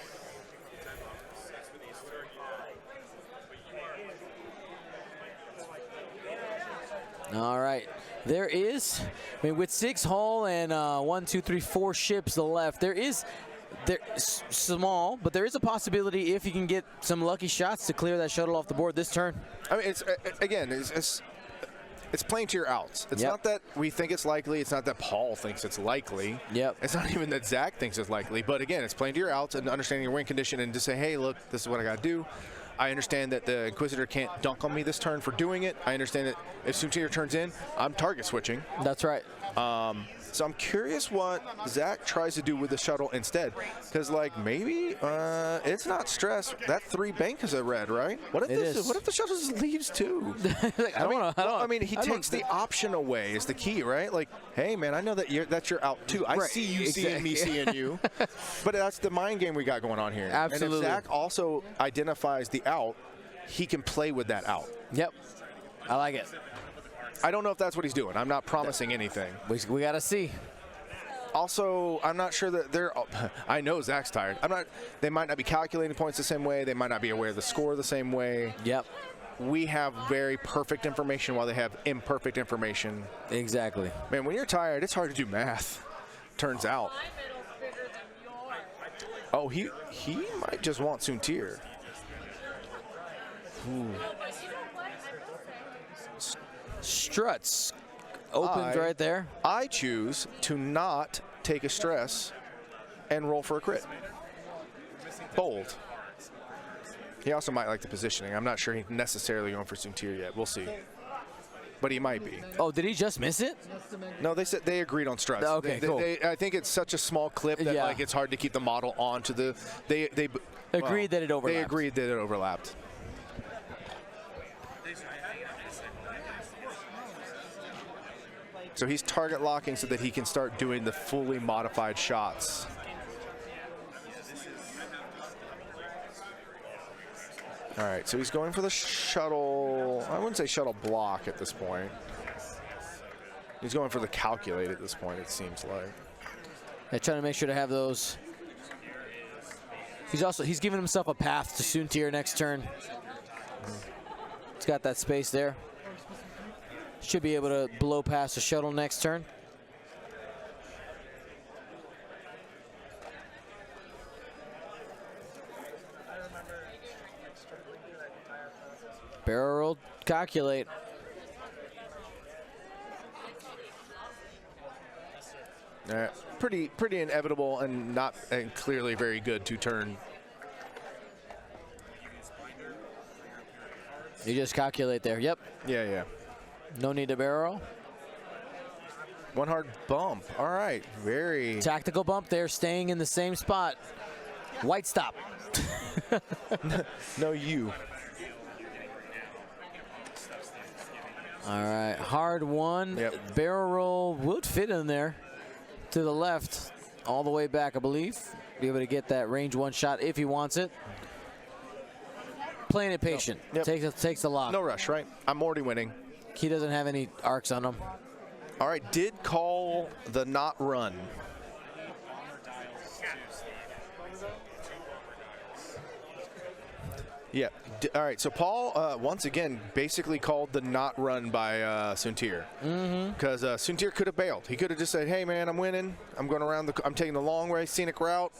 S4: check.
S1: All right. There is, I mean, with 6 hull and 1, 2, 3, 4 ships left, there small, but there is a possibility if you can get some lucky shots to clear that shuttle off the board this turn.
S2: I mean, it's playing to your outs. It's
S1: Yep.
S2: not that we think it's likely. It's not that Paul thinks it's likely.
S1: Yep.
S2: It's not even that Zach thinks it's likely. But again, it's playing to your outs and understanding your win condition and just say, hey, look, this is what I got to do. I understand that the Inquisitor can't dunk on me this turn for doing it. I understand that if Soontir turns in, I'm target switching.
S1: That's right.
S2: So I'm curious what Zach tries to do with the shuttle instead. Because, like, maybe it's not stress. That 3 bank is a red, right? What if the shuttle just leaves 2? I mean, he takes the option away is the key, right? Like, hey, man, I know that that's your out, too. I see you seeing me seeing you. But that's the mind game we got going on here.
S1: Absolutely.
S2: And if Zach also identifies the out, he can play with that out.
S1: Yep. I like it.
S2: I don't know if that's what he's doing. I'm not promising anything.
S1: We got to see.
S2: Also, I'm not sure that I know Zach's tired. They might not be calculating points the same way. They might not be aware of the score the same way.
S1: Yep.
S2: We have very perfect information while they have imperfect information.
S1: Exactly.
S2: Man, when you're tired, it's hard to do math, turns out. Oh, he might just want Soontir.
S1: Struts opens right there.
S2: I choose to not take a stress and roll for a crit. Bold. He also might like the positioning. I'm not sure he's necessarily going for Soontir yet. We'll see. But he might be.
S1: Oh, did he just miss it?
S2: No, they said they agreed on struts.
S1: Okay, cool.
S2: I think it's such a small clip that like it's hard to keep the model onto the. They
S1: agreed that it overlapped.
S2: They agreed that it overlapped. So he's target locking so that he can start doing the fully modified shots. All right, so he's going for the shuttle. I wouldn't say shuttle block at this point. He's going for the calculate at this point, it seems like.
S1: They're trying to make sure to have those. He's giving himself a path to Soontir next turn. He's got that space there. Should be able to blow past the shuttle next turn. Barrel roll, calculate.
S2: Pretty inevitable and clearly very good two-turn.
S1: You just calculate there. Yep.
S2: Yeah.
S1: No need to barrel.
S2: One hard bump. All right. Very
S1: tactical bump there, staying in the same spot. White stop.
S2: No, you.
S1: All right. Hard one.
S2: Yep.
S1: Barrel roll would fit in there to the left, all the way back, I believe. Be able to get that range 1 shot if he wants it. Playing it patient.
S2: Yep.
S1: Takes a lot.
S2: No rush, right? I'm already winning.
S1: He doesn't have any arcs on him.
S2: All right, did call the not run. Yeah. All right, so Paul, once again, basically called the not run by Soontir. Because Soontir could have bailed. He could have just said, hey, man, I'm winning. I'm going around I'm taking the long way, scenic route.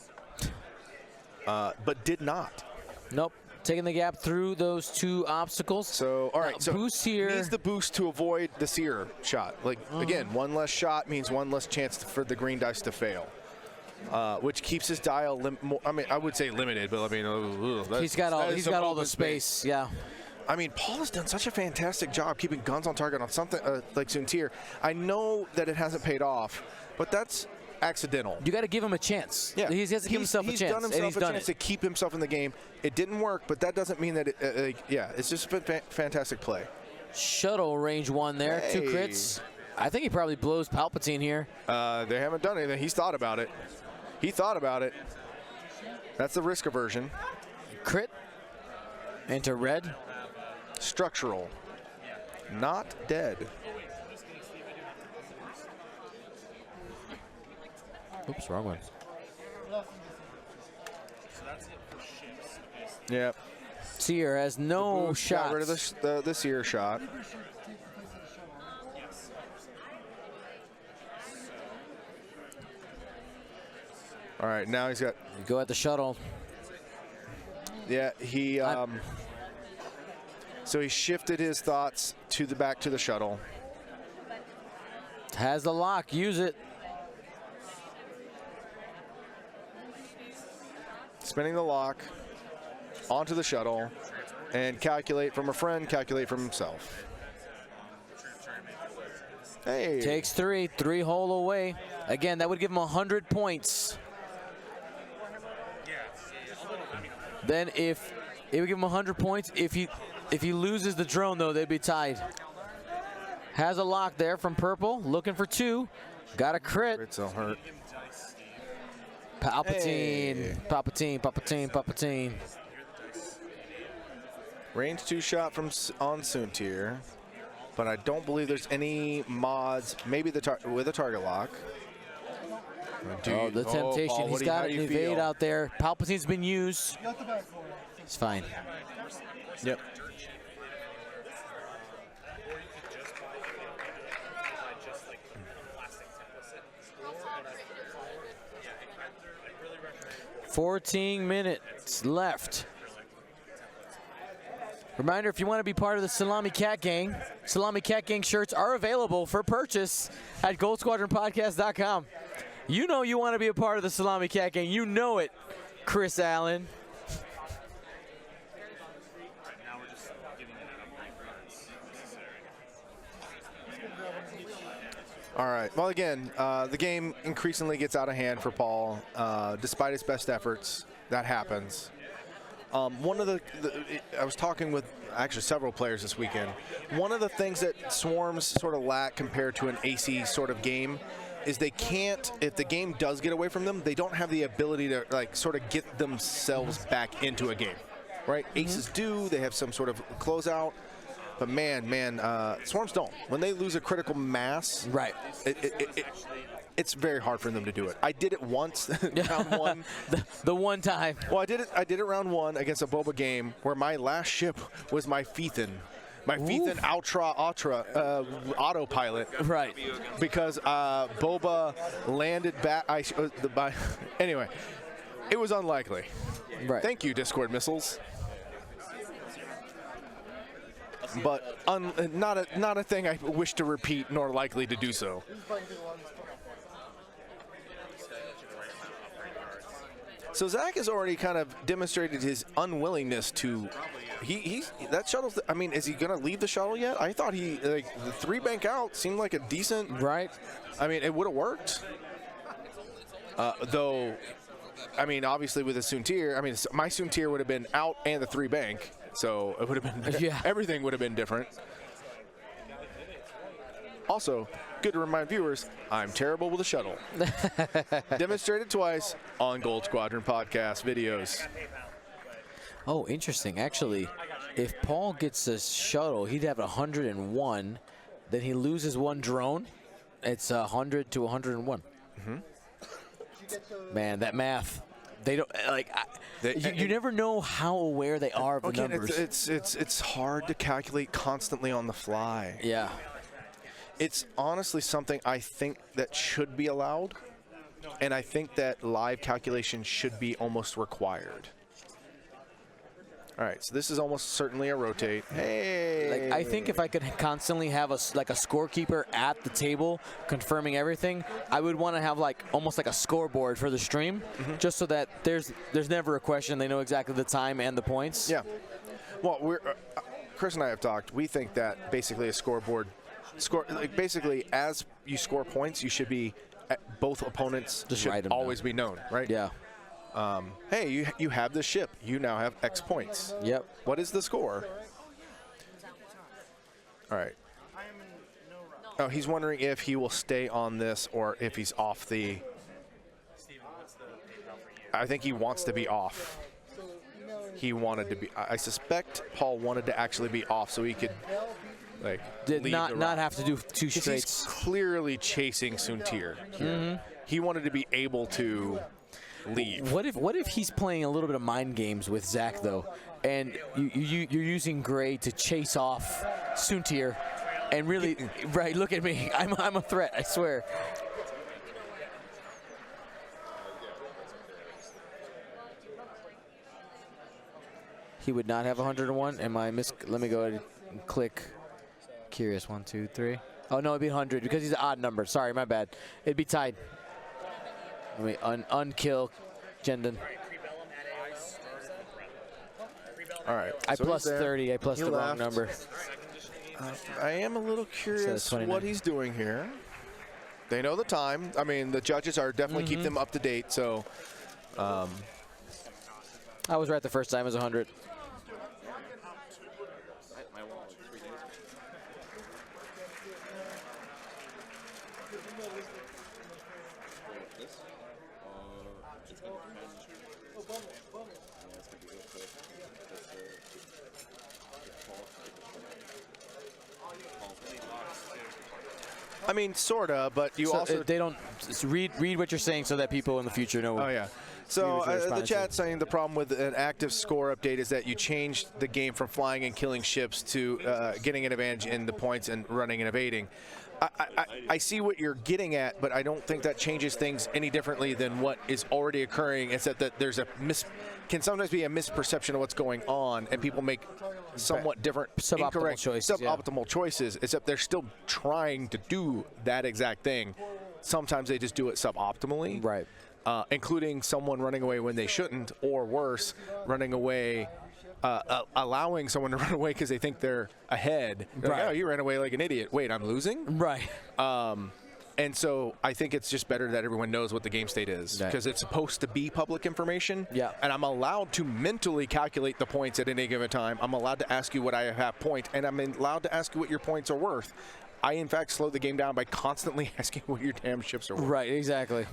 S2: But did not.
S1: Nope. Taking the gap through those 2 obstacles.
S2: So, all right, so
S1: boost here.
S2: Needs the boost to avoid the seer shot. Like, again, 1 less shot means 1 less chance for the green dice to fail. Which keeps his dial, I would say limited, but I mean,
S1: he's got all the space. Yeah.
S2: I mean, Paul has done such a fantastic job keeping guns on target on something like Soontir. I know that it hasn't paid off, but that's accidental.
S1: You got to give him a chance.
S2: Yeah,
S1: he has to give himself a chance.
S2: He's done himself a chance
S1: it.
S2: to keep himself in the game. It didn't work, but that doesn't mean that it's just been fantastic play.
S1: Shuttle range 1 there,
S2: Hey.
S1: 2 crits. I think he probably blows Palpatine here.
S2: They haven't done anything. He's thought about it. He thought about it. That's the risk aversion.
S1: Crit into red.
S2: Structural. not dead.
S1: Oops, wrong one.
S2: Yep.
S1: Sear has no shots.
S2: Got rid of the Sear shot. All right, now he's got.
S1: Go at the shuttle.
S2: Yeah, he. So he shifted his thoughts to the back to the shuttle.
S1: Has the lock. Use it.
S2: Spinning the lock onto the shuttle, and calculate from a friend, calculate from himself. Hey.
S1: Takes 3 hole away. Again, that would give him 100 points. Then if it would give him 100 points, if he loses the drone though, they'd be tied. Has a lock there from purple, looking for 2. Got a crit.
S2: Crit'll hurt.
S1: Palpatine,
S2: Hey.
S1: Palpatine.
S2: Range 2 shot from on Soontir, but I don't believe there's any mods. Maybe with a target lock.
S1: Oh, the temptation.
S2: Paul,
S1: He's got an evade
S2: feel?
S1: out there. Palpatine's been used. It's fine.
S2: Yep.
S4: Really
S1: 14 minutes left. Reminder, if you want to be part of the Salami Cat Gang shirts are available for purchase at goldsquadronpodcast.com. You know you want to be a part of the Salami Cat Gang. You know it, Chris Allen.
S4: now we're just giving it upgrade cards necessary.
S2: All right. Well, again, the game increasingly gets out of hand for Paul, despite his best efforts. That happens. One of I was talking with actually several players this weekend. One of the things that Swarms sort of lack compared to an AC sort of game is they can't, if the game does get away from them, they don't have the ability to like sort of get themselves back into a game, right? Aces do, they have some sort of closeout, but man, Swarms don't. When they lose a critical mass,
S1: Right.
S2: it's very hard for them to do it. I did it once, round 1.
S1: The one time.
S2: Well, I did it round 1 against a Boba game where my last ship was my Phaethon. My Phaethon Ultra autopilot.
S1: Right.
S2: Because Boba landed back. Anyway, it was unlikely.
S1: Right.
S2: Thank you, Discord missiles. But not a thing I wish to repeat, nor likely to do so. So Zach has already kind of demonstrated his unwillingness to. That shuttle. I mean, is he going to leave the shuttle yet? I thought the 3-bank out seemed like a decent.
S1: Right.
S2: I mean, it would have worked. Though, I mean, obviously with a Soontir, I mean, my Soontir would have been out and the 3-bank, so it would have been.
S1: Yeah.
S2: Everything would have been different. Also, good to remind viewers, I'm terrible with a shuttle. Demonstrated twice on Gold Squadron podcast videos.
S1: Oh, interesting. Actually, if Paul gets a shuttle, he'd have 101. Then he loses 1 drone. It's 100 to 101. Man, that math. They don't like. You never know how aware they are of the numbers.
S2: It's hard to calculate constantly on the fly.
S1: Yeah.
S2: It's honestly something I think that should be allowed, and I think that live calculation should be almost required. All right, so this is almost certainly a rotate. Hey!
S1: Like, I think if I could constantly have a scorekeeper at the table confirming everything, I would want to have almost like a scoreboard for the stream, just so that there's never a question. They know exactly the time and the points.
S2: Yeah. Well, Chris and I have talked. We think that basically a scoreboard. Basically, as you score points, you should be both opponents
S1: Just
S2: should
S1: write 'em
S2: always be known, right?
S1: Yeah.
S2: Hey, you have this ship. You now have X points.
S1: Yep.
S2: What is the score? All right. Oh, he's wondering if he will stay on this or if he's off the. I think he wants to be off. He wanted to be. I suspect Paul wanted to actually be off so he could like
S1: Did
S2: leave
S1: not
S2: the
S1: not
S2: rock.
S1: have to do two
S2: 'Cause he's
S1: straights.
S2: clearly chasing Suntir.
S1: Mm-hmm.
S2: He wanted to be able to leave.
S1: What if he's playing a little bit of mind games with Zach though, and you're using Gray to chase off Suntir, and really, right? Look at me, I'm a threat, I swear. He would not have 101. Am I Let me go ahead and click. Curious. 1, 2, 3. Oh no, it'd be 100 because he's an odd number. Sorry, my bad. It'd be tied. Let me unkill Jendon.
S2: All right.
S1: I
S2: so
S1: plus
S2: he's there.
S1: 30. I plus
S2: He
S1: the wrong
S2: left.
S1: number.
S2: I am a little curious
S1: 29.
S2: what he's doing here. They know the time. I mean, the judges are definitely keep them up to date. So
S1: I was right the first time. It was 100.
S2: I mean, sorta, but you
S1: So
S2: also
S1: they don't read what you're saying so that people in the future know.
S2: Oh, yeah. So
S1: Readers are
S2: the
S1: responding
S2: chat's saying the problem with an active score update is that you changed the game from flying and killing ships to getting an advantage in the points and running and evading. I see what you're getting at, but I don't think that changes things any differently than what is already occurring. It's that there's can sometimes be a misperception of what's going on, and people make somewhat different,
S1: Suboptimal
S2: incorrect,
S1: choices, yeah.
S2: suboptimal choices, except they're still trying to do that exact thing. Sometimes they just do it suboptimally.
S1: Right.
S2: Including someone running away when they shouldn't, or worse, running away, allowing someone to run away because they think they're ahead. They're like,
S1: Right.
S2: oh, you ran away like an idiot. Wait, I'm losing?
S1: Right.
S2: And so I think it's just better that everyone knows what the game state is,
S1: Right.
S2: because it's supposed to be public information.
S1: Yeah.
S2: And I'm allowed to mentally calculate the points at any given time. I'm allowed to ask you what I have point, and I'm allowed to ask you what your points are worth. I, in fact, slowed the game down by constantly asking what your damn ships are worth.
S1: Right. Exactly.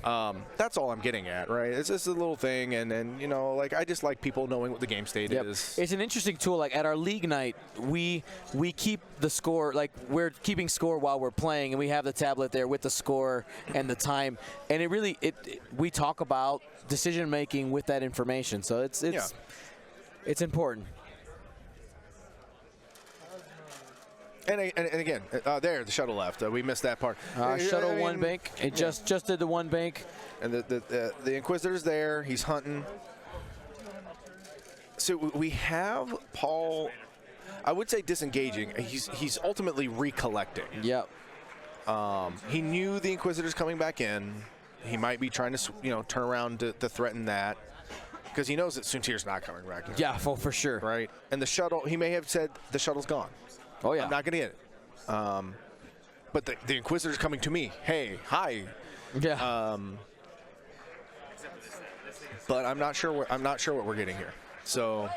S2: That's all I'm getting at, right? It's just a little thing, and you know, like I just like people knowing what the game state
S1: Yep.
S2: is.
S1: It's an interesting tool. Like at our league night, we keep the score. Like we're keeping score while we're playing, and we have the tablet there with the score and the time. And it really we talk about decision making with that information. So it's important.
S2: And again, there the shuttle left. We missed that part.
S1: Shuttle
S2: I mean,
S1: one bank. It just did the one bank.
S2: And the Inquisitor's there. He's hunting. So we have Paul. I would say disengaging. He's ultimately recollecting.
S1: Yep.
S2: He knew the Inquisitor's coming back in. He might be trying to turn around to threaten that, because he knows that Suntir's not coming back in.
S1: Yeah, for sure.
S2: Right. And the shuttle. He may have said the shuttle's gone.
S1: Oh yeah.
S2: I'm not gonna get it. But the Inquisitor's coming to me. Hey, hi.
S1: Yeah.
S2: But I'm not sure what we're getting here. So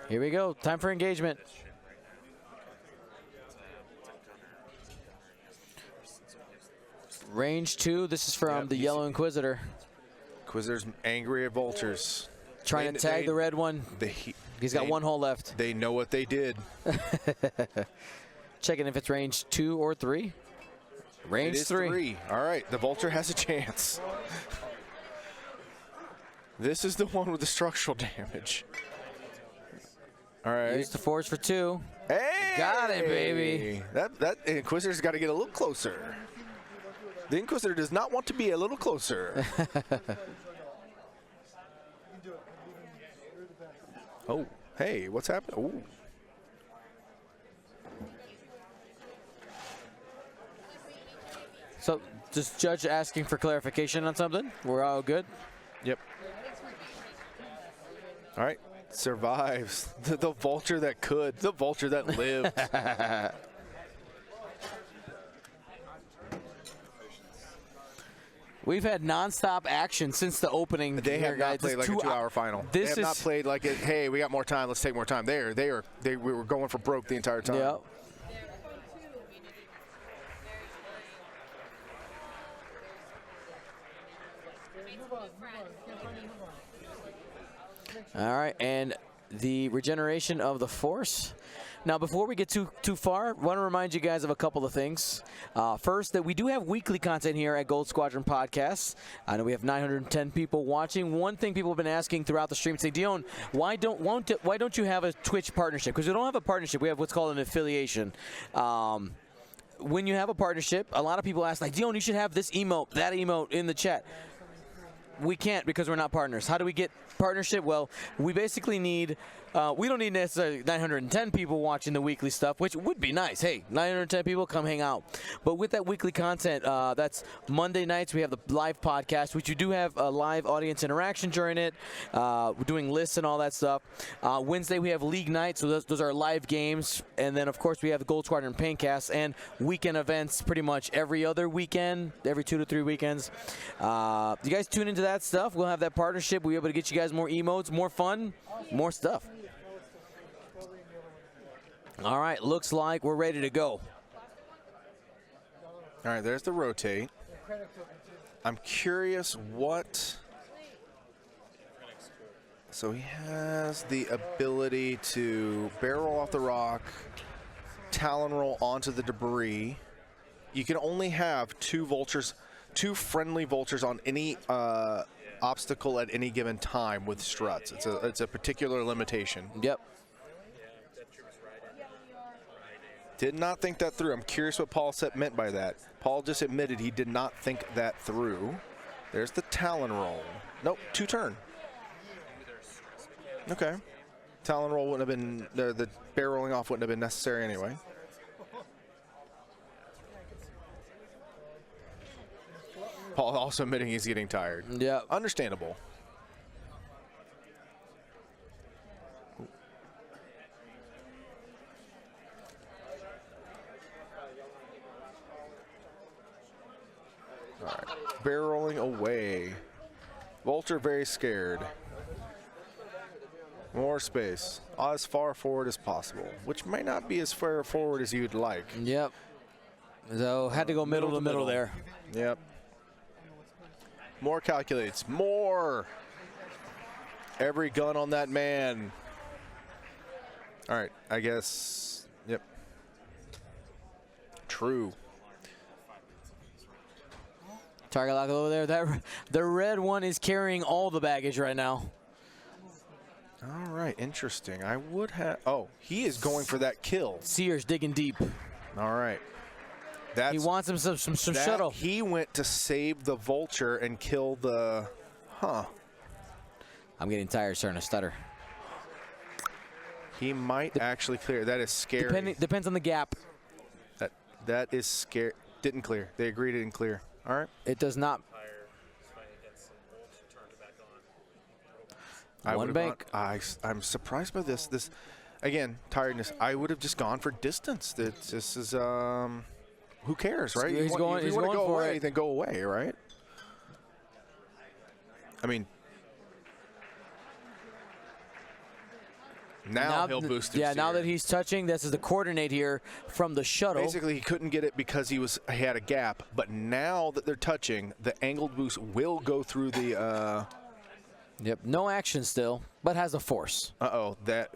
S1: Here we go. Time for engagement. Range 2. This is from
S2: Yep,
S1: the Yellow Inquisitor.
S2: Inquisitor's angry at vultures.
S1: Trying to tag the red one. He's got one hole left.
S2: They know what they did.
S1: Checking if it's range 2 or 3. Range
S2: It is
S1: 3.
S2: All right, the vulture has a chance. This is the one with the structural damage. All right.
S1: Use the force for 2.
S2: Hey!
S1: Got it, baby.
S2: That Inquisitor's got to get a little closer. The Inquisitor does not want to be a little closer. Oh, hey, what's happening? Ooh.
S1: So, just Judge asking for clarification on something. We're all good?
S2: Yep. All right. Survives. The vulture that could. The vulture that lived.
S1: We've had nonstop action since the opening.
S2: They
S1: here,
S2: have
S1: guys.
S2: not played like a 2-hour final. They have not played like, hey, we got more time, let's take more time. We were going for broke the entire time.
S1: Yep. All right, and the regeneration of the Force. Now, before we get too far, I want to remind you guys of a couple of things. First, that we do have weekly content here at Gold Squadron Podcasts. I know we have 910 people watching. One thing people have been asking throughout the stream, say, Dion, why don't you have a Twitch partnership? Because we don't have a partnership. We have what's called an affiliation. When you have a partnership, a lot of people ask, like, Dion, you should have this emote, that emote in the chat. We can't because we're not partners. How do we get partnership? Well, we basically need, we don't need necessarily 910 people watching the weekly stuff, which would be nice. Hey, 910 people, come hang out. But with that weekly content, that's Monday nights, we have the live podcast, which you do have a live audience interaction during it. We're doing lists and all that stuff. Wednesday, we have league nights, so those are live games. And then, of course, we have the Gold Squadron Paintcast and weekend events pretty much every other weekend, every 2 to 3 weekends. You guys tune into that stuff. We'll have that partnership. We'll be able to get you guys more emotes, more fun, more stuff. All right, looks like we're ready to go.
S2: All right, there's the rotate. I'm curious what... So he has the ability to barrel off the rock, talon roll onto the debris. You can only have 2 vultures, 2 friendly vultures on any obstacle at any given time with struts. It's a particular limitation.
S1: Yep.
S2: Did not think that through. I'm curious what Paul said meant by that. Paul just admitted he did not think that through. There's the talon roll. Nope, 2 turn. Okay. Talon roll wouldn't have been, the barreling off wouldn't have been necessary anyway. Paul also admitting he's getting tired.
S1: Yeah.
S2: Understandable. All right. Barreling away. Vulture very scared. More space. As far forward as possible, which may not be as far forward as you'd like.
S1: Yep. So had to go middle to middle there.
S2: Yep. More calculates. More. Every gun on that man. All right, I guess. Yep. True.
S1: Target lock over there. The red one is carrying all the baggage right now.
S2: All right, interesting. I would have. Oh, he is going for that kill.
S1: Sears digging deep.
S2: All right.
S1: He wants him some shuttle.
S2: He went to save the vulture and kill the. Huh.
S1: I'm getting tired, starting to stutter.
S2: He might actually clear. That is scary.
S1: Depends on the gap.
S2: That is scary. Didn't clear. They agreed it didn't clear. All right.
S1: It does not. One bank.
S2: I'm surprised by this. This, again, tiredness. I would have just gone for distance. This is who cares, right?
S1: He's going.
S2: If you want to go away, then go away, right? I mean, now he'll boost him.
S1: Yeah, now that he's touching, this is the coordinate here from the shuttle.
S2: Basically, he couldn't get it because he had a gap. But now that they're touching, the angled boost will go through the.
S1: Yep, no action still, but has a force.
S2: Uh-oh, that.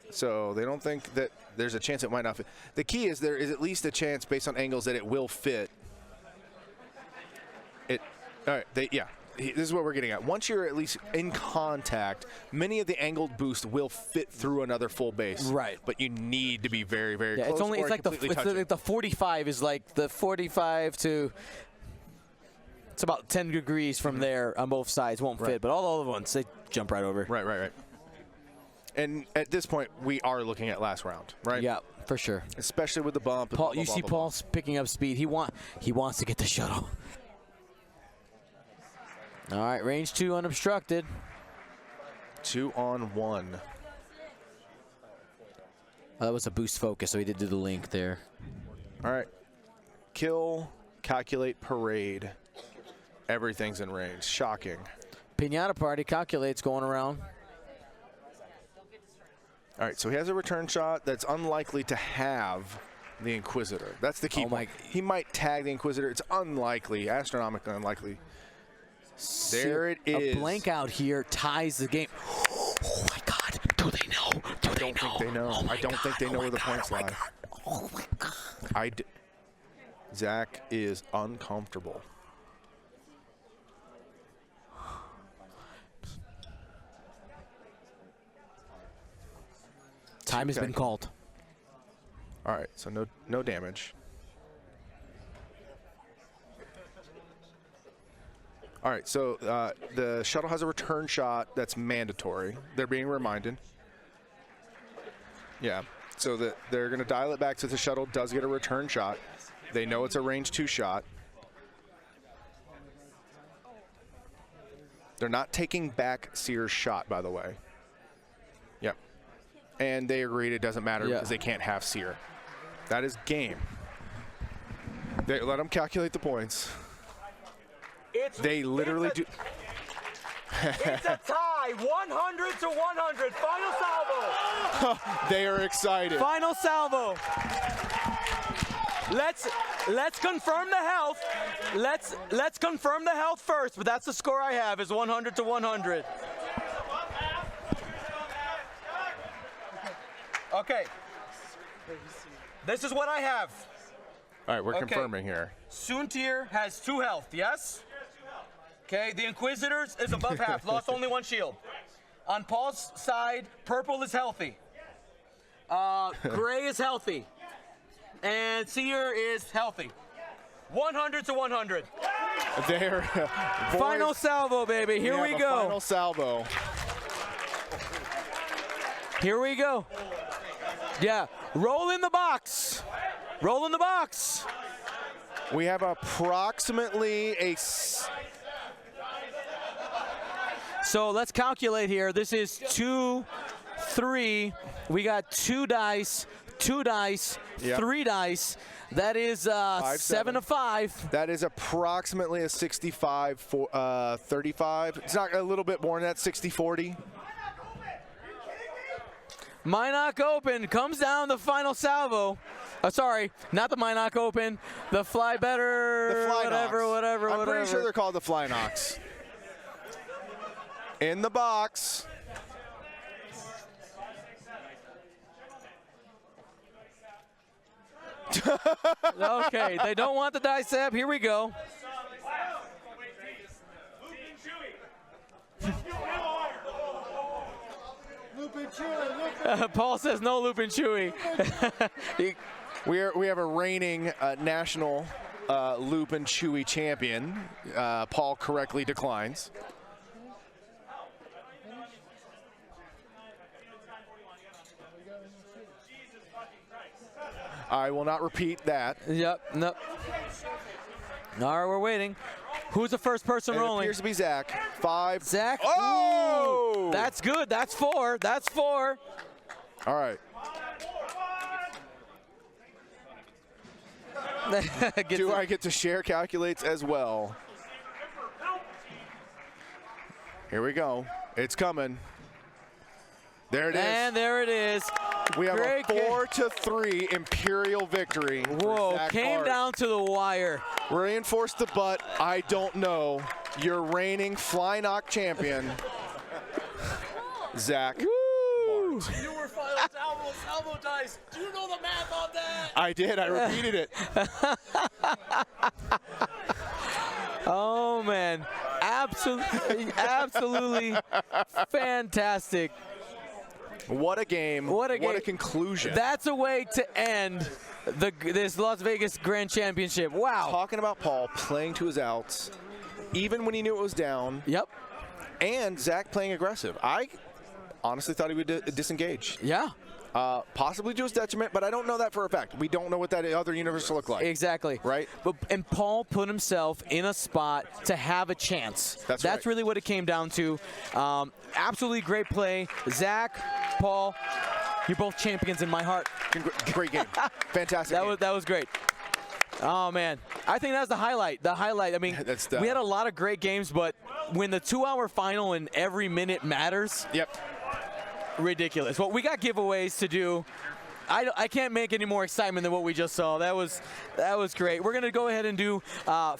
S2: So they don't think that there's a chance it might not fit. The key is there is at least a chance based on angles that it will fit. All right, this is what we're getting at. Once you're at least in contact, many of the angled boosts will fit through another full base.
S1: Right.
S2: But you need to be very, very close.
S1: It's like the 45 is like the 45 to. It's about 10 degrees from there on both sides. Won't fit, but all the other ones, they jump right over.
S2: Right. And at this point, we are looking at last round, right?
S1: Yeah, for sure.
S2: Especially with the bump.
S1: Paul, you see Paul's picking up speed. He wants to get the shuttle. All right, range 2 unobstructed.
S2: 2 on 1.
S1: That was a boost focus, so he did do the link there.
S2: All right. Kill Calculate parade. Everything's in range. Shocking.
S1: Pinata party calculates going around.
S2: All right, so he has a return shot that's unlikely to have the Inquisitor. That's the key point. He might tag the Inquisitor. It's unlikely, astronomically unlikely. There it is.
S1: A blank out here ties the game. Oh my God! Do they know?
S2: I don't think they know. I don't think they know where the points lie.
S1: Oh my God!
S2: Zach is uncomfortable.
S1: Time has been called.
S2: All right, so no damage. All right, so the shuttle has a return shot that's mandatory. They're being reminded. Yeah, so they're going to dial it back so the shuttle does get a return shot. They know it's a range 2 shot. They're not taking back Sear's shot, by the way. Yep. And they agreed it doesn't matter because they can't have Sear. That is game. They let them calculate the points. They literally do.
S1: It's a tie, 100 to 100. Final salvo.
S2: They are excited.
S1: Final salvo. Let's confirm the health. Let's confirm the health first. But that's the score I have is 100 to 100. Okay. This is what I have.
S2: All right, we're confirming here.
S1: Soontir has 2 health, yes? Okay, the Inquisitors is above half, lost only 1 shield. On Paul's side, purple is healthy. Gray is healthy. And Seer is healthy. 100 to 100.
S2: There.
S1: Final salvo, baby. Here we go.
S2: Final salvo.
S1: Here we go. Yeah, roll in the box. Roll in the box.
S2: We have approximately a...
S1: So let's calculate here. This is 2, 3. We got 2 dice, 2 dice, 3 dice. That is 7 to 5.
S2: That is approximately a 65 for 35. It's not a little bit more than that, 60-40.
S1: Minoc Open comes down the final salvo. Sorry, not the Minoc Open. The Fly Better.
S2: The Fly
S1: whatever.
S2: I'm pretty sure they're called the Fly Knocks. In the box.
S1: Okay, they don't want the dice app. Here we go. Paul says no Lupin Chewy.
S2: We have a reigning national Lupin Chewy champion. Paul correctly declines. I will not repeat that.
S1: Yep, nope. All right, we're waiting. Who's the first person rolling?
S2: It appears to be Zach. 5.
S1: Zach.
S2: Oh!
S1: Ooh, that's good. That's 4. That's 4.
S2: All right. Do I get to share calculates as well? Here we go. It's coming. There it is.
S1: And there it is.
S2: We have a 4-3 Imperial victory.
S1: Whoa, came down to the wire.
S2: Reinforce the butt. I don't know. Your reigning Fly Knock champion, Zach.
S1: Woo!
S4: You were final salvo dice. Do you know the math on that?
S2: I did. I repeated it.
S1: Oh, man. Absolutely fantastic.
S2: What a game.
S1: What a game.
S2: What a conclusion.
S1: That's a way to end this Las Vegas Grand Championship. Wow.
S2: Talking about Paul playing to his outs, even when he knew it was down.
S1: Yep.
S2: And Zach playing aggressive. I honestly thought he would disengage.
S1: Yeah.
S2: Possibly to his detriment, but I don't know that for a fact. We don't know what that other universe will look like.
S1: Exactly.
S2: Right?
S1: And Paul put himself in a spot to have a chance.
S2: That's right.
S1: really what it came down to. Absolutely great play. Zach, Paul, you're both champions in my heart.
S2: Great game. Fantastic game.
S1: That was great. Oh, man. I think that's the highlight. The highlight. I mean, we had a lot of great games, but when the 2-hour final and every minute matters, ridiculous. Well, we got giveaways to do. I can't make any more excitement than what we just saw. That was great. We're going to go ahead and do 5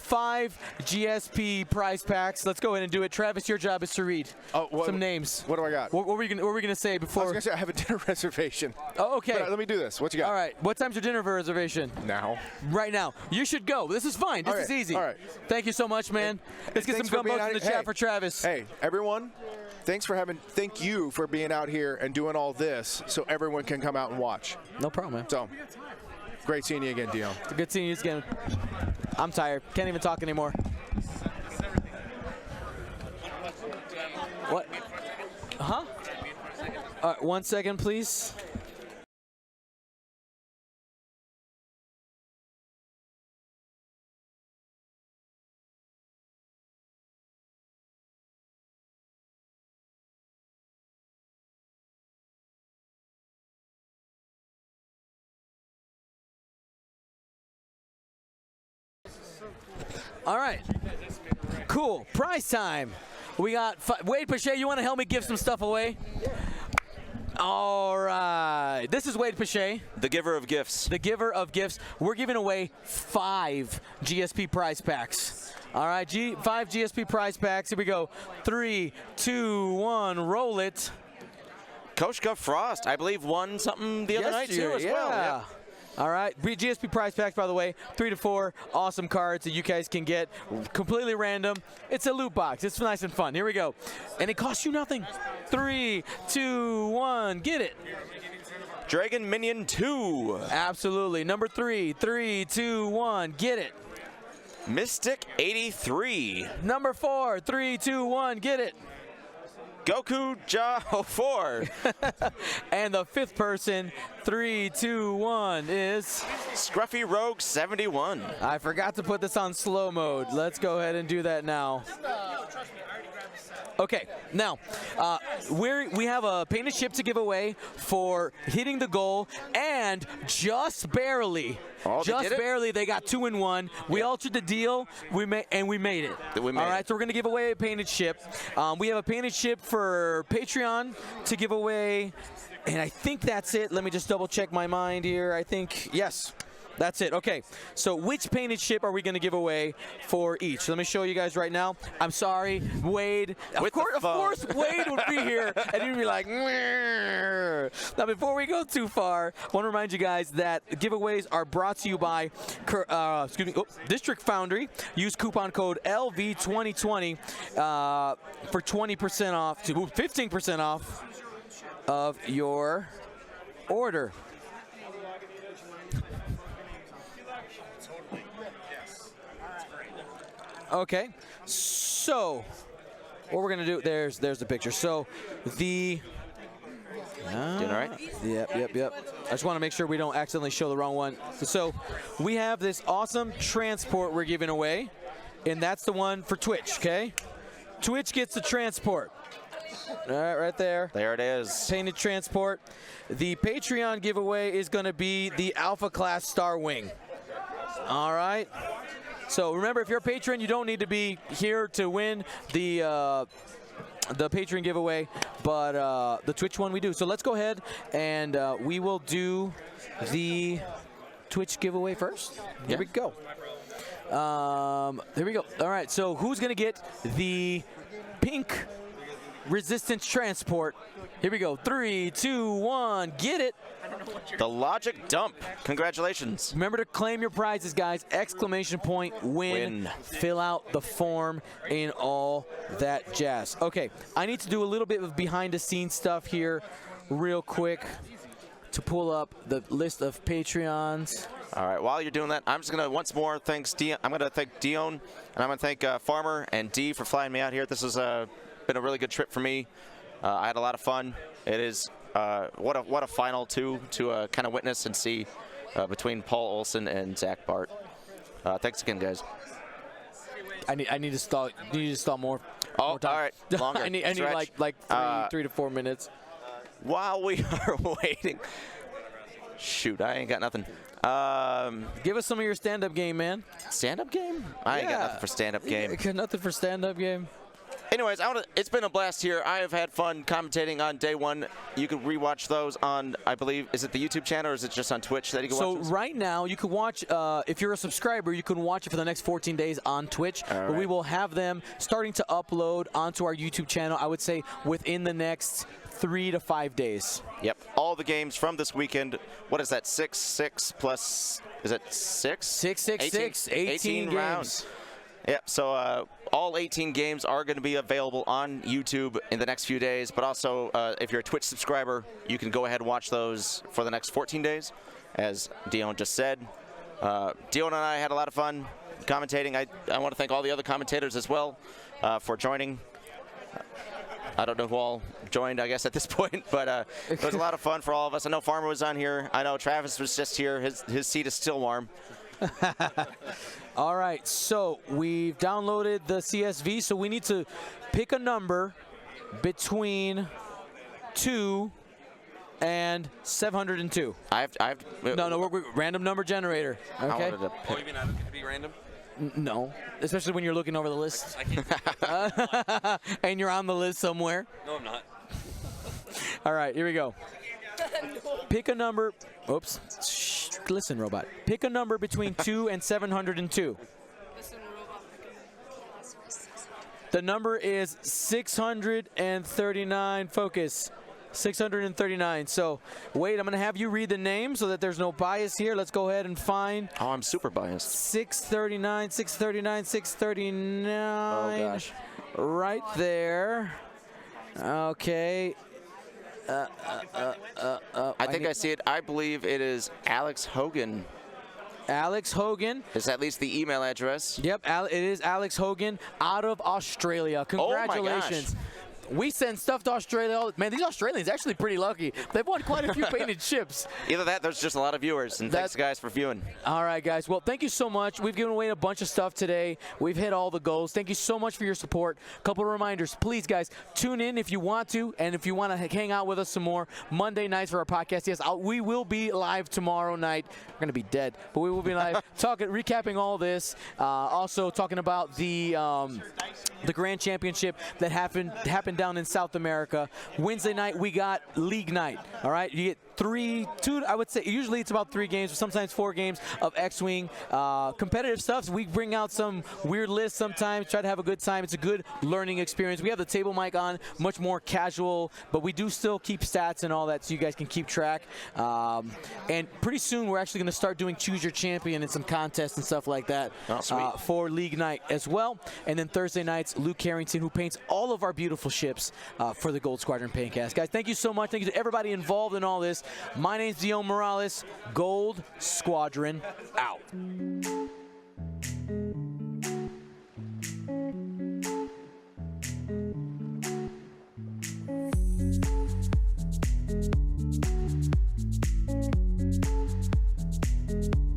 S1: GSP prize packs. Let's go ahead and do it. Travis, your job is to read some names.
S2: What do I got?
S1: What were we going to say before?
S2: I was going to say I have a dinner reservation.
S1: Oh, okay.
S2: But, let me do this. What you got?
S1: All right. What time's your dinner reservation?
S2: Now.
S1: Right now. You should go. This is fine. This is easy.
S2: All right.
S1: Thank you so much, man. Let's get some gumbos in the chat for Travis.
S2: Hey, everyone. Thank you for being out here and doing all this so everyone can come out and watch.
S1: No problem, man.
S2: So, great seeing you again, Dion.
S1: Good seeing you again. I'm tired. Can't even talk anymore. What? Huh? All right, 1 second, please. All right. Cool. Prize time. We got Wade Pache. You want to help me give some stuff away? All right. This is Wade Pache.
S6: The giver of gifts.
S1: The giver of gifts. We're giving away 5 GSP prize packs. All right. 5 GSP prize packs. Here we go. 3, 2, 1. Roll it.
S6: Koshka Frost, I believe, won something the other night too as well.
S1: Yeah. All right, GSP prize packs, by the way, 3 to 4 awesome cards that you guys can get completely random. It's a loot box. It's nice and fun. Here we go. And it costs you nothing. 3, 2, 1, get it.
S6: Dragon Minion 2.
S1: Absolutely. Number 3, 3, 2, 1, get it.
S6: Mystic 83.
S1: Number 4, 3, 2, 1, get it.
S6: Goku Jaho 4.
S1: And the 5th person, 3, 2, 1, is
S6: Scruffy Rogue 71.
S1: I forgot to put this on slow mode. Let's go ahead and do that now. Okay, now we have a painted ship to give away for hitting the goal, and just barely, they got 2 in 1. We altered the deal, we made it. All right, so we're gonna give away a painted ship. We have a painted ship for Patreon to give away, and I think that's it. Let me just double check my mind here. I think yes. That's it. Okay, so which painted ship are we going to give away for each? Let me show you guys right now. I'm sorry, Wade. Of course, Wade would be here, and he'd be like, Meh. Now, before we go too far, I want to remind you guys that giveaways are brought to you by District Foundry. Use coupon code LV2020 for 20% off to 15% off of your order. Okay, so what we're gonna do? There's the picture. So the
S6: Doing all right?
S1: Yep. I just want to make sure we don't accidentally show the wrong one. So we have this awesome transport we're giving away, and that's the one for Twitch. Okay, Twitch gets the transport. All right, right there.
S6: There it is.
S1: Painted transport. The Patreon giveaway is going to be the Alpha Class Star Wing. All right. So remember, if you're a patron, you don't need to be here to win the Patreon giveaway, but the Twitch one we do. So let's go ahead and we will do the Twitch giveaway first. Here we go. There we go. All right, so who's going to get the pink resistance transport? Here we go. 3, 2, 1, get it.
S6: The Logic Dump. Congratulations.
S1: Remember to claim your prizes, guys. Exclamation point, win. Fill out the form and all that jazz. Okay, I need to do a little bit of behind the scenes stuff here real quick to pull up the list of Patreons.
S6: All right, while you're doing that, I'm just going to once more thank Dion, and I'm going to thank Farmer and Dee for flying me out here. This has been a really good trip for me. I had a lot of fun. It is what a final to kind of witness and see between Paul Olson and Zach Bart. Thanks again, guys.
S1: I need to stall. You need to stall more.
S6: Oh,
S1: more time.
S6: all right. Longer.
S1: I need like 3 to 4 minutes.
S6: While we are waiting, Shoot, I ain't got nothing.
S1: Give us some of your stand-up game, man.
S6: Stand-up game? I ain't got nothing for stand-up game.
S1: Got nothing for stand-up game.
S6: Anyways, it's been a blast here. I have had fun commentating on day one. You can rewatch those on, I believe, is it the YouTube channel or is it just on Twitch that you can watch those?
S1: So right now, you can watch, if you're a subscriber, you can watch it for the next 14 days on Twitch. But we will have them starting to upload onto our YouTube channel, I would say, within the next 3 to 5 days.
S6: Yep. All the games from this weekend. What is that? 6 plus, is it 6?
S1: 6, 18 games.
S6: rounds. Yep, so all 18 games are going to be available on YouTube in the next few days, but also if you're a Twitch subscriber, you can go ahead and watch those for the next 14 days, as Dion just said. Dion and I had a lot of fun commentating. I want to thank all the other commentators as well for joining. I don't know who all joined, I guess, at this point, but it was a lot of fun for all of us. I know Farmer was on here. I know Travis was just here. His seat is still warm.
S1: All right, so we've downloaded the CSV, so we need to pick a number between 2 and 702. No, we're random number generator. Okay.
S4: Oh, you mean I don't get to be random?
S1: No, especially when you're looking over the list
S4: I can't.
S1: and you're on the list somewhere.
S4: No, I'm not.
S1: All right, here we go. Pick a number. Oops. Shh, listen, robot. Pick a number between 2 and 702.
S3: Listen, robot.
S1: The number is 639. Focus. 639. So, wait, I'm going to have you read the name so that there's no bias here. Let's go ahead and find.
S6: Oh, I'm super biased.
S1: 639, 639, 639.
S6: Oh, gosh.
S1: Right there. Okay.
S6: I think I see it. I believe it is Alex Hogan.
S1: Alex Hogan.
S6: Is at least the email address.
S1: Yep, it is Alex Hogan out of Australia. Congratulations.
S6: Oh my gosh.
S1: We send stuff to Australia. Man, these Australians are actually pretty lucky. They've won quite a few painted ships.
S6: Either that, there's just a lot of viewers, and thanks guys for viewing.
S1: All right, guys. Well, thank you so much. We've given away a bunch of stuff today. We've hit all the goals. Thank you so much for your support. A couple of reminders. Please, guys, tune in if you want to, and if you want to hang out with us some more Monday nights for our podcast. Yes, we will be live tomorrow night. We're going to be dead, but we will be live recapping all this. Also talking about the Grand Championship that happened down in South America. Wednesday night we got league night. All right, you get two. I would say usually it's about 3 games, sometimes 4 games of X-Wing competitive stuff. So we bring out some weird lists sometimes, try to have a good time. It's a good learning experience. We have the table mic on, much more casual, but we do still keep stats and all that, so you guys can keep track. And pretty soon we're actually going to start doing Choose Your Champion and some contests and stuff like that for league night as well. And then Thursday nights, Luke Carrington, who paints all of our beautiful ships for the Gold Squadron Paintcast. Guys, thank you so much. Thank you to everybody involved in all this. My name's Dion Morales. Gold Squadron out.